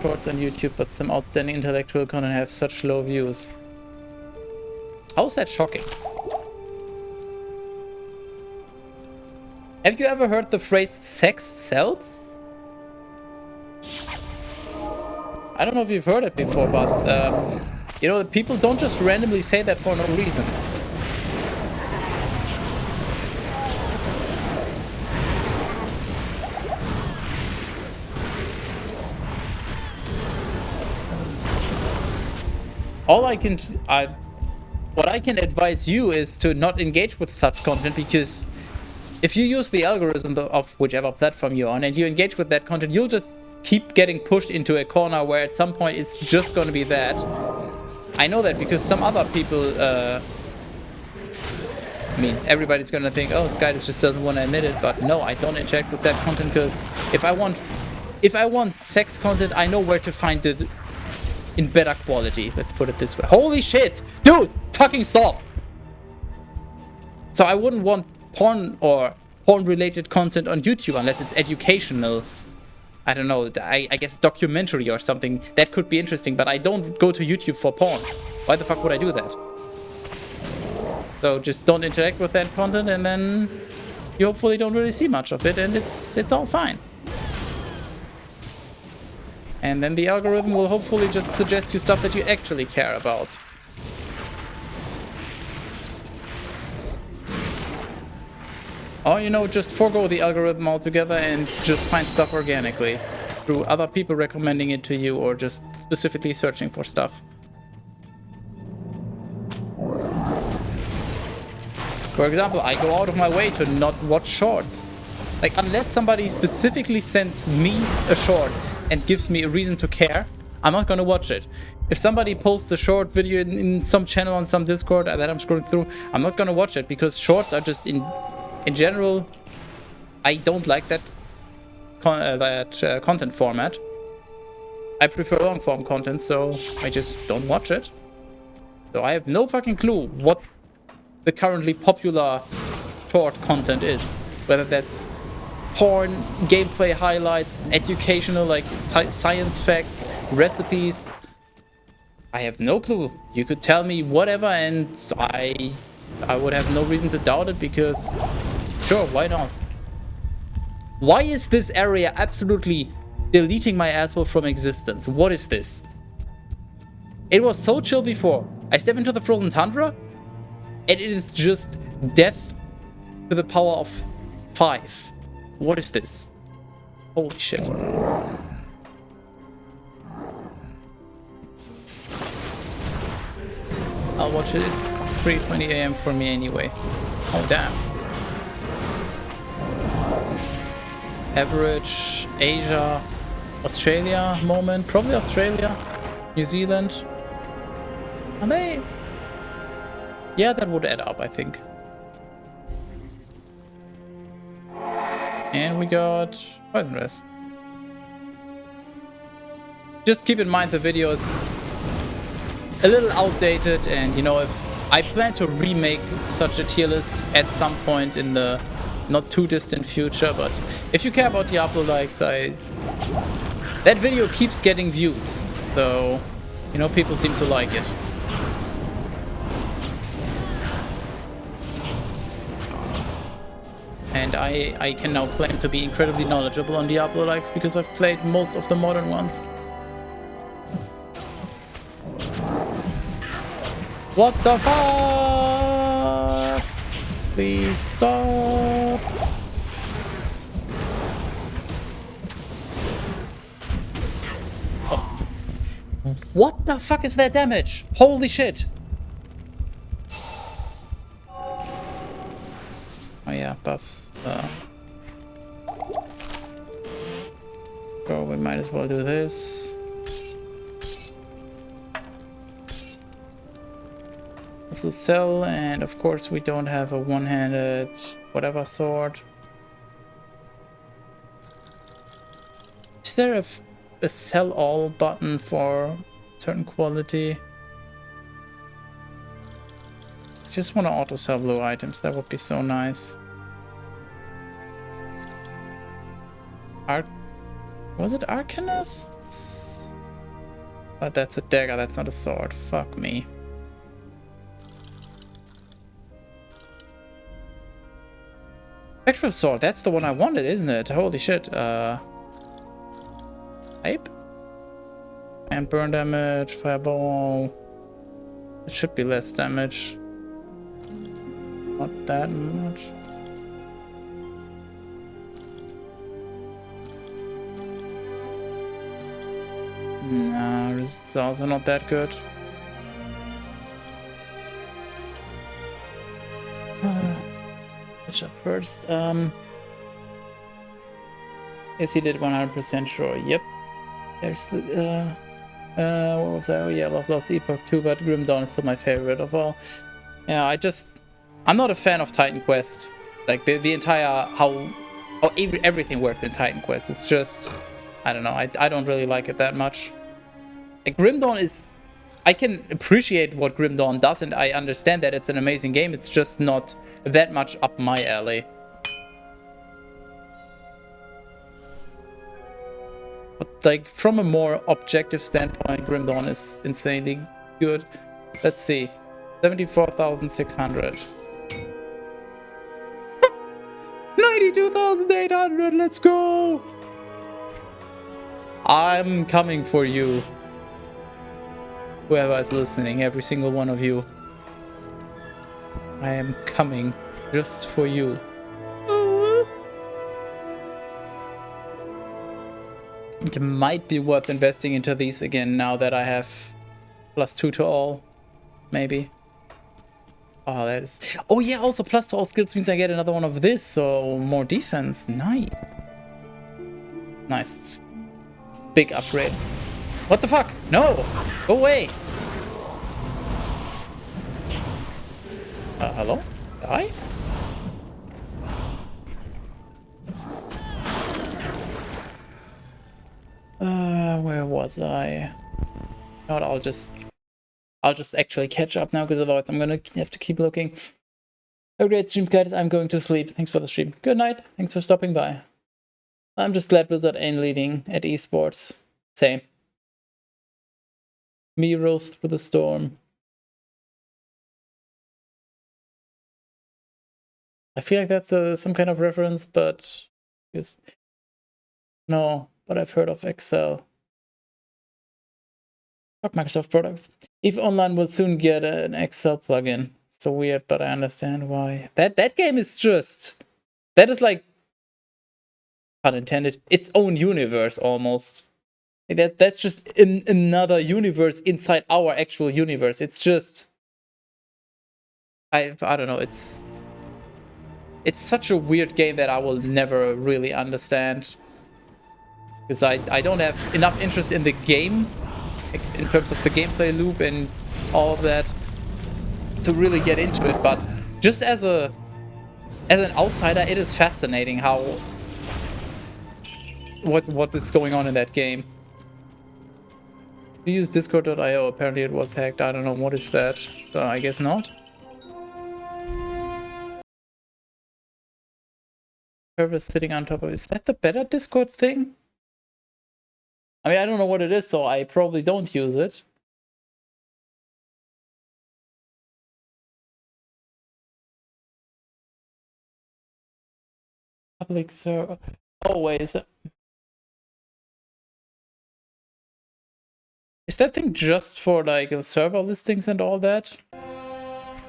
shorts on YouTube, but some outstanding intellectual content have such low views. How's that shocking? Have you ever heard the phrase sex sells? I don't know if you've heard it before, but you know, people don't just randomly say that for no reason. What I can advise you is to not engage with such content, because if you use the algorithm of whichever platform you're on and you engage with that content, you'll just keep getting pushed into a corner where at some point it's just going to be that. I know that because some other people, I mean, everybody's going to think, oh, Skytus just doesn't want to admit it, but no, I don't interact with that content, because if I want sex content, I know where to find it in better quality, let's put it this way. Holy shit! Dude! Fucking stop! So I wouldn't want porn or porn-related content on YouTube unless it's educational. I don't know, I guess documentary or something. That could be interesting, but I don't go to YouTube for porn. Why the fuck would I do that? So just don't interact with that content, and then you hopefully don't really see much of it, and it's all fine. And then the algorithm will hopefully just suggest you stuff that you actually care about. Or, you know, just forego the algorithm altogether and just find stuff organically through other people recommending it to you, or just specifically searching for stuff. For example, I go out of my way to not watch shorts. Like, unless somebody specifically sends me a short and gives me a reason to care, I'm not gonna watch it. If somebody posts a short video in some channel on some Discord that I'm scrolling through, I'm not gonna watch it, because shorts are just in general, I don't like that content format. I prefer long form content, so I just don't watch it. So I have no fucking clue what the currently popular short content is, whether that's porn, gameplay highlights, educational, like science facts, recipes. I have no clue. You could tell me whatever and I would have no reason to doubt it, because sure, why not? Why is this area absolutely deleting my asshole from existence? What is this? It was so chill before. I step into the frozen tundra and it is just death to the power of 5. What is this? Holy shit. I'll watch it. It's 3:20 AM for me anyway. Oh, damn. Average Asia, Australia moment. Probably Australia. New Zealand. Are they? Yeah, that would add up, I think. And we got Poison Rest. Just keep in mind the video is a little outdated, and you know, if I plan to remake such a tier list at some point in the not too distant future, but if you care about Diablo likes, that video keeps getting views, so you know, people seem to like it. And I can now claim to be incredibly knowledgeable on Diablo likes because I've played most of the modern ones. What the fuck? Please stop. Oh. What the fuck is that damage? Holy shit. Oh yeah, buffs. So we might as well do this. also sell, and of course we don't have a one-handed whatever sword. Is there a sell all button for certain quality? Just want to auto sell blue items, that would be so nice. Was it Arcanists? But that's a dagger, that's not a sword. Fuck me. Spectral sword, that's the one I wanted, isn't it? Holy shit. Ape? And burn damage, fireball. It should be less damage. Not that much. Nah, it's also not that good. Which up first? Yes, he did 100% sure. Yep. There's the what was that? Oh yeah, Love Lost Epoch too, but Grim Dawn is still my favorite of all. Yeah, I'm not a fan of Titan Quest. Like the entire how everything works in Titan Quest. It's just, I don't know. I don't really like it that much. Like Grim Dawn is, I can appreciate what Grim Dawn does, and I understand that it's an amazing game. It's just not that much up my alley. But like from a more objective standpoint, Grim Dawn is insanely good. Let's see, 74,600. 92,800, let's go! I'm coming for you. Whoever is listening, every single one of you. I am coming just for you. It might be worth investing into these again now that I have +2 to all. Maybe. Oh, that is... Oh yeah, also +2 all skills means I get another one of this, so more defense. Nice. Nice. Big upgrade. What the fuck? No! Go away! Hello? Die? Where was I? No, I'll just actually catch up now, because otherwise I'm gonna have to keep looking. A great stream, guys. I'm going to sleep. Thanks for the stream. Good night. Thanks for stopping by. I'm just glad Blizzard ain't leading at esports. Same. Me rose through the storm. I feel like that's some kind of reference, but yes. No, but I've heard of Excel. Fuck Microsoft products. EVE Online will soon get an Excel plugin. So weird, but I understand why. That game is just... That is like... Pun intended. Its own universe, almost. That's just another universe inside our actual universe. It's just... I don't know, it's such a weird game that I will never really understand. Because I don't have enough interest in the game, in terms of the gameplay loop and all of that, to really get into it. But just as an outsider, it is fascinating how what is going on in that game. You use discord.io, apparently it was hacked. I don't know, what is that? So I guess not. Server sitting on top of it. Is that the better Discord thing? I mean, I don't know what it is, so I probably don't use it. Public server. Always. Is that thing just for like server listings and all that?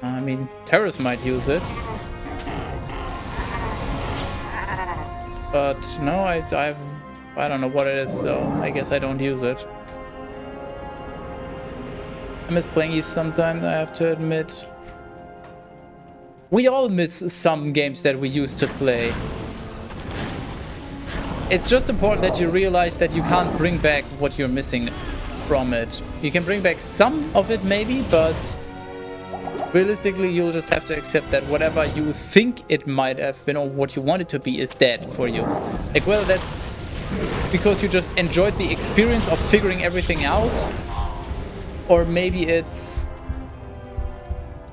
I mean, terrorists might use it. But no, I don't know what it is, so I guess I don't use it. I miss playing EVE sometimes, I have to admit. We all miss some games that we used to play. It's just important that you realize that you can't bring back what you're missing from it. You can bring back some of it maybe, but realistically, you'll just have to accept that whatever you think it might have been or what you want it to be is dead for you. Like, whether that's because you just enjoyed the experience of figuring everything out, or maybe it's...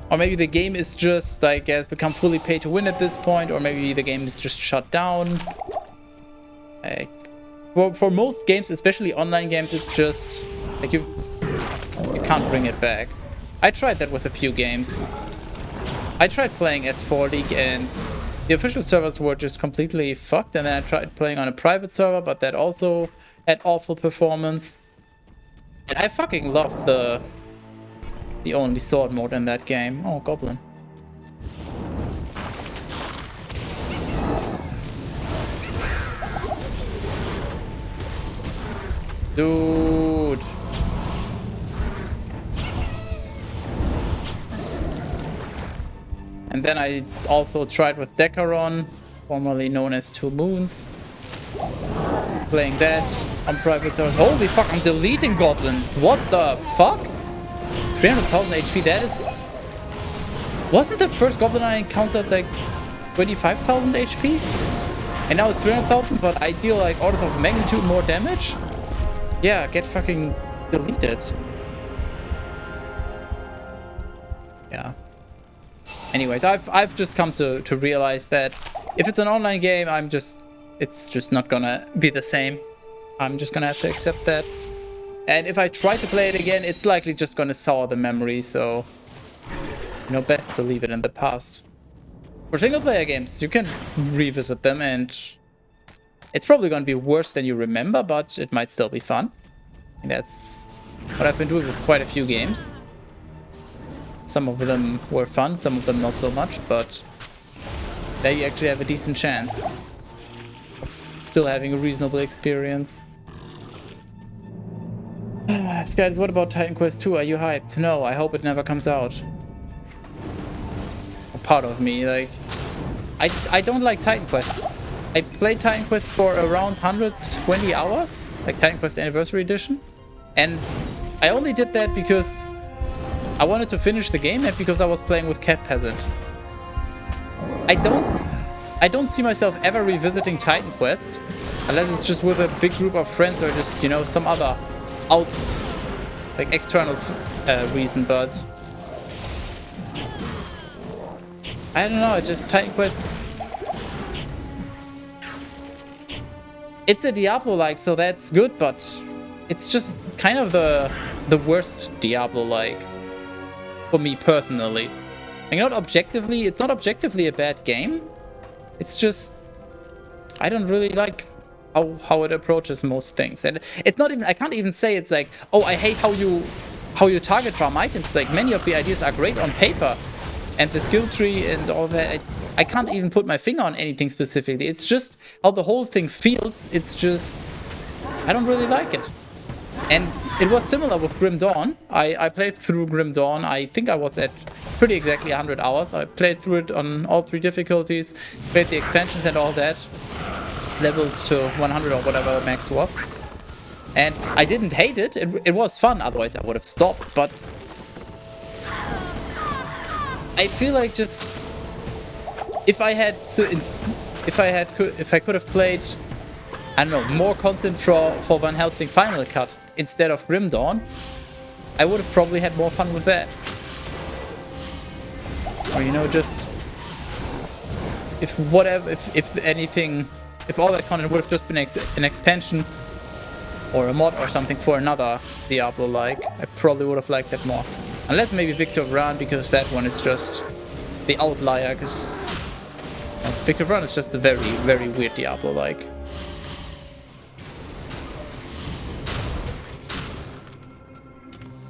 Or maybe the game is just, like, has become fully pay to win at this point, or maybe the game is just shut down. For most games, especially online games, it's just, like, you can't bring it back. I tried that with a few games. I tried playing S4 League and the official servers were just completely fucked, and then I tried playing on a private server, but that also had awful performance. And I fucking loved the only sword mode in that game. Oh, goblin. Dude. And then I also tried with Decaron, formerly known as 2 Moons. Playing that on private servers. Holy fuck, I'm deleting goblins. What the fuck? 300,000 HP, that is... Wasn't the first goblin I encountered like 25,000 HP? And now it's 300,000, but I deal like orders of magnitude more damage? Yeah, get fucking deleted. Yeah. Anyways, I've just come to realize that if it's an online game, it's just not gonna be the same. I'm just gonna have to accept that. And if I try to play it again, it's likely just gonna sour the memory, so... You know, best to leave it in the past. For single player games, you can revisit them and... It's probably gonna be worse than you remember, but it might still be fun. And that's what I've been doing with quite a few games. Some of them were fun, some of them not so much, but... There you actually have a decent chance of still having a reasonable experience. Skies, what about Titan Quest 2? Are you hyped? No, I hope it never comes out. A part of me, like... I don't like Titan Quest. I played Titan Quest for around 120 hours, like Titan Quest Anniversary Edition. And I only did that because I wanted to finish the game and because I was playing with Cat Peasant. I don't see myself ever revisiting Titan Quest unless it's just with a big group of friends or just, you know, some other like external reason, but I don't know, just Titan Quest, it's a Diablo-like, so that's good, but it's just kind of the worst Diablo-like for me personally. Like, it's not objectively a bad game. It's just, I don't really like how it approaches most things. And it's not even, I can't even say it's like, oh, I hate how you target farm items. Like, many of the ideas are great on paper. And the skill tree and all that, I can't even put my finger on anything specifically. It's just how the whole thing feels. It's just, I don't really like it. And it was similar with Grim Dawn. I played through Grim Dawn. I think I was at pretty exactly 100 hours. I played through it on all 3 difficulties, played the expansions and all that, leveled to 100 or whatever max was. And I didn't hate it. It was fun, otherwise I would have stopped. But I feel like just if I could have played, I don't know, more content for Van Helsing Final Cut instead of Grim Dawn, I would have probably had more fun with that. Or, you know, just if all that content would have just been an expansion or a mod or something for another Diablo-like, I probably would have liked that more. Unless maybe Victor Vran, because that one is just the outlier, because Victor Vran is just a very, very weird Diablo-like.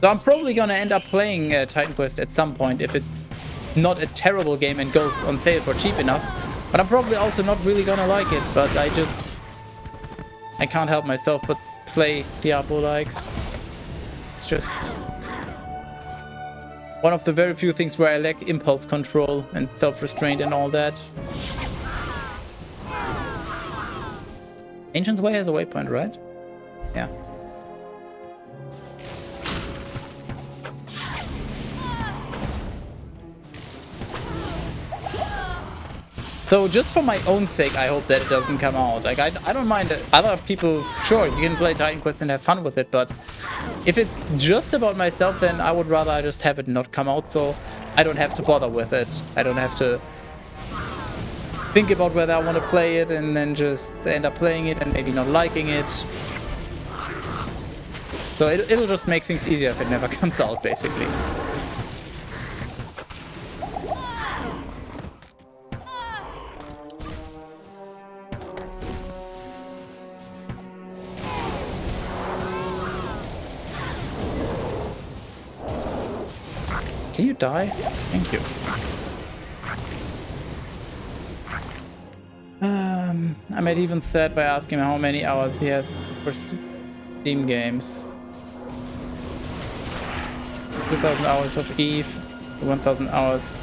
So I'm probably gonna end up playing Titan Quest at some point if it's not a terrible game and goes on sale for cheap enough. But I'm probably also not really gonna like it, but I can't help myself but play Diablo-likes. It's just one of the very few things where I lack impulse control and self-restraint and all that. Ancient's Way has a waypoint, right? Yeah. So just for my own sake, I hope that it doesn't come out. Like, I don't mind it. Other people, sure, you can play Titan Quest and have fun with it, but if it's just about myself, then I would rather just have it not come out, so I don't have to bother with it. I don't have to think about whether I want to play it and then just end up playing it and maybe not liking it. So it'll just make things easier if it never comes out, basically. Can you die? Thank you. I made even sad by asking him how many hours he has for Steam games. 2,000 hours of Eve, 1,000 hours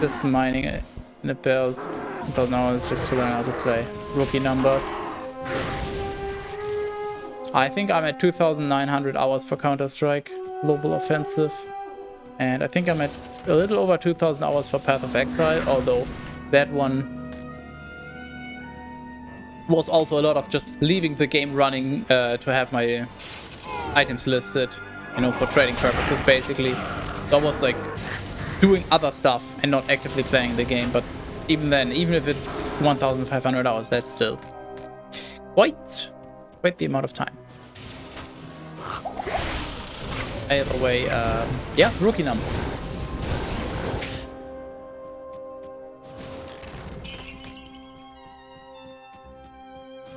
just mining it in a build, 1,000 hours just to learn how to play. Rookie numbers. I think I'm at 2,900 hours for Counter-Strike Global Offensive. And I think I'm at a little over 2,000 hours for Path of Exile, although that one was also a lot of just leaving the game running to have my items listed, you know, for trading purposes, basically. So I was like doing other stuff and not actively playing the game, but even then, even if it's 1,500 hours, that's still quite the amount of time. Either way, yeah, rookie numbers.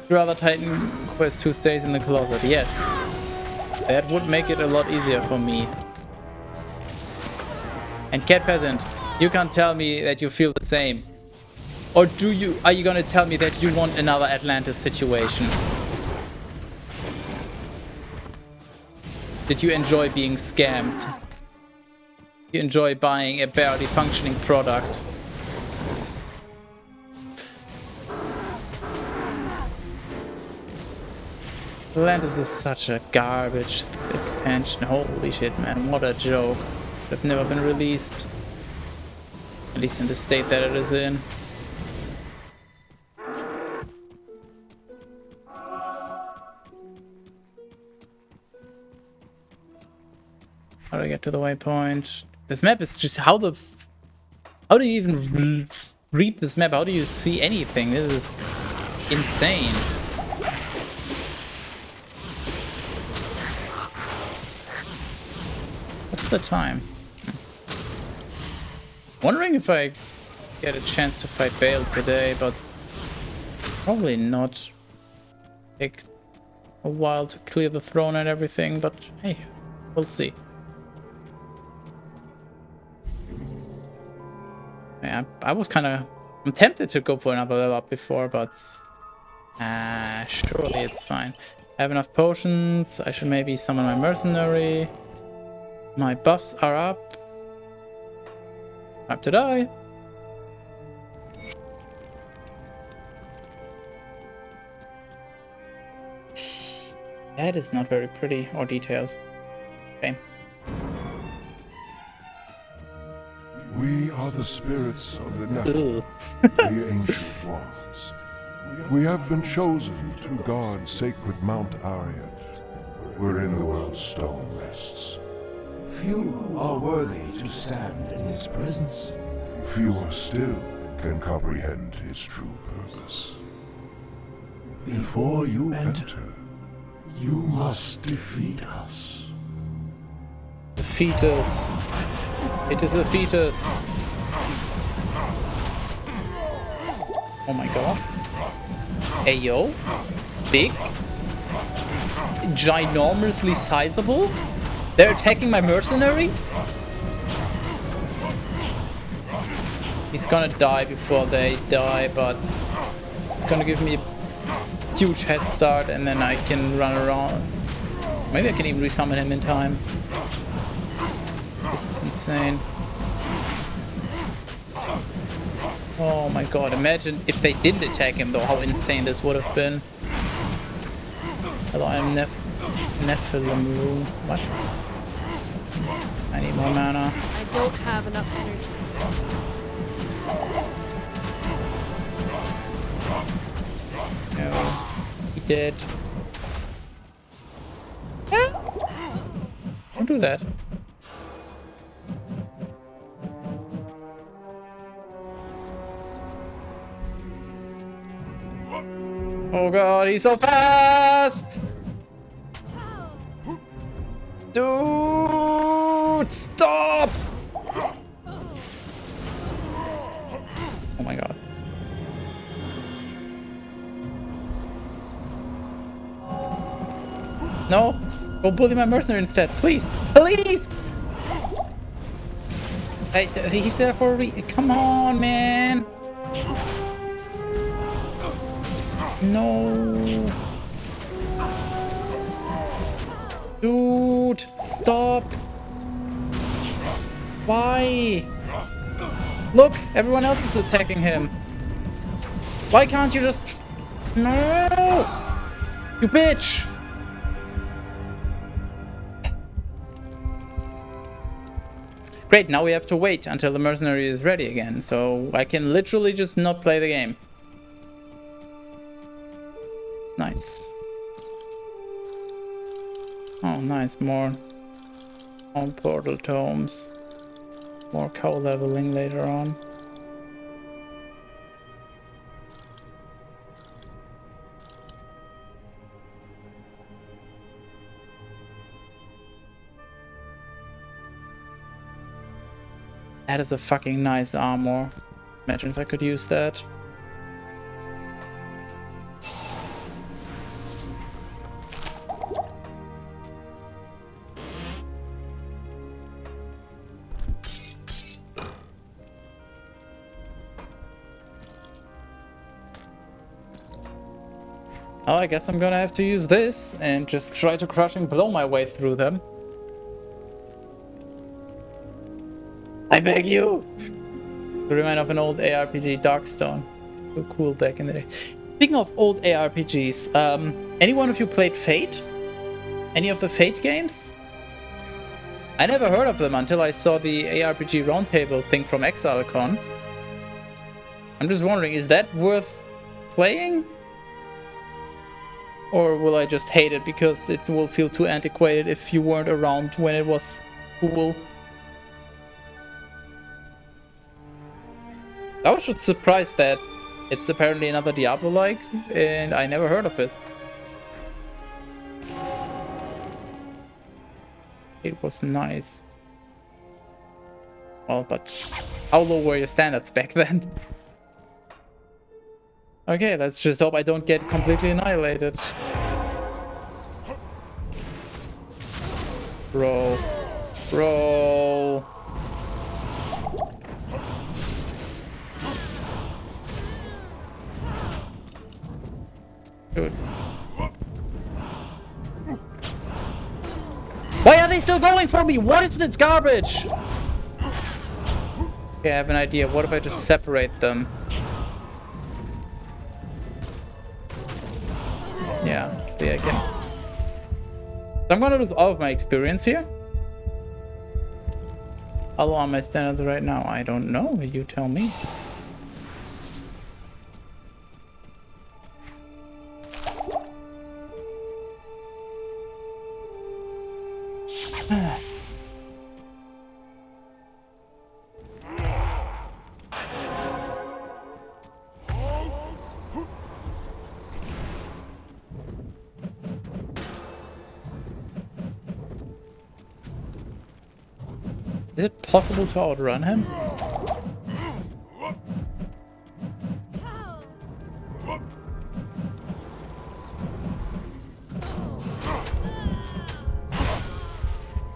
Rather Titan Quest 2 stays in the closet. Yes, that would make it a lot easier for me. And Cat Peasant, you can't tell me that you feel the same. Or are you gonna tell me that you want another Atlantis situation? Did you enjoy being scammed? You enjoy buying a barely functioning product? Atlantis is such a garbage expansion. Holy shit, man. What a joke. Should have never been released. At least in the state that it is in. How do I get to the waypoint? This map is just how do you even read this map? How do you see anything? This is insane. What's the time? Wondering if I get a chance to fight Bale today, but probably not. Take a while to clear the throne and everything, but hey, we'll see. Yeah, I'm tempted to go for another level up before, but surely it's fine. I have enough potions. I should maybe summon my mercenary. My buffs are up. Time to die. That is not very pretty or detailed. Okay. We are the spirits of the Nephilim, the ancient ones. We have been chosen to guard sacred Mount Ariad, wherein the world's stone rests. Few are worthy to stand in his presence. Fewer still can comprehend its true purpose. Before you enter, you must defeat us. Defeat us. It is a fetus. Oh my god. Hey yo. Big. Ginormously sizable. They're attacking my mercenary? He's gonna die before they die, but it's gonna give me a huge head start and then I can run around. Maybe I can even resummon him in time. This is insane. Oh my god, imagine if they didn't attack him though, how insane this would have been. Hello, I'm Nephilim room. What? I need more mana. I don't have enough energy. No. He did. Ah! Don't do that. Oh god, he's so fast! Dude, stop! Oh my god. No, go bully my mercenary instead, please, please! Hey, he's there for a reason. Come on, man! No. Dude, stop. Why? Look, everyone else is attacking him. Why can't you just... No! You bitch! Great, now we have to wait until the mercenary is ready again, so I can literally just not play the game. Nice. Oh, nice. More portal tomes. More co-leveling later on. That is a fucking nice armor. Imagine if I could use that. Oh, I guess I'm gonna have to use this and just try to crush and blow my way through them. I beg you! Remind of an old ARPG, Darkstone. So cool back in the day. Speaking of old ARPGs, any one of you played Fate? Any of the Fate games? I never heard of them until I saw the ARPG Roundtable thing from ExileCon. I'm just wondering, is that worth playing? Or will I just hate it because it will feel too antiquated if you weren't around when it was cool? I was just surprised that it's apparently another Diablo-like, and I never heard of it. It was nice. Well, but how low were your standards back then? Okay, let's just hope I don't get completely annihilated. Bro. Bro. Dude. Why are they still going for me? What is this garbage? Okay, I have an idea. What if I just separate them? Yeah, see, I can. So I'm gonna lose all of my experience here. How low are my standards right now? I don't know. You tell me. Is it possible to outrun him?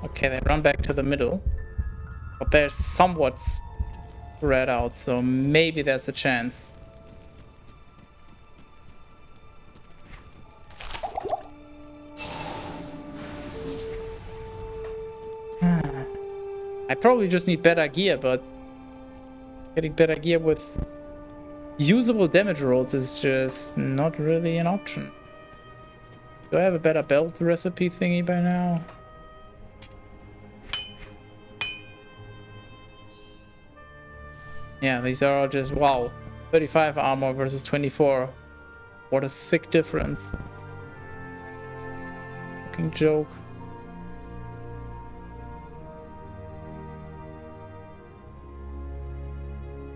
Okay, they run back to the middle. But they're somewhat spread out, so maybe there's a chance. I probably just need better gear, but getting better gear with usable damage rolls is just not really an option. Do I have a better belt recipe thingy by now? Yeah, these are all just, wow. 35 armor versus 24. What a sick difference. Fucking joke.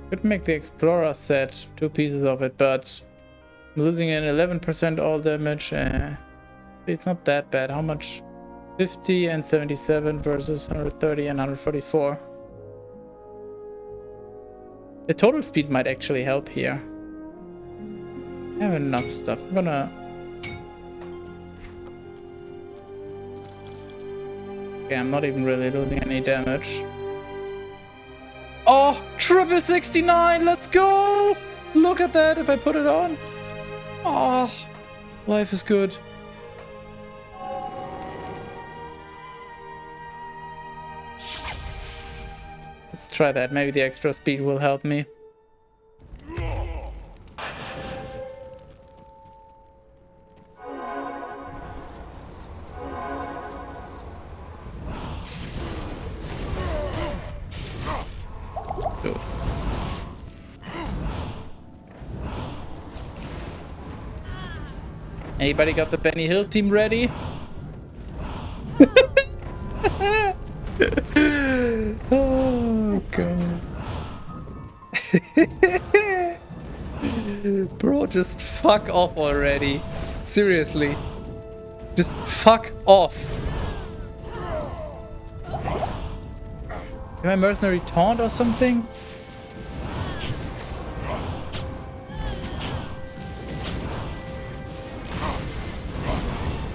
Could make the Explorer set, 2 pieces of it, but I'm losing an 11% all damage. It's not that bad. How much? 50 and 77 versus 130 and 144. The total speed might actually help here. I have enough stuff. I'm gonna... Okay, I'm not even really losing any damage. Oh, triple 69, let's go! Look at that if I put it on. Oh, life is good. Let's try that. Maybe the extra speed will help me. Good. Anybody got the Benny Hill team ready? Oh god. Bro, just fuck off already. Seriously. Just fuck off. Am I mercenary taunt or something?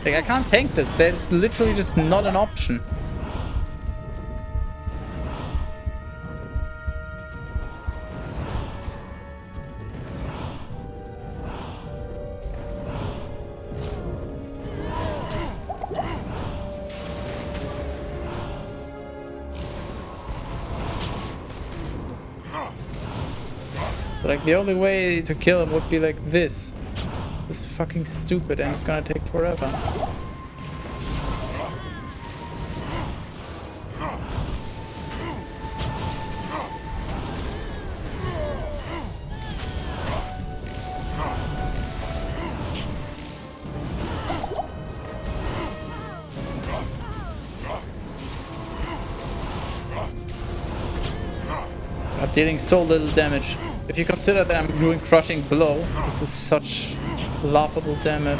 Like, I can't tank this. That's literally just not an option. Like, the only way to kill him would be like this. This is fucking stupid and it's gonna take forever. I'm dealing so little damage. If you consider that I'm doing crushing blow, this is such laughable damage.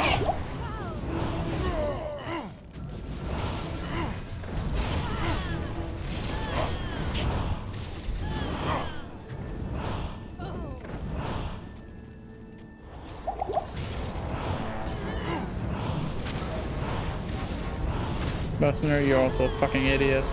Mercenary, you're also a fucking idiot.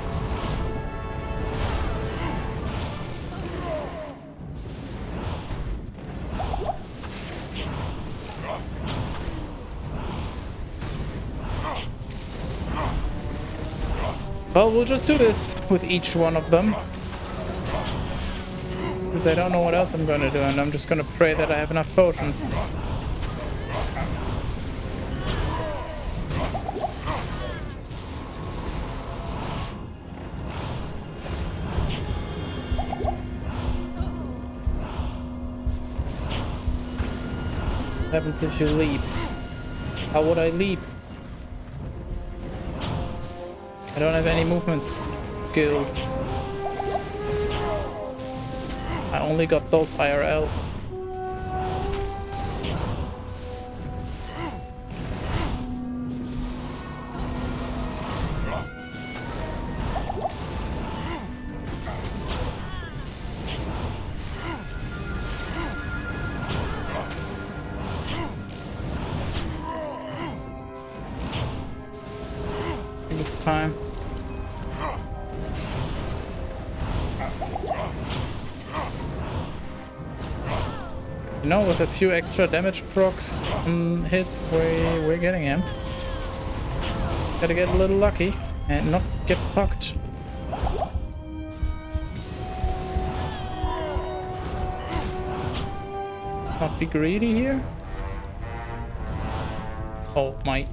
Well, we'll just do this with each one of them. Because I don't know what else I'm gonna do, and I'm just gonna pray that I have enough potions. What happens if you leap? How would I leap? I don't have any movement skills. I only got those IRL. I think it's time. You know, with a few extra damage procs on hits, we're getting him. Gotta get a little lucky and not get fucked. Not be greedy here. Oh my.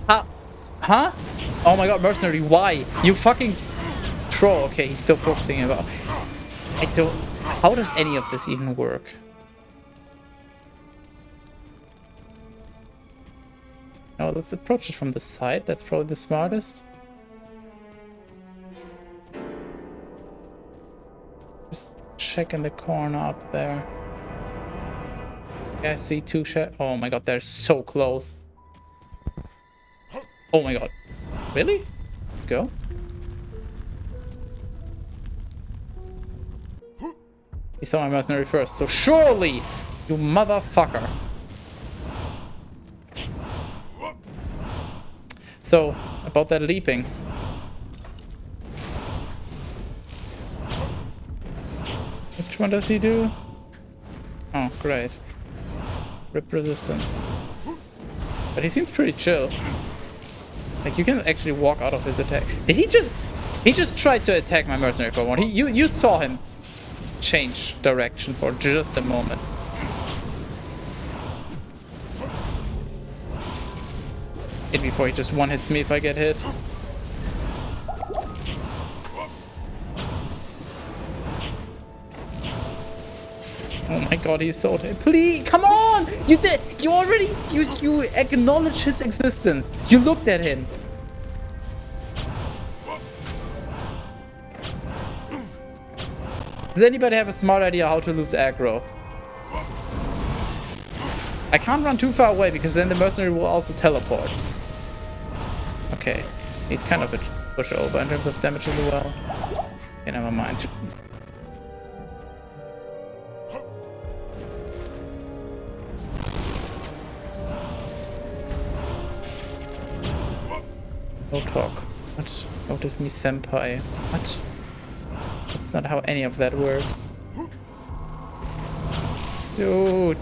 Huh? Oh my god, mercenary, why? You fucking troll. Okay, he's still focusing about. I don't. How does any of this even work? Now let's approach it from the side. That's probably the smartest. Just check in the corner up there. Yeah, I see two shit. Oh my god, they're so close. Oh my god. Really? Let's go. He saw my mercenary first, so surely, you motherfucker. So, about that leaping. Which one does he do? Oh, great. Rip resistance. But he seems pretty chill. Like, you can actually walk out of his attack. Did he just... He just tried to attack my mercenary for one. You saw him change direction for just a moment. Hit before he just one-hits me if I get hit. Oh my god, he's so dead. Please, come on! You did. You already. You acknowledged his existence. You looked at him. Does anybody have a smart idea how to lose aggro? I can't run too far away because then the mercenary will also teleport. Okay, he's kind of a pushover in terms of damage as well. Okay, never mind. No talk. What? Notice me, senpai. What? That's not how any of that works. Dude,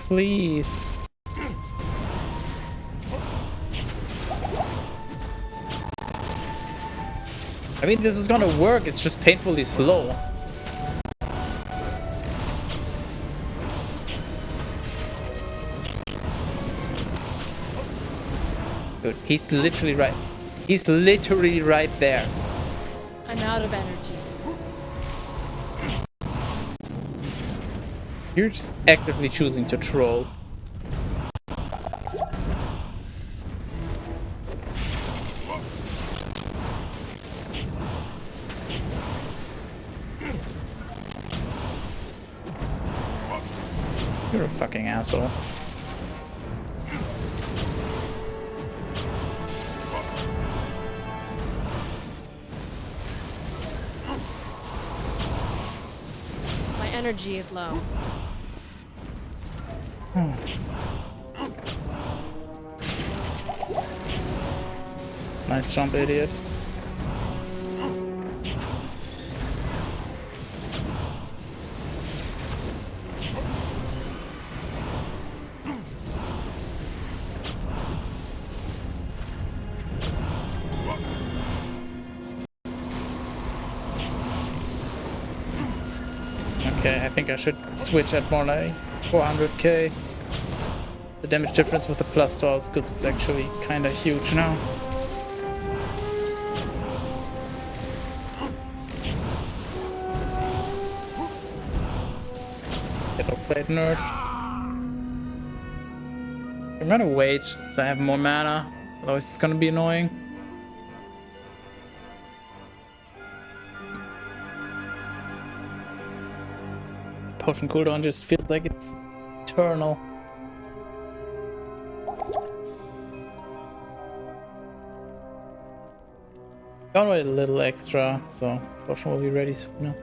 please. I mean, this is gonna work, it's just painfully slow. Dude, he's literally right. He's literally right there. I'm out of energy. You're just actively choosing to troll. You're a fucking asshole. My energy is low. Nice jump, idiot. Okay, I think I should switch at more like 400k. The damage difference with the plus to all skills is actually kinda huge now. Get outplayed, nerd. I'm gonna wait so I have more mana, otherwise it's gonna be annoying. Potion cooldown just feels like it's eternal. Gonna wait a little extra, so potion will be ready soon.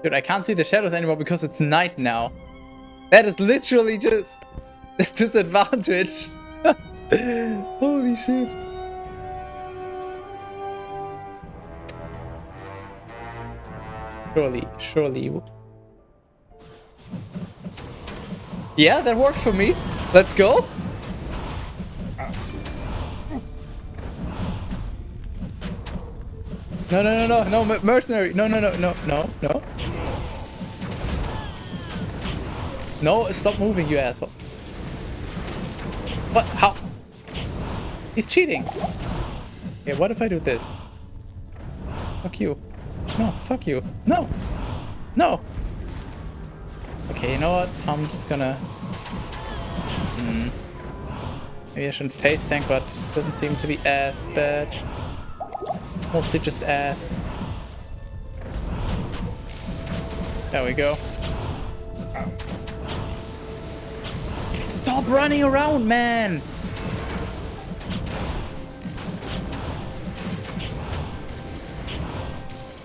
Dude, I can't see the shadows anymore because it's night now. That is literally just a disadvantage. Holy shit. Surely. Yeah, that worked for me. Let's go. No, mercenary. No. No, stop moving, you asshole. What? How? He's cheating. Okay, what if I do this? Fuck you. No, fuck you. No. Okay, you know what? I'm just gonna Maybe I shouldn't face tank, but it doesn't seem to be as bad. Mostly just ass. There we go. Stop running around, man!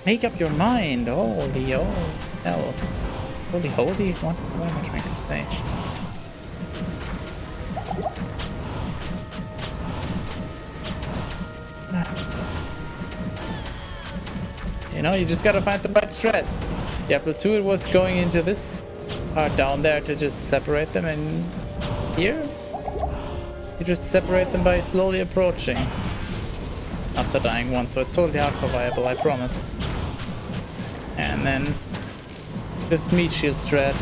Make up your mind. Holy, oh, hell. Holy. What am I trying to say? You know, you just gotta find the right strats. Diablo 2, it was going into this part down there to just separate them, and here you just separate them by slowly approaching after dying once, so it's totally hardcore viable, I promise. And then just meat shield strat.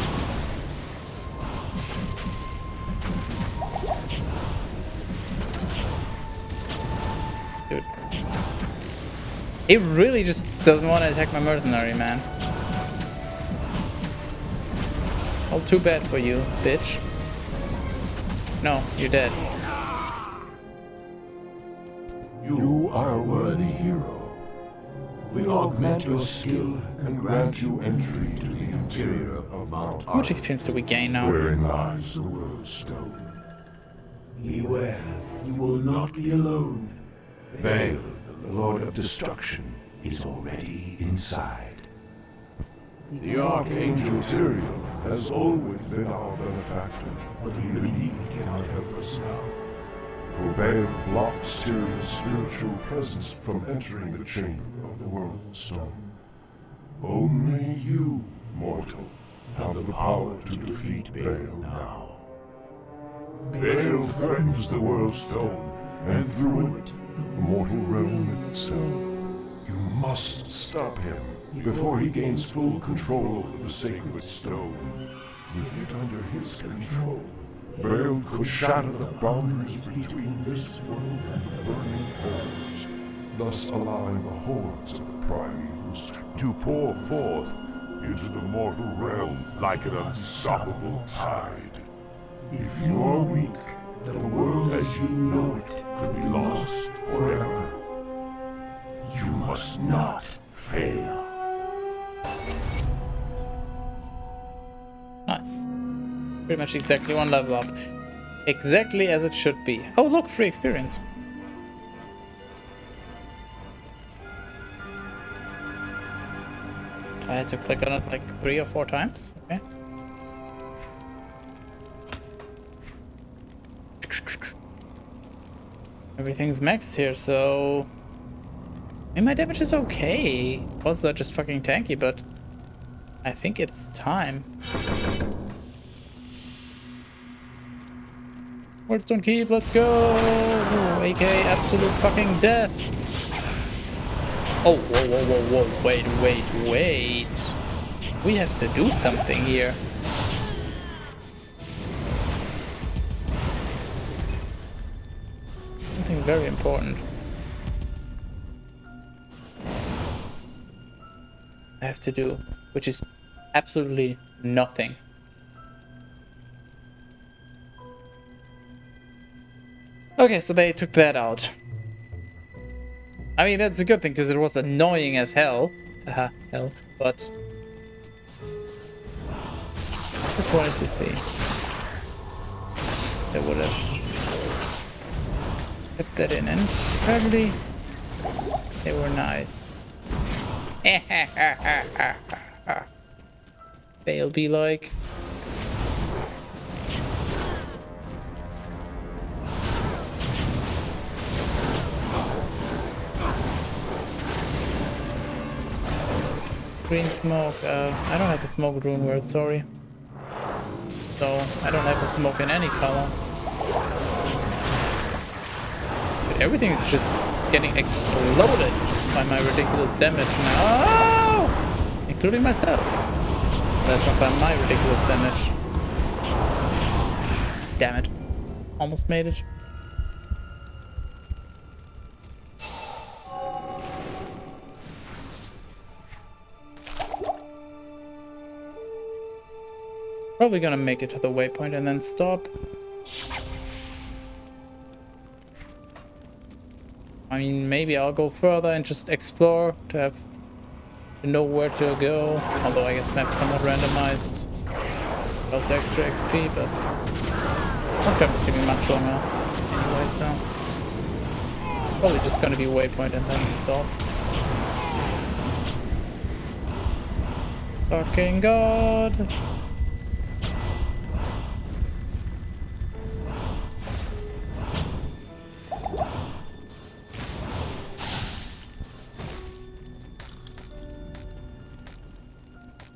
Dude. He really just doesn't want to attack my mercenary, man. All too bad for you, bitch. No, you're dead. You are a worthy hero. We augment your skill and grant you entry to the interior of Mount How much experience do we gain now? wherein lies the world's stone. Beware, you will not be alone. Baal, the Lord of Destruction, is already inside. The Archangel Tyrael has always been our benefactor, but even he cannot help us now. For Baal blocks Tyrael's spiritual presence from entering the chamber of the World's Stone. Only you, mortal, have the power to defeat Baal now. Baal threatens the World's Stone, and through it, the mortal realm itself. You must stop him before he gains full control over the sacred stone. With it under his control, Baal could shatter the boundaries between this world and the burning hells, thus allowing the hordes of the primevals to pour forth into the mortal realm like an unstoppable tide. If you are weak, the world as you know it could be lost forever. You must not fail. Nice. Pretty much exactly one level up. Exactly as it should be. Oh, look, free experience. I had to click on it like 3 or 4 times. Okay. Everything's maxed here, so... I mean, my damage is okay. Also, just fucking tanky, but... I think it's time. Words don't keep, let's go! Ooh, AK absolute fucking death! Oh, whoa, wait. We have to do something here. Something very important. I have to do, which is absolutely nothing. Okay, so they took that out. I mean, that's a good thing, because it was annoying as hell. Haha, hell. But... just wanted to see. They would have... put that in, and apparently... they were nice. They'll be like... green smoke. I don't have a smoke rune word, sorry. So, I don't have a smoke in any color. But everything is just getting exploded by my ridiculous damage now. Oh! Including myself. That's not by my ridiculous damage. Damn it. Almost made it. Probably gonna make it to the waypoint and then stop. I mean, maybe I'll go further and just explore to know where to go. Although I guess map's somewhat randomized. Also extra XP, but not gonna be streaming much longer anyway, so probably just gonna be waypoint and then stop. Fucking god.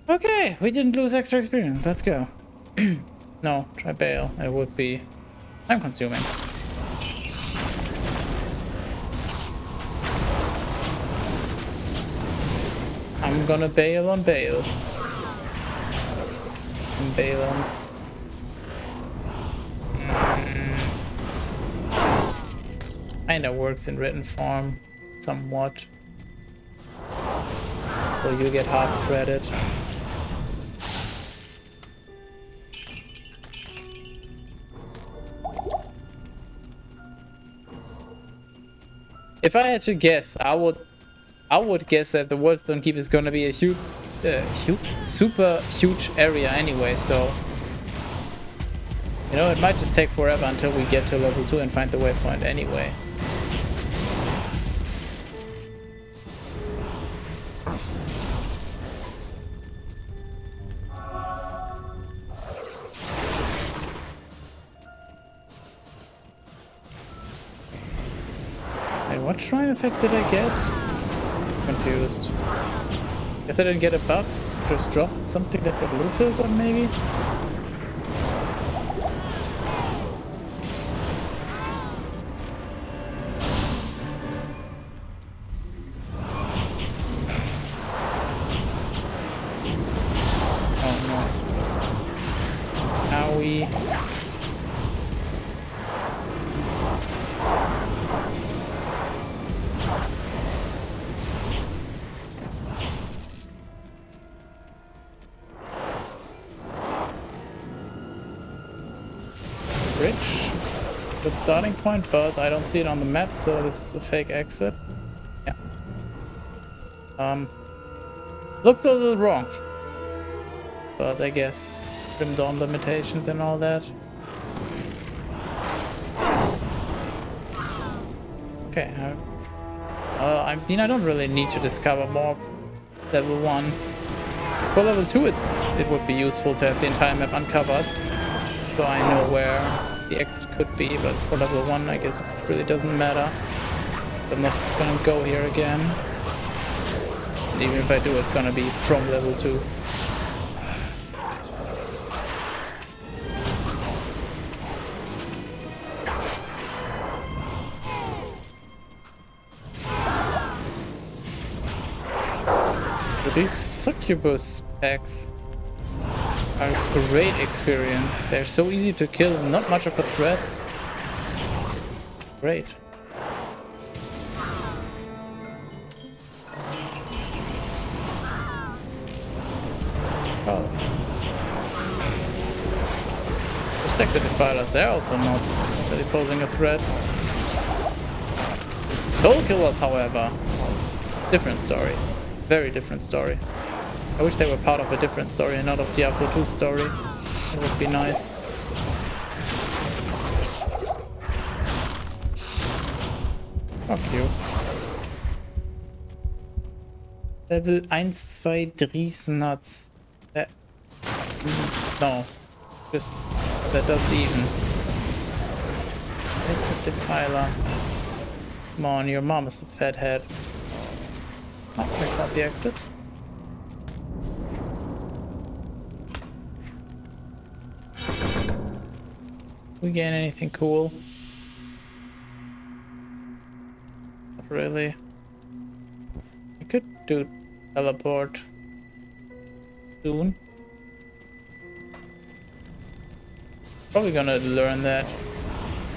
Okay, we didn't lose extra experience. Let's go. No, try bail. It would be time consuming. I'm gonna bail on bail. And balance. Kinda works in written form, somewhat. So you get half credit. If I had to guess, I would guess that the Wordstone Keep is gonna be a super huge area anyway, so you know, it might just take forever until we get to level 2 and find the waypoint anyway. What shrine effect did I get? Confused. Guess I didn't get a buff. Just dropped something that got blue filter maybe? Oh no. Owie. Good starting point, but I don't see it on the map, so this is a fake exit. Yeah. Looks a little wrong, but I guess Grim Dawn limitations and all that. Okay. I mean, I don't really need to discover more level 1. For level 2, it would be useful to have the entire map uncovered, so I know where the exit could be, but for level 1 I guess it really doesn't matter. I'm not gonna go here again. And even if I do, it's gonna be from level 2. But these succubus packs are a great experience. They're so easy to kill, not much of a threat. Great. Oh. Respected defilers, they're also not really posing a threat. Soul killers, however, different story. Very different story. I wish they were part of a different story and not of Diablo 2's story. It would be nice. Fuck you. Level 1, 2, 3 nuts. No. Just that doesn't even. Defiler. Come on, your mom is a fat head. Oh, that's not the exit. We gain anything cool? Not really. I could do teleport soon. Probably gonna learn that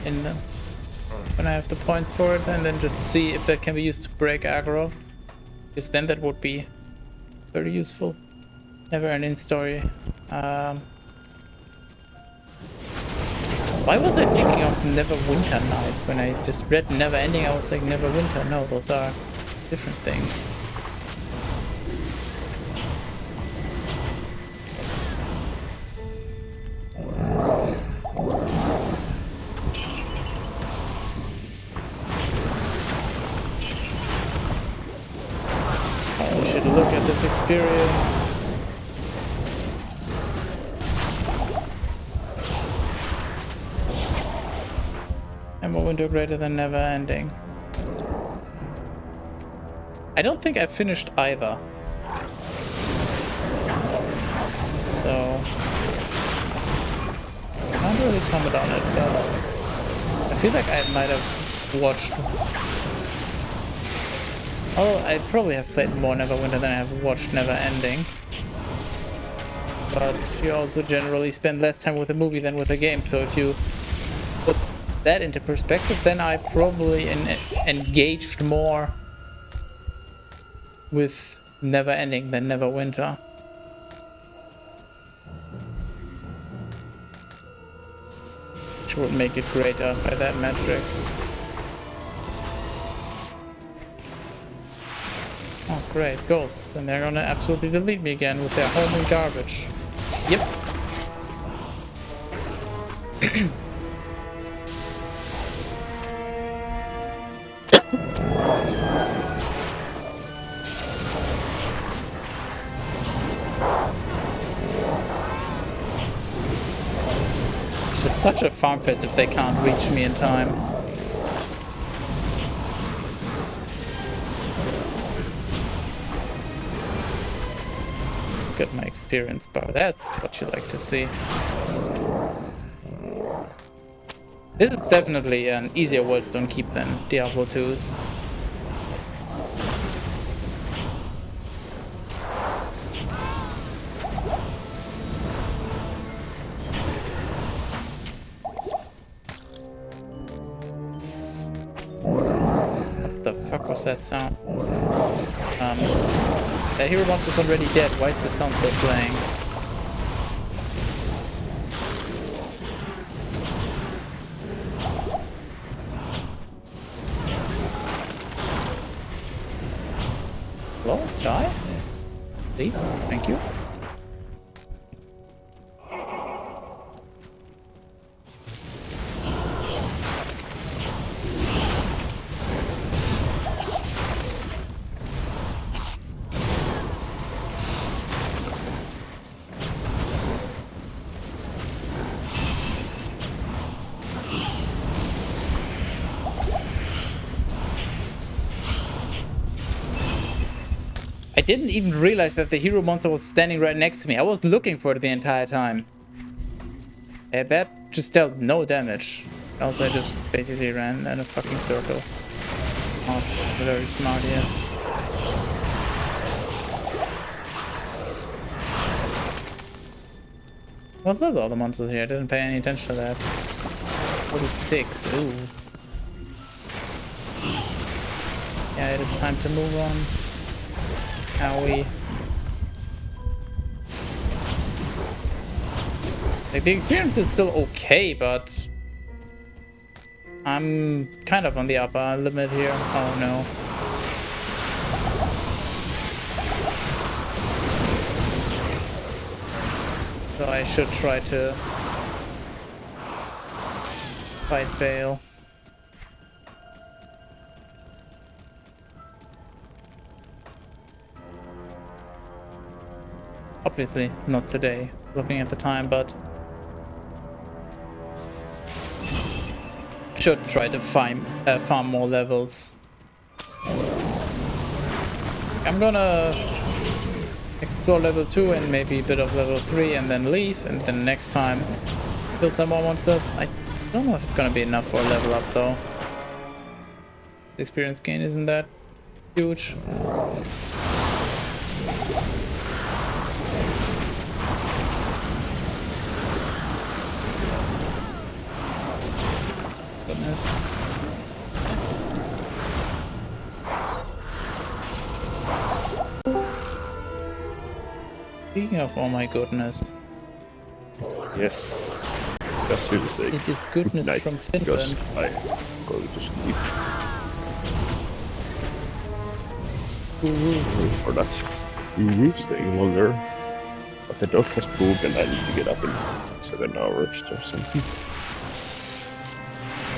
in the when I have the points for it, and then just see if that can be used to break aggro. Because then that would be very useful. Never ending story. Why was I thinking of Neverwinter Nights when I just read Never Ending? I was like, Neverwinter. No, those are different things. Oh, we should look at this experience. Winter greater than never ending. I don't think I finished either. So I can't really comment on it, but I feel like I might have watched. Oh, I probably have played more Neverwinter than I have watched Never Ending. But you also generally spend less time with a movie than with a game, so if you put that into perspective, then I probably engaged more with Never Ending than Neverwinter. Which would make it greater by that metric. Oh great, ghosts, and they're gonna absolutely delete me again with their homely garbage. Yep. Such a farm fest if they can't reach me in time. Got my experience bar. That's what you like to see. This is definitely an easier Worldstone keep than Diablo 2's. What's that sound? That hero monster's already dead. Why is the sound still playing? Hello? Die? Please? Thank you. I didn't even realize that the hero monster was standing right next to me. I was looking for it the entire time. And that just dealt no damage. Also, I just basically ran in a fucking circle. Oh, very smart, yes. What are all the monsters here? I didn't pay any attention to that. 46, ooh. Yeah, it is time to move on. Howie. Like, the experience is still okay, but I'm kind of on the upper limit here. Oh no. So I should try to fight Bale. Obviously, not today, looking at the time, but I should try to farm more levels. I'm gonna explore level 2 and maybe a bit of level 3 and then leave, and then next time kill some more monsters. I don't know if it's gonna be enough for a level up though. The experience gain isn't that huge. Goodness. Speaking of oh my goodness. Yes. Just to say It is goodness night, from because Finland. I'm going to sleep. For that staying longer. But the dog has pooped and I need to get up in 7 hours or something.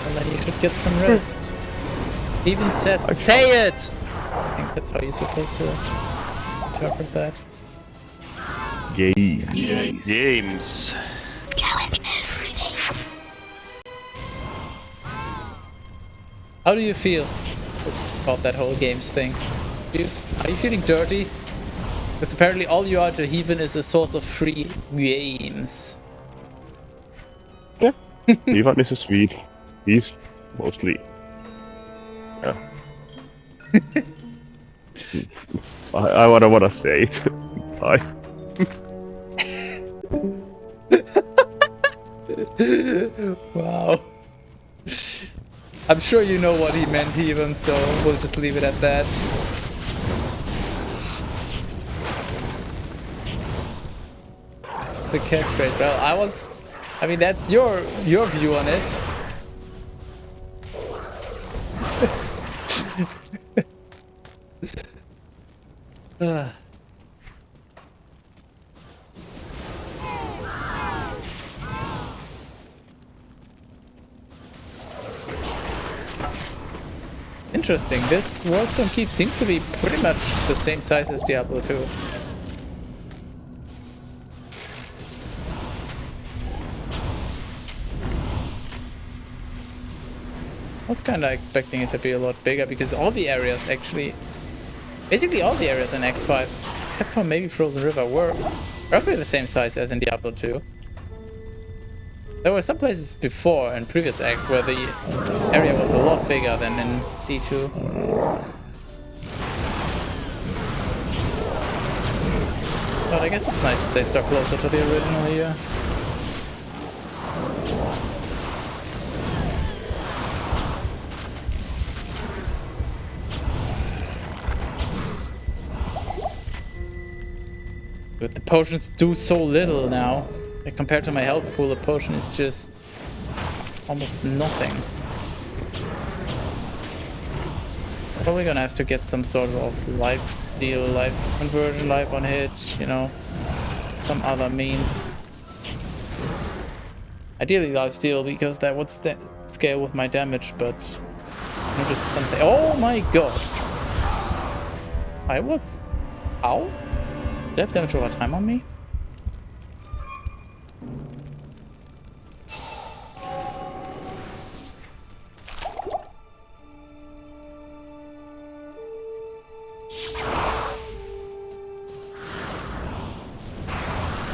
Well, then you should get some rest. He even says, say it! I think that's how you're supposed to interpret that. Games. Challenge everything. How do you feel about that whole games thing? Are you feeling dirty? Because apparently all you are to Heathen is a source of free games. Yeah. Ivan is a Swede. He's mostly... Yeah. I don't wanna say it. Bye. Wow. I'm sure you know what he meant, Heathen, so we'll just leave it at that. The catchphrase. Well, I mean, that's your view on it. Interesting. This Worldstone Keep seems to be pretty much the same size as Diablo 2. I was kind of expecting it to be a lot bigger because all the areas actually, basically all the areas in Act 5, except for maybe Frozen River, were roughly the same size as in Diablo 2. There were some places before in previous acts where the area was a lot bigger than in D2. But I guess it's nice that they stuck closer to the original here. But the potions do so little now. Like, compared to my health pool, the potion is just almost nothing. Probably gonna have to get some sort of life steal, life conversion, life on hit, you know, some other means. Ideally life steal because that would scale with my damage, but just something. Oh my god! I was. Ow? Did I have damage over time on me?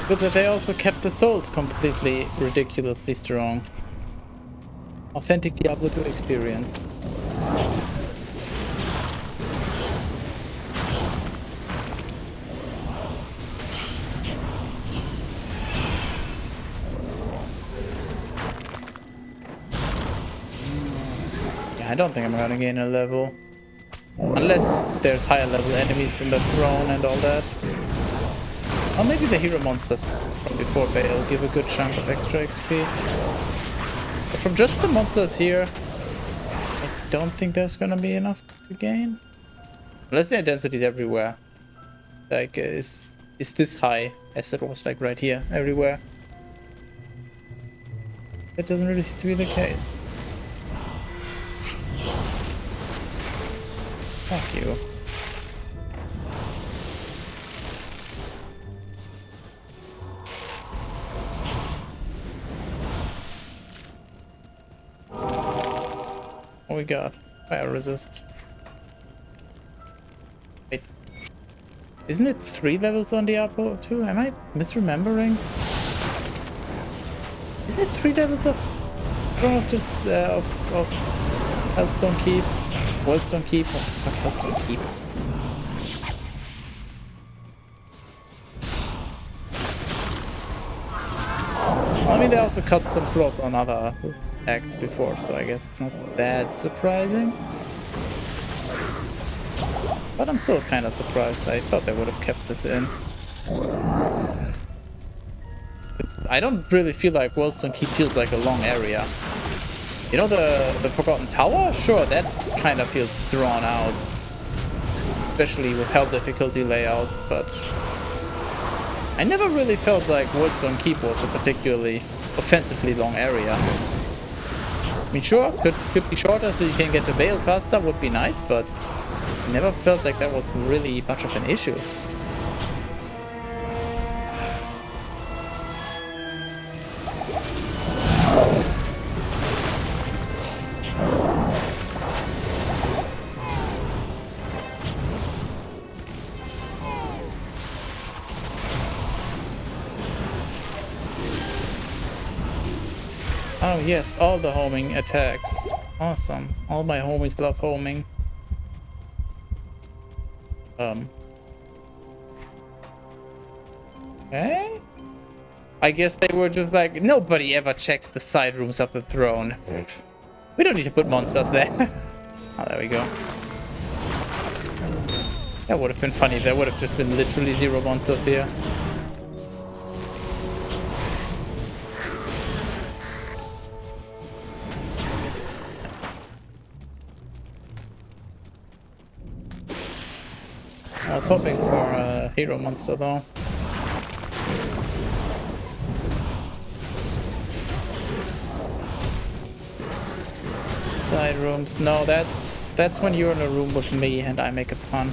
But they also kept the souls completely ridiculously strong. Authentic Diablo 2 experience. Yeah, I don't think I'm gonna gain a level. Unless there's higher level enemies in the throne and all that. Or maybe the hero monsters from before Bale give a good chunk of extra XP. But from just the monsters here, I don't think there's gonna be enough to gain. Unless the density is everywhere. Like, is this high as it was like right here, everywhere. That doesn't really seem to be the case. Fuck you. What we got? Fire resist. Wait. Isn't it 3 levels on Diablo 2? Am I misremembering? Isn't it 3 levels of... I don't know if this... of Hellstone Keep? Worldstone Keep? What the fuck, Hellstone Keep? I mean, they also cut some flaws on other acts before, so I guess it's not that surprising. But I'm still kind of surprised. I thought they would have kept this in. I don't really feel like Worldstone Keep feels like a long area. You know, the Forgotten Tower? Sure, that kind of feels drawn out. Especially with hell difficulty layouts, but I never really felt like Worldstone Keep was a particularly offensively long area. I mean, sure, could be shorter so you can get to Vale faster, would be nice, but I never felt like that was really much of an issue. Oh yes, all the homing attacks. Awesome. All my homies love homing. Okay. I guess they were just like, nobody ever checks the side rooms of the throne. We don't need to put monsters there. Oh, there we go. That would have been funny. There would have just been literally 0 monsters here. I was hoping for a hero monster though. Side rooms. No, that's when you're in a room with me and I make a pun.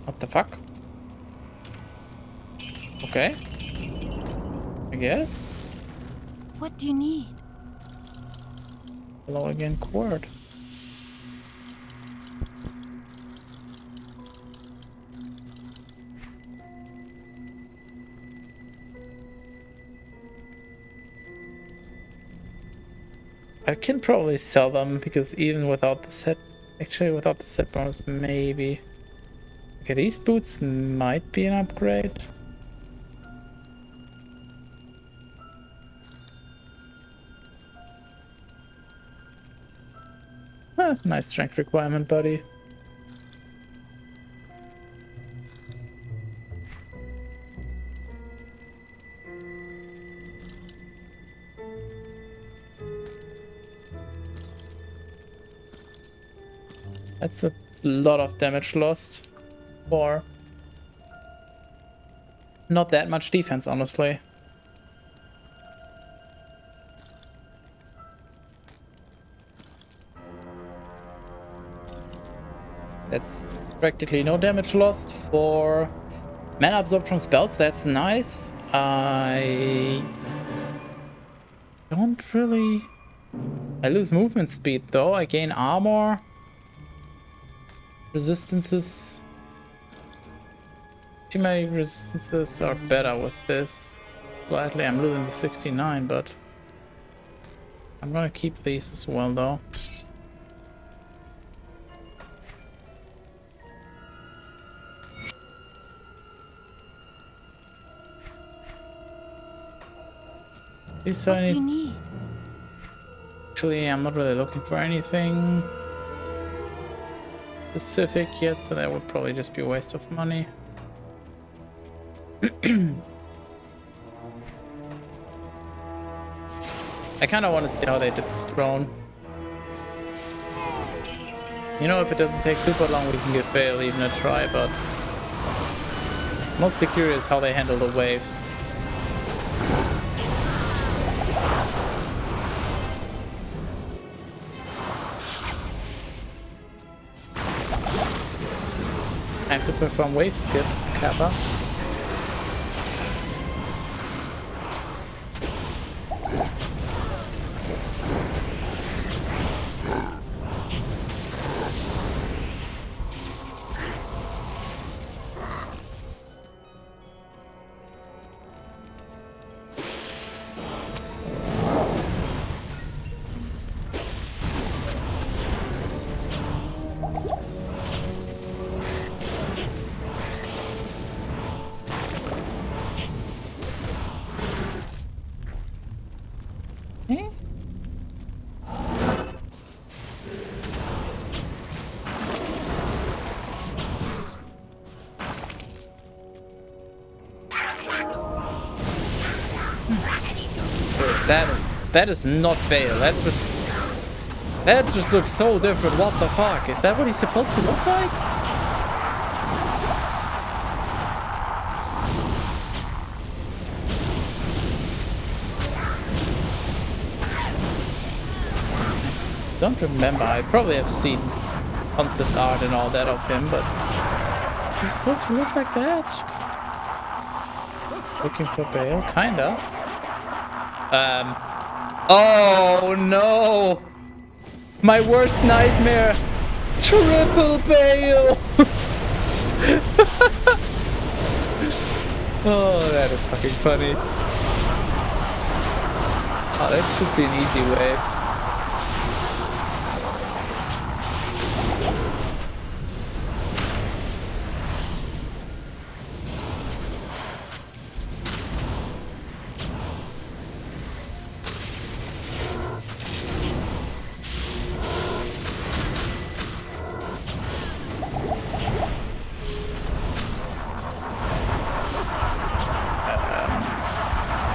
What the fuck? Okay. I guess. What do you need? Hello again, Cord. I can probably sell them because even without the set, actually without the set bonus, maybe. Okay, these boots might be an upgrade. Nice strength requirement, buddy. That's a lot of damage lost for not that much defense, honestly. That's practically no damage lost for mana absorbed from spells. That's nice. I don't really... I lose movement speed though. I gain armor. Resistances. Actually, my resistances are better with this. Slightly, I'm losing the 69, but I'm gonna keep these as well though. What do you need? Actually, I'm not really looking for anything specific yet, so that would probably just be a waste of money. I kind of want to see how they did the throne. You know, if it doesn't take super long, we can give Bale even a try, but mostly curious how they handle the waves. Time to perform wave skip, Kappa. That is not Bale. That just looks so different. What the fuck? Is that what he's supposed to look like? Don't remember. I probably have seen concept art and all that of him, but is he supposed to look like that? Looking for Bale, kinda. Oh no! My worst nightmare! Triple Bale! Oh, that is fucking funny. Oh, that should be an easy wave.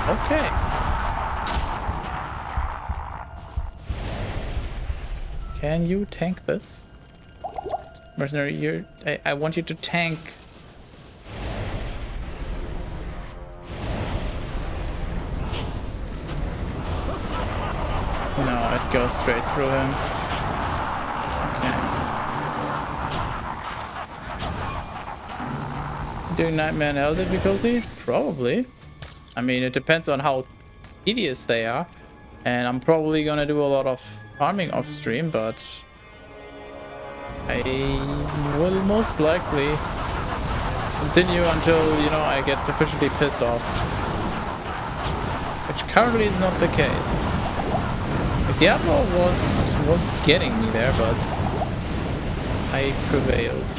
Okay. Can you tank this? Mercenary, I want you to tank. No, it goes straight through him. Okay. Doing Nightmare in Hell difficulty? Probably. I mean, it depends on how tedious they are. And I'm probably gonna do a lot of farming off stream, but I will most likely continue until, you know, I get sufficiently pissed off. Which currently is not the case. Like, Diablo was getting me there, but I prevailed.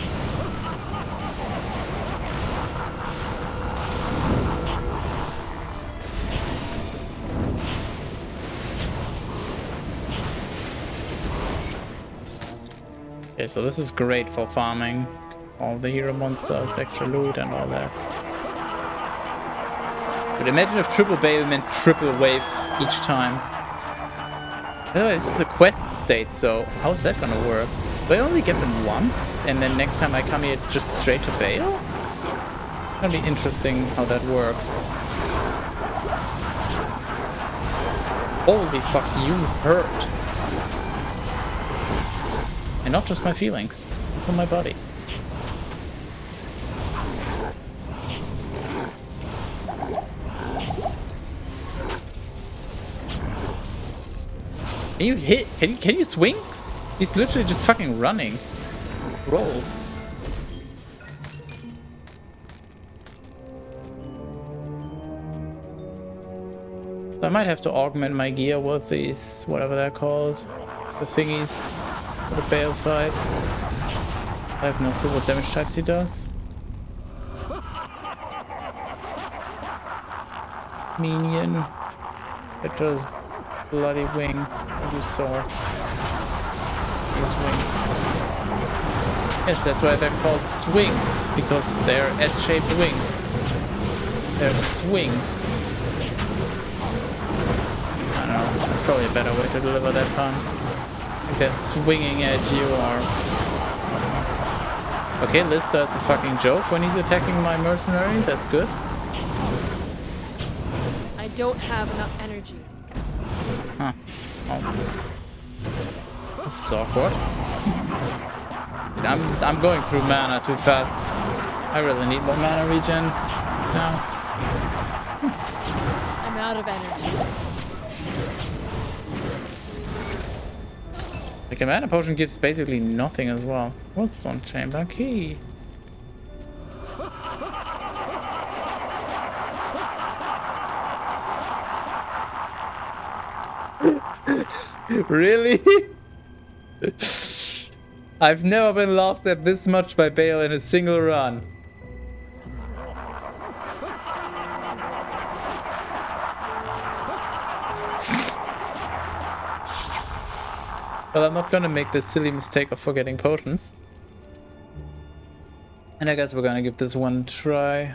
Okay, so this is great for farming all the hero monsters, extra loot and all that. But imagine if triple Bale meant triple wave each time. By the way, this is a quest state, so how is that gonna work? Do I only get them once, and then next time I come here it's just straight to Bale? It's gonna be interesting how that works. Holy fuck, you hurt. And not just my feelings, it's on my body. Can you hit? Can you swing? He's literally just fucking running. Roll. So I might have to augment my gear with these, whatever they're called, the thingies. For the Bale fight. I have no clue what damage types he does. Minion. It does bloody wing. I use swords. Use wings. Yes, that's why they're called swings, because they're S-shaped wings. They're swings. I don't know, that's probably a better way to deliver that pun. They're swinging at you or... Okay, Lister is a fucking joke when he's attacking my mercenary. That's good. I don't have enough energy. Huh. Oh. This is awkward. Dude, I'm going through mana too fast. I really need more mana regen now. I'm out of energy. Like, a mana potion gives basically nothing as well. Whatstone chamber key? Really? I've never been laughed at this much by Bale in a single run. Well, I'm not gonna make this silly mistake of forgetting potions. And I guess we're gonna give this one a try.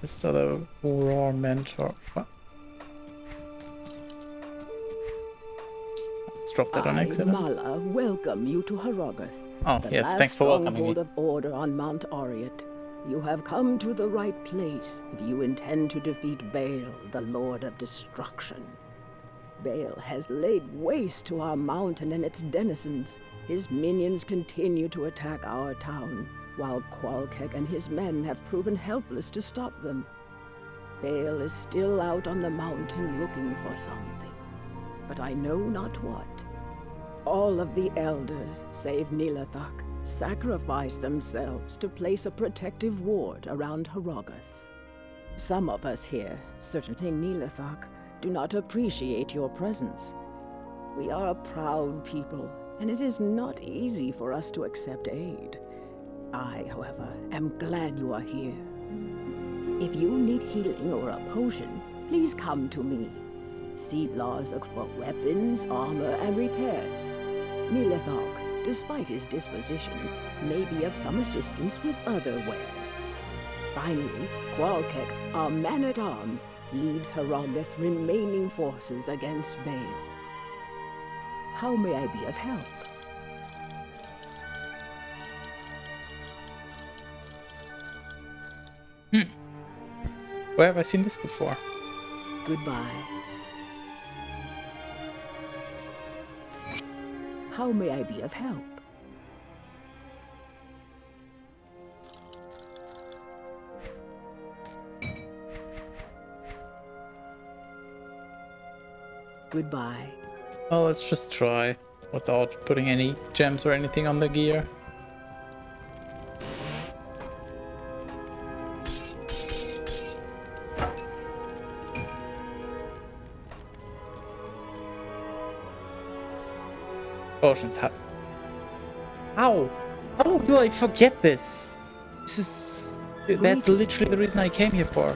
This other raw mentor. What? dropped that on I, accident. Mala, welcome you to Harogath. Oh, the yes, last thanks for welcoming me. stronghold of order on Mount Ariat. You have come to the right place if you intend to defeat Baal, the Lord of Destruction. Baal has laid waste to our mountain and its denizens. His minions continue to attack our town, while Qualkek and his men have proven helpless to stop them. Baal is still out on the mountain looking for something, but I know not what. All of the elders, save Nilathak, sacrificed themselves to place a protective ward around Harogath. Some of us here, certainly Nilathak, do not appreciate your presence. We are a proud people, and it is not easy for us to accept aid. I, however, am glad you are here. If you need healing or a potion, please come to me. See Larzuk for weapons, armor, and repairs. Nilathak, despite his disposition, may be of some assistance with other wares. Finally, Qualkek, our man-at-arms, leads Harogath's remaining forces against Baal. How may I be of help? Where have I seen this before? Goodbye. How may I be of help? Goodbye. Oh, let's just try without putting any gems or anything on the gear. Potions. How do I forget this? That's literally the reason I came here for.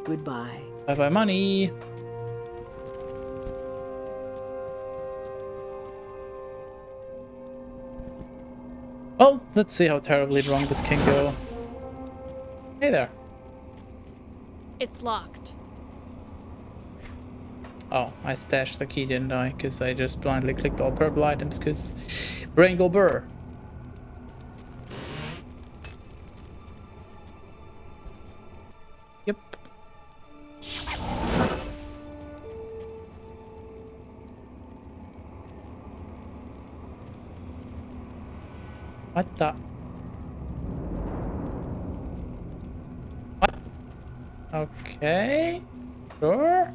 Goodbye. Bye-bye money. Well, let's see how terribly wrong this can go. Hey there. It's locked. Oh, I stashed the key, didn't I? Because I just blindly clicked all purple items, because brain go burr. Yep. What the? What? Okay. Sure.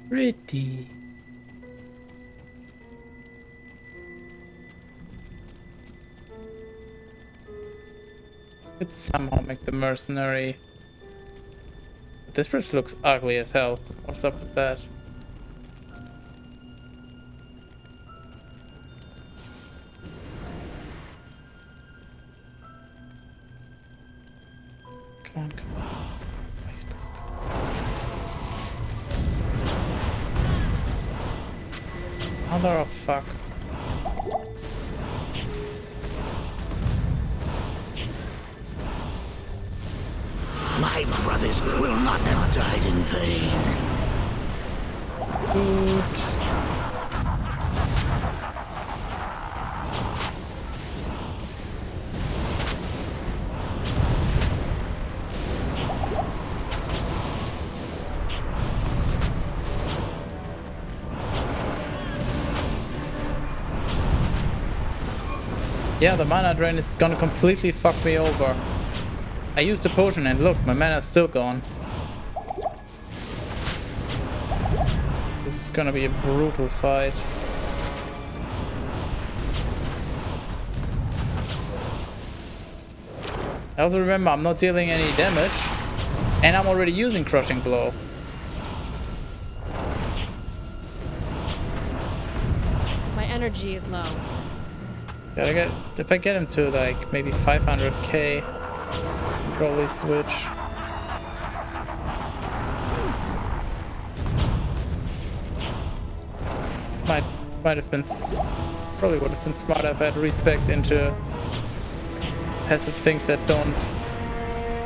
Pretty. Could somehow make the mercenary. But this bridge looks ugly as hell. What's up with that? Come on, come on. Please, please, please. Mother of fuck. My brothers will not have died in vain. Yeah, the mana drain is gonna completely fuck me over. I used a potion and look, my mana's still gone. This is gonna be a brutal fight. I also remember I'm not dealing any damage, and I'm already using Crushing Blow. My energy is low. Gotta get, if I get him to like maybe 500k, probably switch. Might have been, probably would have been smart if I had respect into passive things that don't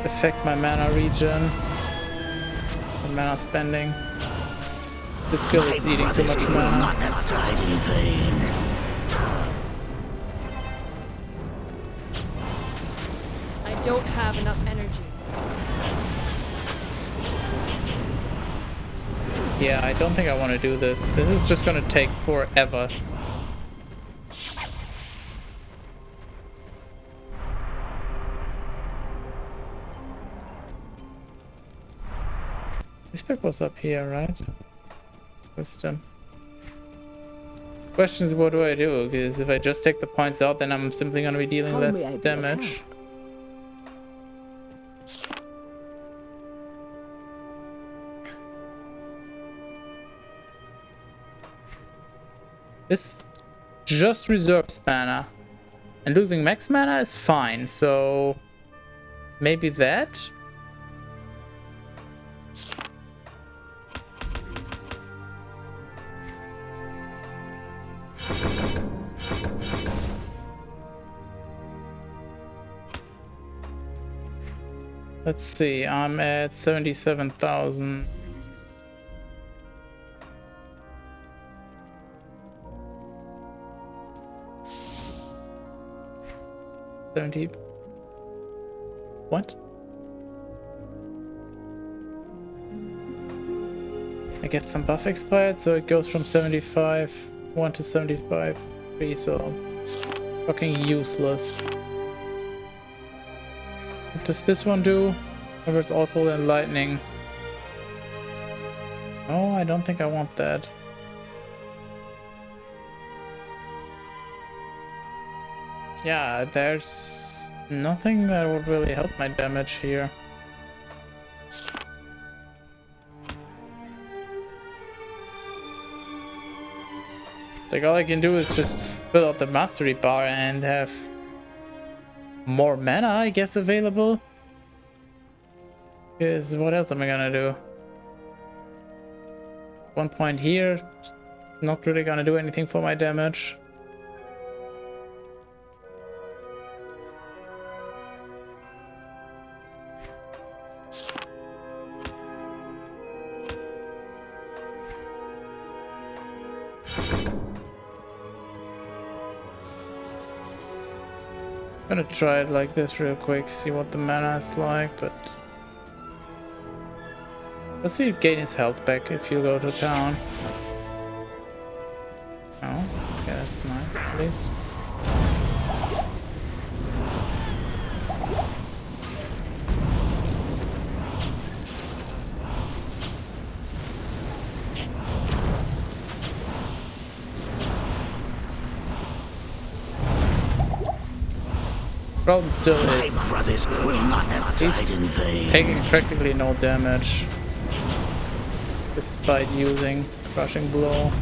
affect my mana regen and mana spending. This skill is eating too much mana. Not have died in vain. I don't have enough energy. Yeah, I don't think I want to do this. This is just gonna take forever. This pick was up here, right? Wisdom. Question is, what do I do? Because if I just take the points out, then I'm simply gonna be dealing less damage. This just reserves mana, and losing max mana is fine, so maybe that? Let's see, I'm at 77,000. What? I get some buff expired, so it goes from 75.1 to 75.3, so fucking useless. What does this one do? Covers awful and lightning. Oh, I don't think I want that. Yeah, there's nothing that would really help my damage here. Like, all I can do is just fill out the mastery bar and have more mana, I guess, available. Because what else am I gonna do? 1 point here, not really gonna do anything for my damage. I'm gonna try it like this real quick, see what the mana is like, but let's see you gain his health back if you go to town. Oh, okay, that's nice at least. Problem still is he's taking practically no damage despite using Crushing Blow.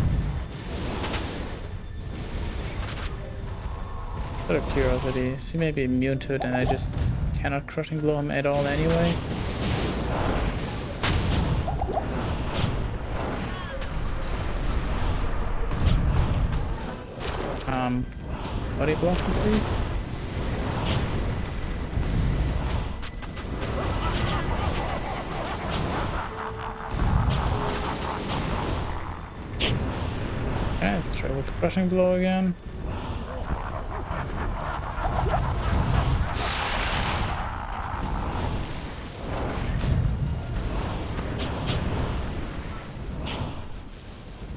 Out of curiosity, he may be immune to it and I just cannot Crushing Blow him at all anyway. Body block me, please. Okay, let's try with the Crushing Blow again.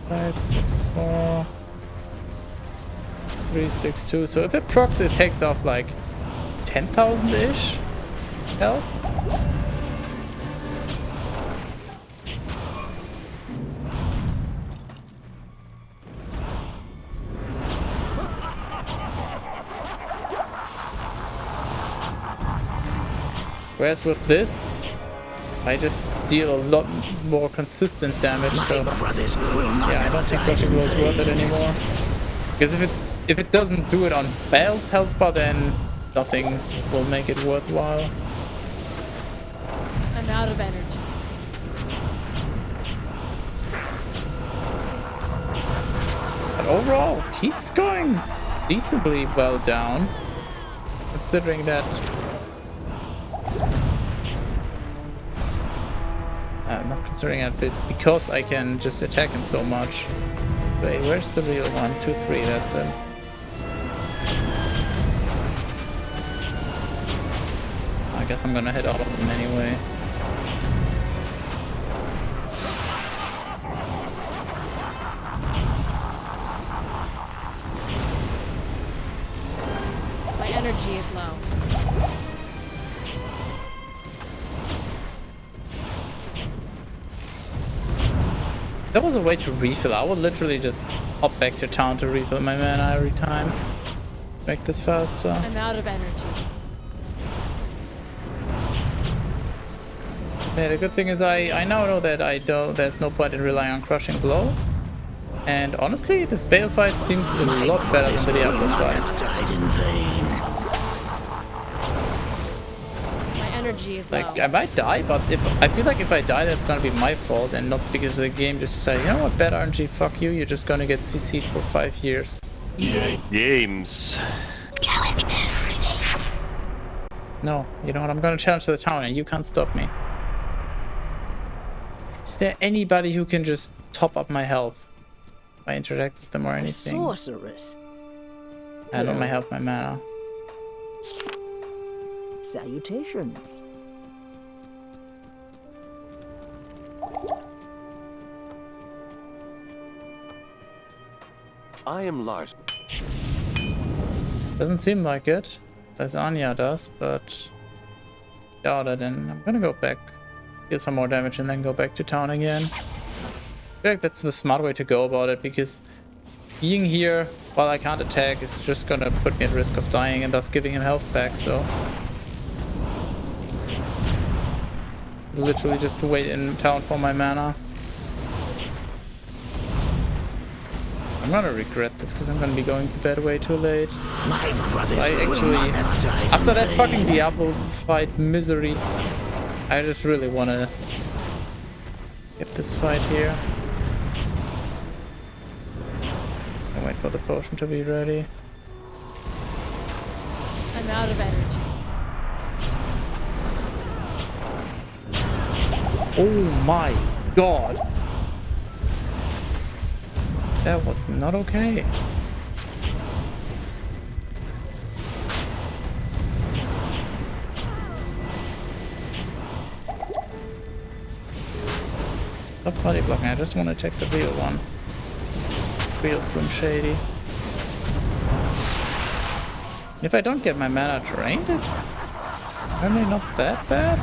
Five, 6, 4, 3, 6, 2. So if it procs, it takes off like 10,000-ish health. Whereas with this, I just deal a lot more consistent damage, so yeah, I don't think crushing blow is worth it anymore. Because if it doesn't do it on Bale's health bar, then nothing will make it worthwhile. I'm out of energy. But overall, he's going decently well down, considering that. Not considering it, but because I can just attack him so much. Wait, where's the real 1, 2, 3? That's him. I guess I'm gonna hit all of them anyway. My energy is low. There was a way to refill. I would literally just hop back to town to refill my mana every time. Make this faster. I'm out of energy. Yeah, the good thing is I now know that there's no point in relying on crushing blow. And honestly, this Bale fight seems a lot better than the Diablo fight. Died in vain. My energy is low. Like, I might die, but I feel like if I die, that's gonna be my fault and not because the game just say, you know what, bad RNG, fuck you, you're just gonna get CC'd for 5 years. Games. Challenge everything. No, you know what, I'm gonna challenge the town and you can't stop me. Is there anybody who can just top up my health? If I interact with them or anything? Sorceress. I don't my health, my mana. Salutations. I am Lars. Doesn't seem like it, as Anya does, but doubt it. And I'm gonna go back, deal some more damage, and then go back to town again. I feel like that's the smart way to go about it, because being here while I can't attack is just gonna put me at risk of dying and thus giving him health back, so literally just wait in town for my mana. I'm gonna regret this because I'm gonna be going to bed way too late. I actually, after that fucking Diablo fight misery, I just really wanna get this fight here. I'll wait for the potion to be ready. I'm out of energy. Oh my god! That was not okay. Stop body blocking, I just want to take the real one. Real Slim Shady. If I don't get my mana drained, it's apparently not that bad.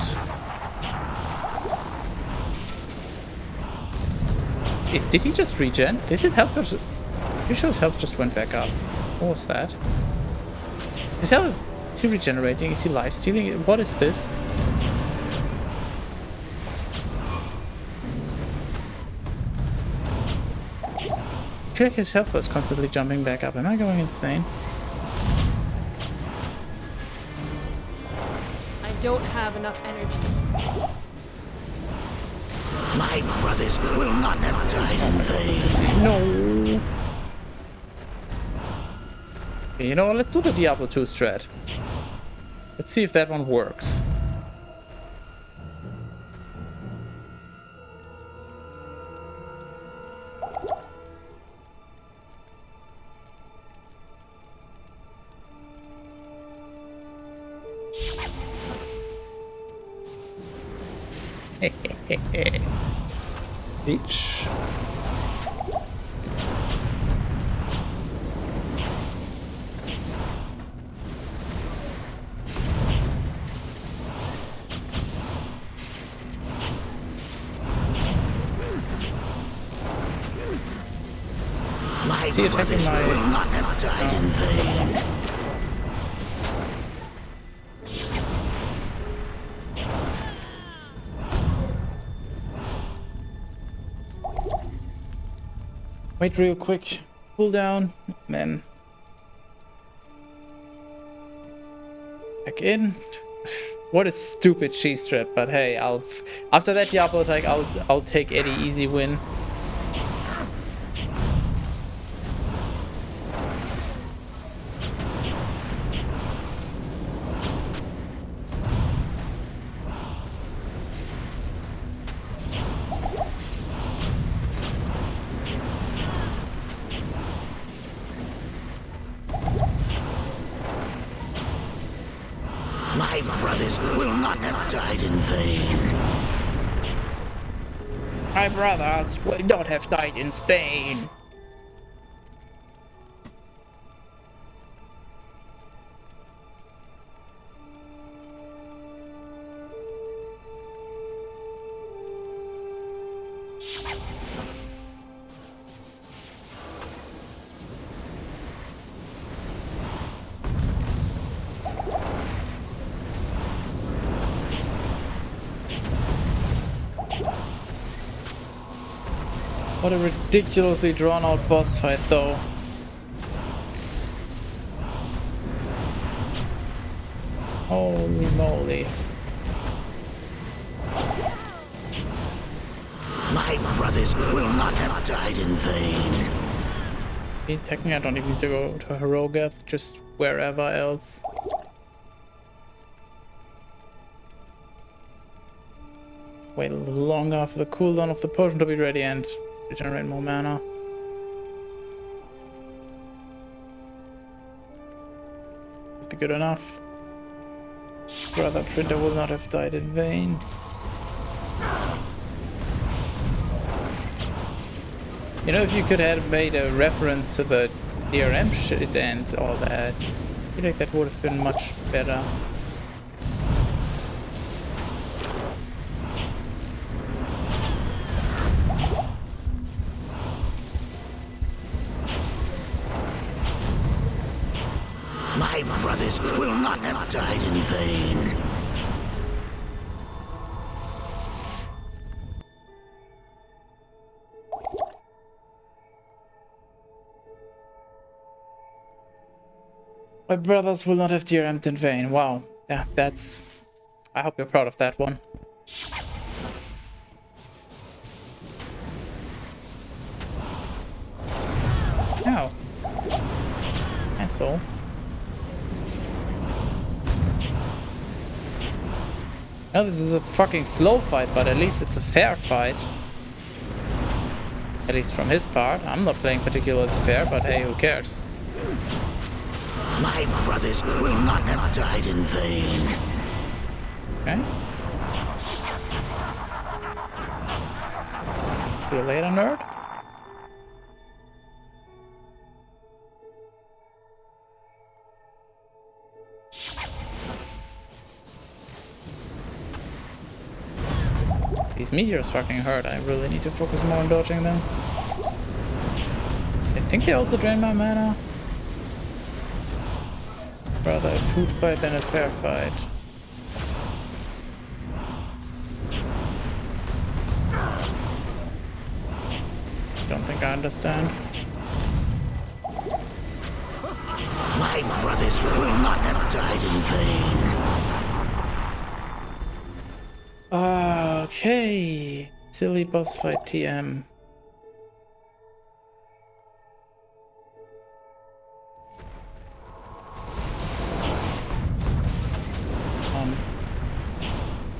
Did he just regen? Did his health just... Pretty sure his health just went back up. What was that? His health is he regenerating? Is he life-stealing? What is this? I feel like his health was constantly jumping back up. Am I going insane? I don't have enough energy. My brothers will not have died in vain. No. Okay, you know what? Let's do the Diablo 2 strat. Let's see if that one works. Bitch. My Is he attacking my... will not have died in vain. Wait real quick. Cool down. And then back in. What a stupid cheese trap, but hey, after that Diablo attack, I'll take any easy win. My brothers will not have died in vain. My brothers will not have died in Spain. What a ridiculously drawn out boss fight though. Holy moly. My brothers will not have died in vain. Technically I don't even need to go to Herogath, just wherever else. Wait a little longer for the cooldown of the potion to be ready and regenerate more mana. Would be good enough. Brother Printer will not have died in vain. You know, if you could have made a reference to the DRM shit and all that, I feel like that would have been much better. My brothers will not have died in vain. My brothers will not have DRM'd in vain. Wow. Yeah, that's... I hope you're proud of that one. Ow. Asshole. Now this is a fucking slow fight, but at least it's a fair fight. At least from his part. I'm not playing particularly fair, but hey, who cares? My brothers will not have died in vain. Okay. See you later, nerd. These meteors fucking hurt. I really need to focus more on dodging them. I think they also drain my mana. Rather a food fight than a fair fight. Don't think I understand. My brothers will not have died in vain. Okay. Silly boss fight TM.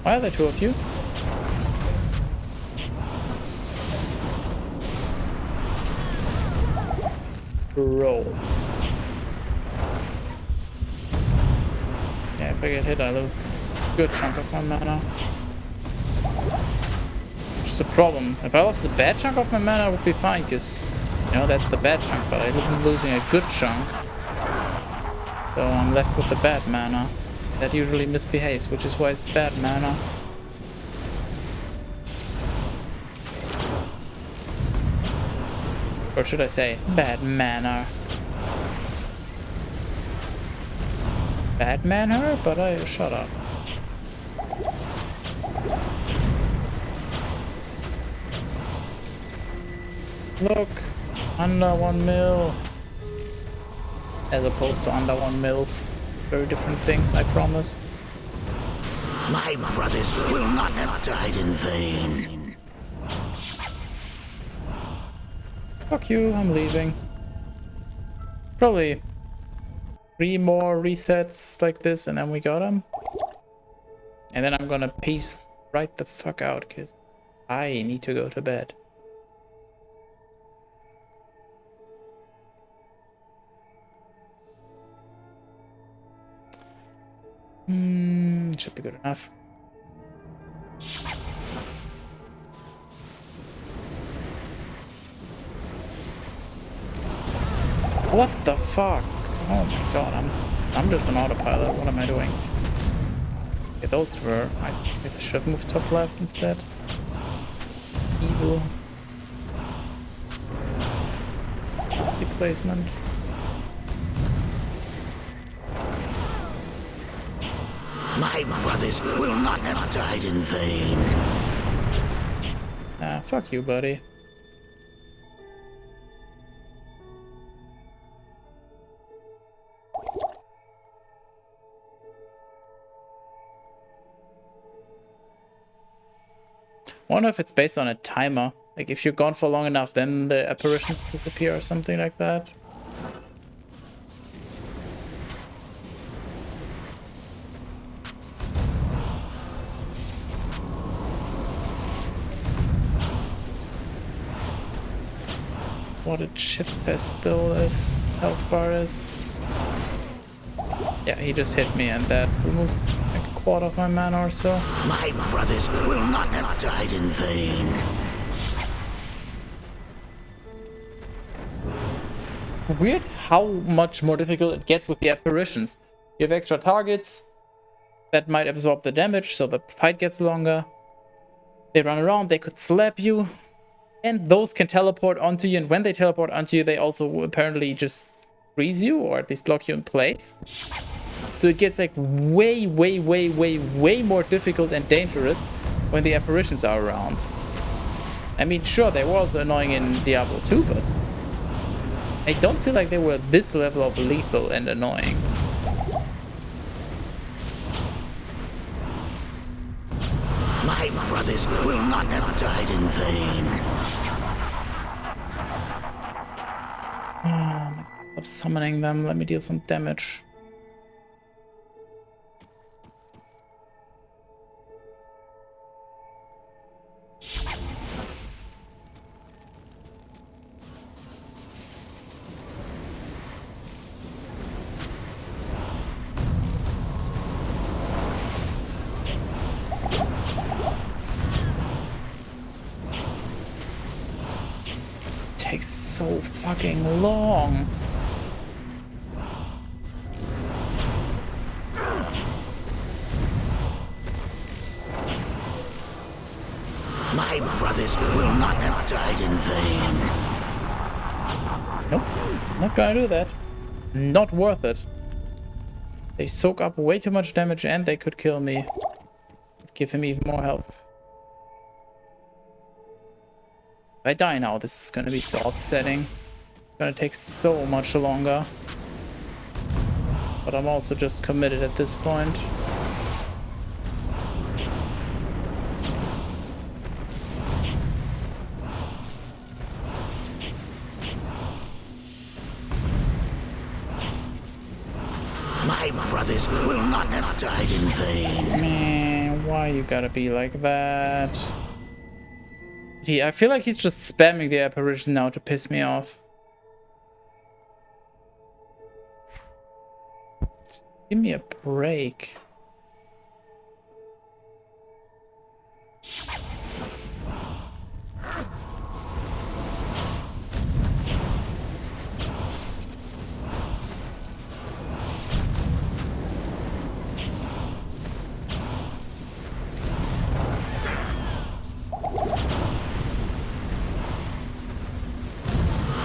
Why are there two of you? Roll. Yeah, if I get hit, I lose a good chunk of my mana. Which is a problem. If I lost a bad chunk of my mana, I would be fine, because, you know, that's the bad chunk, but I'm losing a good chunk. So I'm left with the bad mana. That usually misbehaves, which is why it's bad mana. Or should I say, bad manner. Bad manner? But I... shut up. Look. Under 1 mil. As opposed to under 1 mil. Very different things, I promise. My brothers will not have died in vain. Fuck you, I'm leaving. Probably 3 more resets like this and then we got him. And then I'm gonna peace right the fuck out because I need to go to bed. Should be good enough. What the fuck? Oh my god, I'm just an autopilot. What am I doing? Okay, those were... I guess I should have moved top left instead. Evil. Nasty placement. My brothers will not have died in vain. Ah, fuck you, buddy. Wonder if it's based on a timer. Like if you're gone for long enough, then the apparitions disappear or something like that. What a shit fest though this health bar is. Yeah, he just hit me and that removed like a quarter of my mana or so. My brothers will not have died in vain. Weird how much more difficult it gets with the apparitions. You have extra targets that might absorb the damage, so the fight gets longer. They run around, they could slap you. And those can teleport onto you, and when they teleport onto you, they also apparently just freeze you, or at least lock you in place. So it gets like way more difficult and dangerous when the apparitions are around. I mean, sure, they were also annoying in Diablo 2, but I don't feel like they were this level of lethal and annoying. My brothers will not have died in vain. Stop summoning them, let me deal some damage. Takes so fucking long. My brothers will not have died in vain. Nope, not gonna do that. Not worth it. They soak up way too much damage and they could kill me. Give him even more health. If I die now, this is gonna be so upsetting. It's gonna take so much longer. But I'm also just committed at this point. My brothers will not have died in vain. Man, why you gotta be like that? I feel like he's just spamming the apparition now to piss me off. Just give me a break.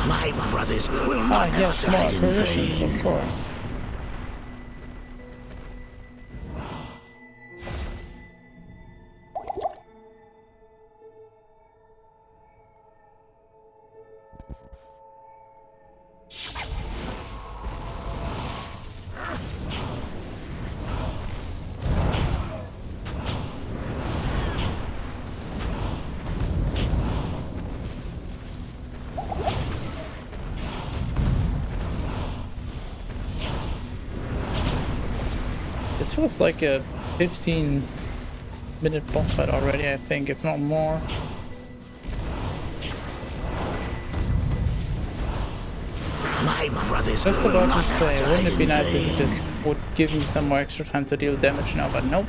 My brothers will not have Yes, more died in apparitions, vain. of course. This was like a 15-minute boss fight already, I think, if not more. My brothers Just will about not to say, have wouldn't died it be in nice if vain. it just would give me some more extra time to deal damage now, but nope.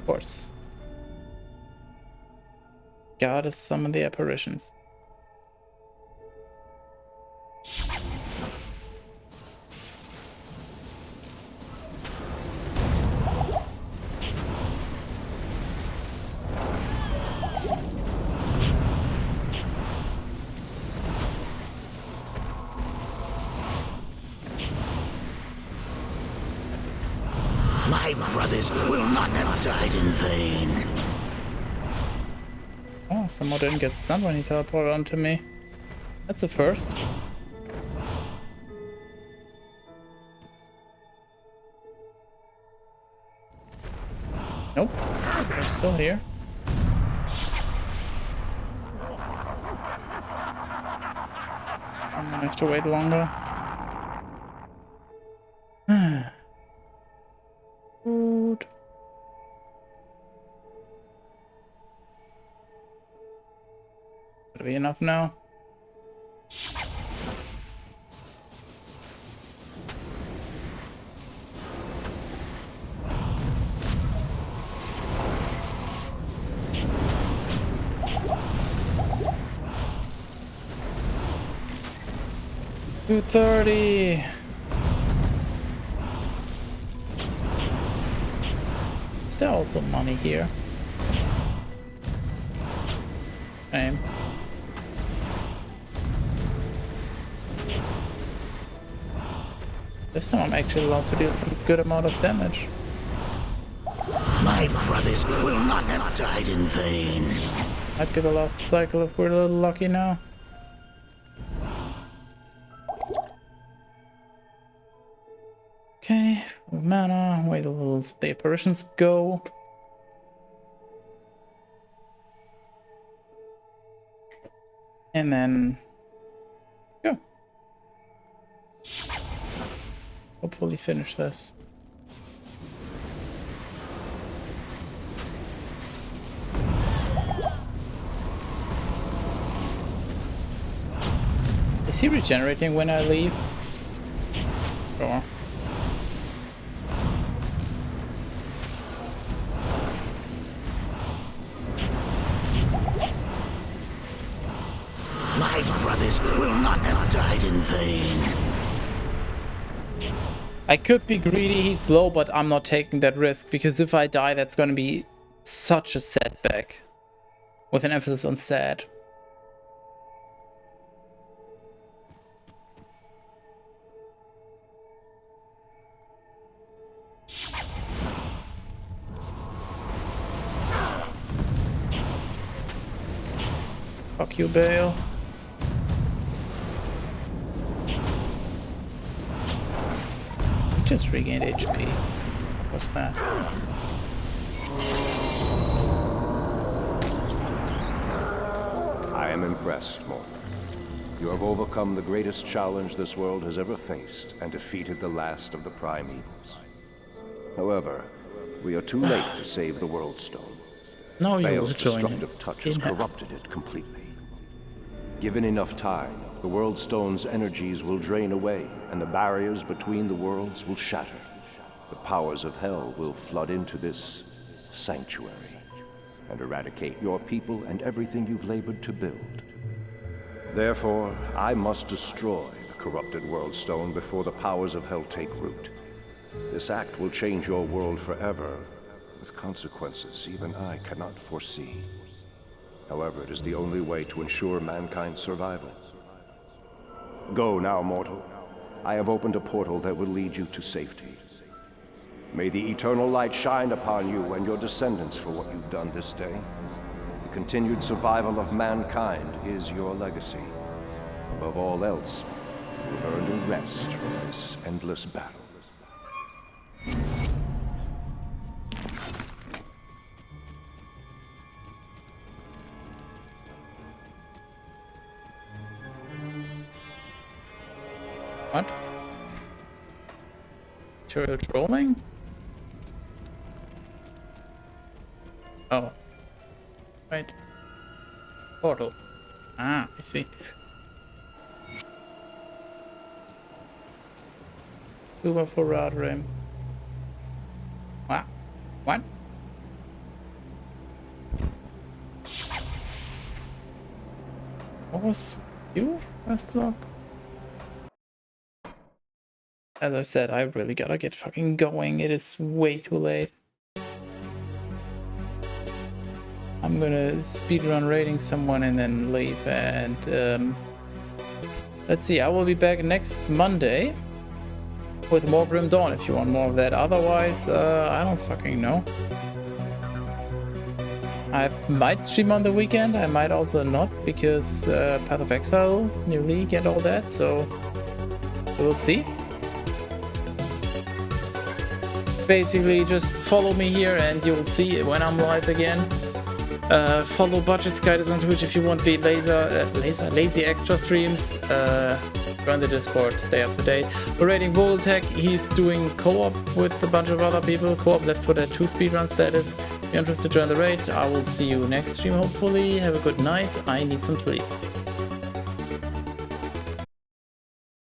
Of course. Gotta summon the apparitions. My brothers will not have died in vain. Oh, someone didn't get stunned when he teleported onto me. That's a first. Nope. They're still here. I'm gonna have to wait longer. Food. That'll be enough now. $230. Is there also money here? Same. This time I'm actually allowed to deal some good amount of damage. My brothers will not have died in vain. Might be the last cycle if we're a little lucky now. Okay, full mana, wait a little so the apparitions go. And then go. Hopefully finish this. Is he regenerating when I leave? Sure. My brothers will not have died in vain. I could be greedy, he's low, but I'm not taking that risk, because if I die, that's gonna be such a setback. With an emphasis on sad. Fuck you, Bale. He just regained HP. What's that? I am impressed, mortal. You have overcome the greatest challenge this world has ever faced and defeated the last of the prime evils. However, we are too late to save the World Stone. No, you will Bale's join destructive touch has in hell. corrupted it completely. Given enough time, the World Stone's energies will drain away, and the barriers between the worlds will shatter. The powers of hell will flood into this sanctuary and eradicate your people and everything you've labored to build. Therefore, I must destroy the corrupted World Stone before the powers of hell take root. This act will change your world forever, with consequences even I cannot foresee. However, it is the only way to ensure mankind's survival. Go now, mortal. I have opened a portal that will lead you to safety. May the eternal light shine upon you and your descendants for what you've done this day. The continued survival of mankind is your legacy. Above all else, you have earned a rest from this endless battle. What? Material trolling? Right. Portal. Ah, I see. Uber for Rad Rim. What? What? What was you? First lock? As I said, I really gotta get fucking going. It is way too late. I'm gonna speedrun raiding someone and then leave, and let's see, I will be back next Monday with more Grim Dawn if you want more of that. Otherwise, I don't fucking know. I might stream on the weekend, I might also not, because Path of Exile, New League and all that, so we'll see. Basically, just follow me here and you'll see when I'm live again. Follow Budget Guiders on Twitch if you want the lazy extra streams. Join the Discord, stay up to date. We're raiding Voltec. He's doing co-op with a bunch of other people. Co-op Left 4 Dead 2 speedrun status. If you're interested, join the raid. I will see you next stream, hopefully. Have a good night. I need some sleep.